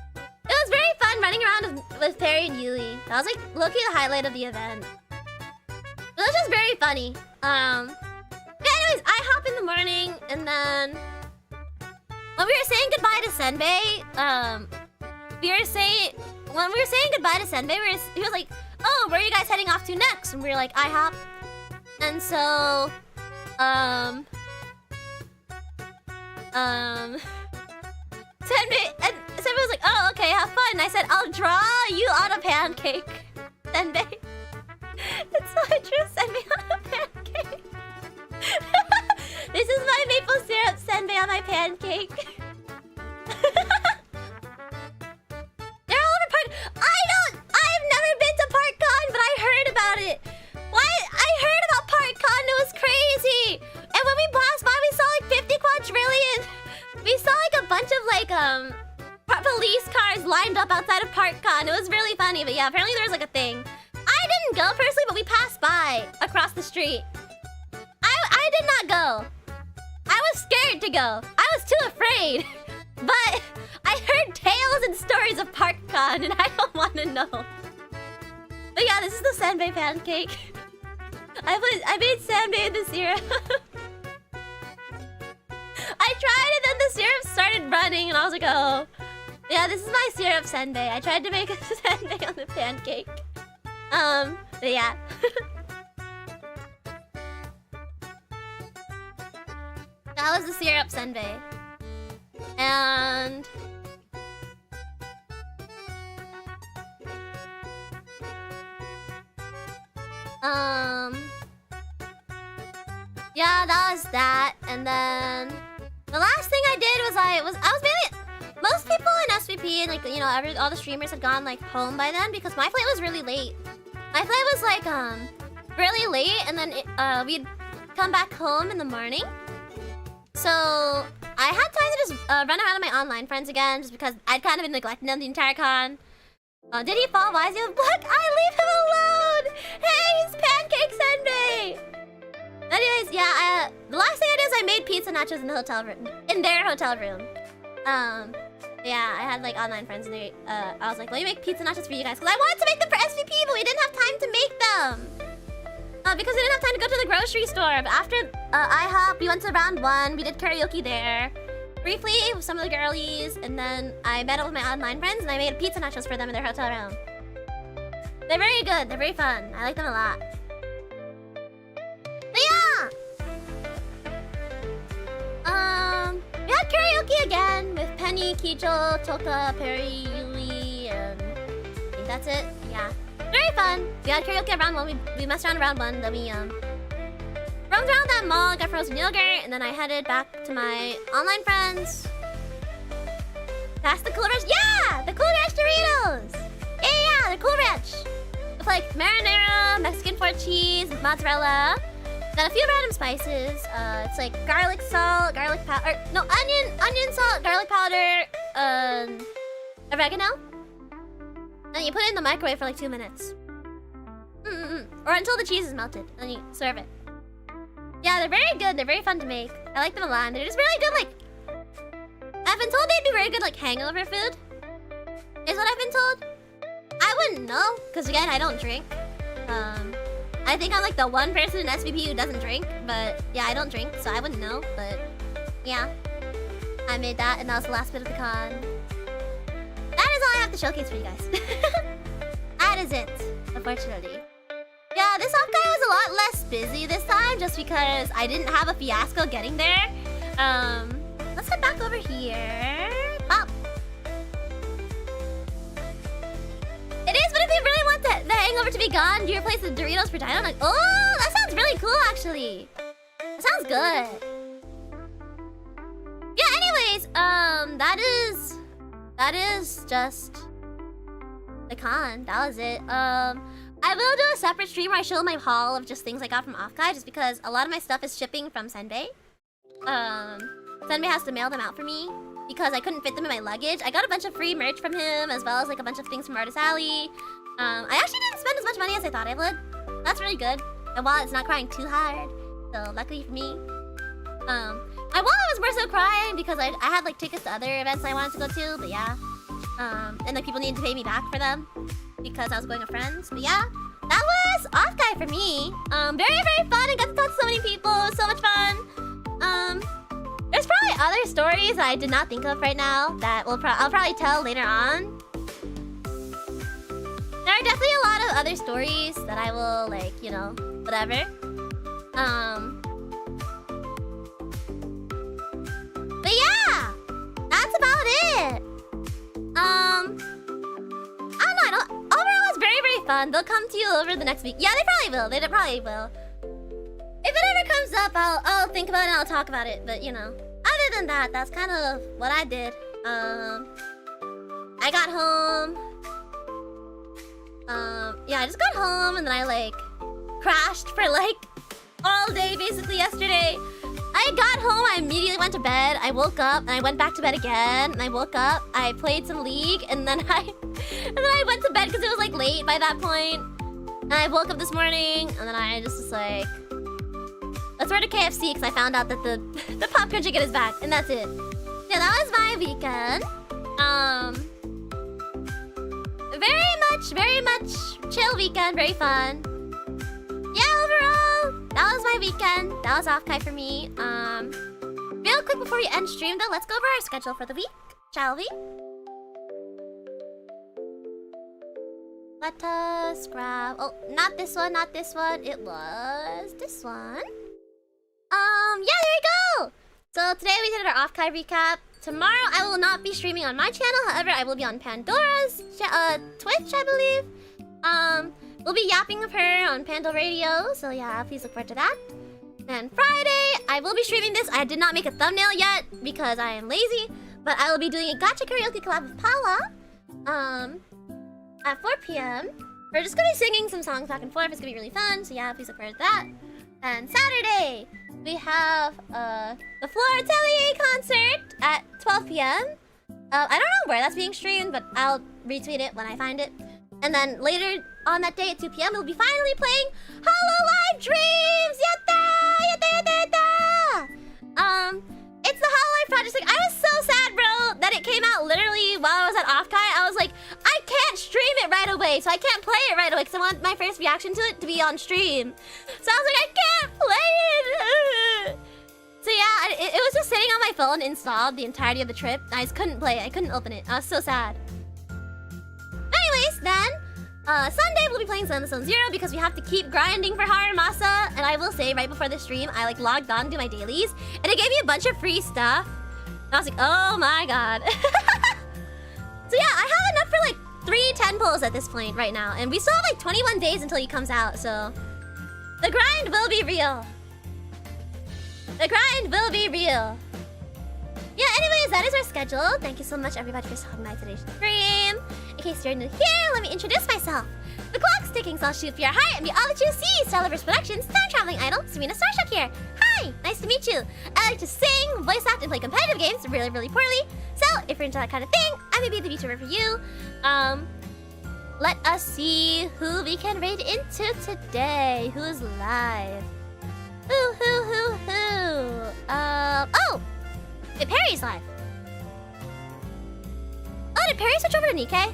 It was very fun running around with Perry and Yui. That was like low-key the highlight of the event. It was just very funny. But anyways, I hop in the morning and then... When we were saying goodbye to Senbei, when we were saying goodbye to Senbei, he was like, oh, where are you guys heading off to next? And we were like, IHOP. And so, Senbei was like, oh, okay, have fun. And I said, I'll draw you on a pancake, Senbei. And so I drew Senbei on a pancake. This is my maple syrup Senbei on my pancake. They're all over Park. I've never been to ParkCon, but I heard about it. What? I heard about ParkCon. It was crazy. And when we passed by, we saw like 50 quadrillion. We saw like a bunch of like police cars lined up outside of ParkCon. It was really funny, but yeah, apparently there was like a thing. I didn't go personally, but we passed by across the street. I did not go. I was scared to go. I was too afraid. But I heard tales and stories of ParkCon, and I don't want to know. But yeah, this is the Senbei pancake. I made Senbei in the syrup. I tried it, then the syrup started running, and I was like, oh. Yeah, this is my syrup Senbei. I tried to make a Senbei on the pancake. But yeah. That was the syrup Senbei. And... yeah, that was that. And then... the last thing I did was I was mainly... most people in SVP and like, you know, all the streamers had gone like home by then because my flight was really late. My flight was like, really late, and then come back home in the morning. So I had time to just run around with my online friends again, just because I'd kind of been neglecting them the entire con. Did he fall? Why is he black? I leave him alone! Hey, he's Pancake Sunday! Anyways, yeah, the last thing I did is I made pizza nachos in the hotel room, in their hotel room. Yeah, I had like online friends and they, I was like, let me make pizza nachos for you guys, because I wanted to make them for SVP, but we didn't have time to make them. Because we didn't have time to go to the grocery store. But after IHOP, we went to round 1, we did karaoke there. Briefly with some of the girlies, and then I met up with my online friends and I made pizza nachos for them in their hotel room. They're very good, they're very fun. I like them a lot. But yeah! We had karaoke again with Penny, Kijo, Toka, Perry, Yui, and I think that's it. Yeah. Very fun. We had karaoke at round 1, we messed around around 1, then we roamed around that mall, got frozen yogurt, and then I headed back to my online friends. Past the Cool Ranch. Yeah! The Cool Ranch Doritos! Yeah, the Cool Ranch! With like marinara, Mexican 4 cheese, mozzarella. Then a few random spices. It's like garlic salt, garlic powder. No, onion salt, garlic powder, oregano. And you put it in the microwave for like 2 minutes. Or until the cheese is melted. And you serve it. Yeah, they're very good. They're very fun to make. I like them a lot. And they're just really good, like... I've been told they'd be very good, like, hangover food. Is what I've been told. I wouldn't know. Because, again, I don't drink. I think I'm, like, the one person in SVP who doesn't drink. But, yeah, I don't drink. So I wouldn't know. But, yeah. I made that. And that was the last bit of the con. That is all I have to showcase for you guys. That is it. Unfortunately. Yeah, this OFFKAI was a lot less busy this time just because I didn't have a fiasco getting there. Let's head back over here. Pop. It is, but if you really want the hangover to be gone, do you replace the Doritos for Dino? Like, oh, that sounds really cool, actually. That sounds good. Yeah, anyways, that is just the con. That was it. I will do a separate stream where I show my haul of just things I got from OFFKAI, just because a lot of my stuff is shipping from Senbei. Senbei has to mail them out for me because I couldn't fit them in my luggage. I got a bunch of free merch from him, as well as like a bunch of things from Artist Alley. I actually didn't spend as much money as I thought I would. That's really good. My wallet's not crying too hard, so luckily for me. My wallet was more so crying because I had like tickets to other events I wanted to go to, but yeah. And like people needed to pay me back for them because I was going with friends. But yeah, that was OFFKAI for me. Very, very fun. I got to talk to so many people. It was so much fun. There's probably other stories that I did not think of right now that I'll probably tell later on. There are definitely a lot of other stories that I will, like, you know, whatever. But yeah, that's about it. I don't know. Overall, it's very, very fun. They'll come to you over the next week. Yeah, they probably will. They probably will. If it ever comes up, I'll think about it and I'll talk about it. But, you know, other than that, that's kind of what I did. I got home. Yeah, I just got home and then I, like, crashed for, like, all day, basically, yesterday. I got home, I immediately went to bed. I woke up and I went back to bed again. And I woke up, I played some League, and then I went to bed because it was, like, late by that point. And I woke up this morning and then I just was like, let's order KFC because I found out that the popcorn chicken is back, and that's it. Yeah, that was my weekend. Very much chill weekend, very fun. Yeah, overall, that was my weekend. That was OFFKAI for me. Real quick before we end stream though, let's go over our schedule for the week, shall we? Let us grab... Oh, not this one, not this one. It was this one. Yeah, there we go! So today we did our OFFKAI recap. Tomorrow I will not be streaming on my channel. However, I will be on Pandora's Twitch, I believe. We'll be yapping with her on Pando Radio. So yeah, please look forward to that. And Friday, I will be streaming this. I did not make a thumbnail yet because I am lazy. But I will be doing a gacha karaoke collab with Paula. At 4 p.m. We're just gonna be singing some songs back and forth. It's gonna be really fun. So yeah, please look forward to that. And Saturday, we have the Floor Atelier concert at 12 p.m. I don't know where that's being streamed, but I'll retweet it when I find it. And then later on that day at 2 p.m, we'll be finally playing Hololive Dreams! Yatta! Yatta, yatta, yatta! It's the Hololive project. Like, I was so sad, bro, that it came out literally while I was at OFFKAI. I was like, I can't stream it right away, so I can't play it right away because I want my first reaction to it to be on stream. So I was like, I can't play it! So yeah, it was just sitting on my phone installed the entirety of the trip. I just couldn't play it. I couldn't open it. I was so sad. Anyways, then, Sunday we'll be playing Zone Zero because we have to keep grinding for Haramasa. And I will say, right before the stream, I like logged on to my dailies, and it gave me a bunch of free stuff. And I was like, oh my god. So yeah, I have enough for like 3 10 pulls at this point right now. And we still have like 21 days until he comes out, so... The grind will be real. The grind will be real. Yeah, anyways, that is our schedule. Thank you so much, everybody, for stopping by today's stream. In case you're new here, let me introduce myself. The clock's ticking, so I'll shoot for your heart and be all that you see. Stellarverse Productions, time-traveling idol, Serena Starstruck here. Hi, nice to meet you. I like to sing, voice act, and play competitive games really, really poorly. So, if you're into that kind of thing, I may be the VTuber for you. Let us see who we can raid into today. Who is live? Who? Oh! Wait, Perry's live. Oh, did Perry switch over to Nikkei?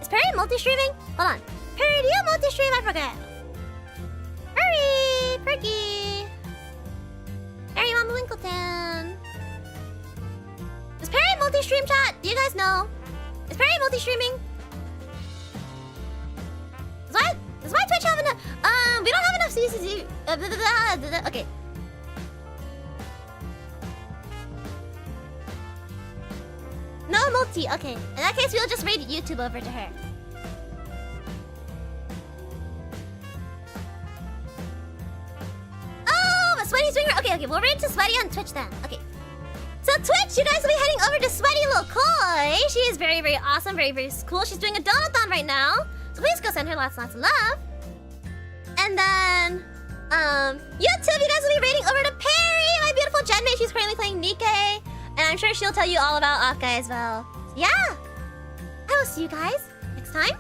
Is Perry multi-streaming? Hold on. Perry, do you multi-stream? I forget. Perky! Perry Mama Winkleton. Is Perry multi-stream, chat? Do you guys know? Is Perry multi-streaming? Does my Twitch have enough? We don't have enough CCC. Okay. No multi. Okay. In that case, we'll just raid YouTube over to her. Oh, a Sweaty Swinger. Okay. We'll raid to Sweaty on Twitch then. Okay. So Twitch, you guys will be heading over to Sweaty Little Koi. She is very, very awesome. Very, very cool. She's doing a donathon right now. So please go send her lots of love. And then, YouTube, you guys will be raiding over to Perry, my beautiful genmate. She's currently playing Nikkei. And I'm sure she'll tell you all about OFFKAI as well. So yeah, I will see you guys next time.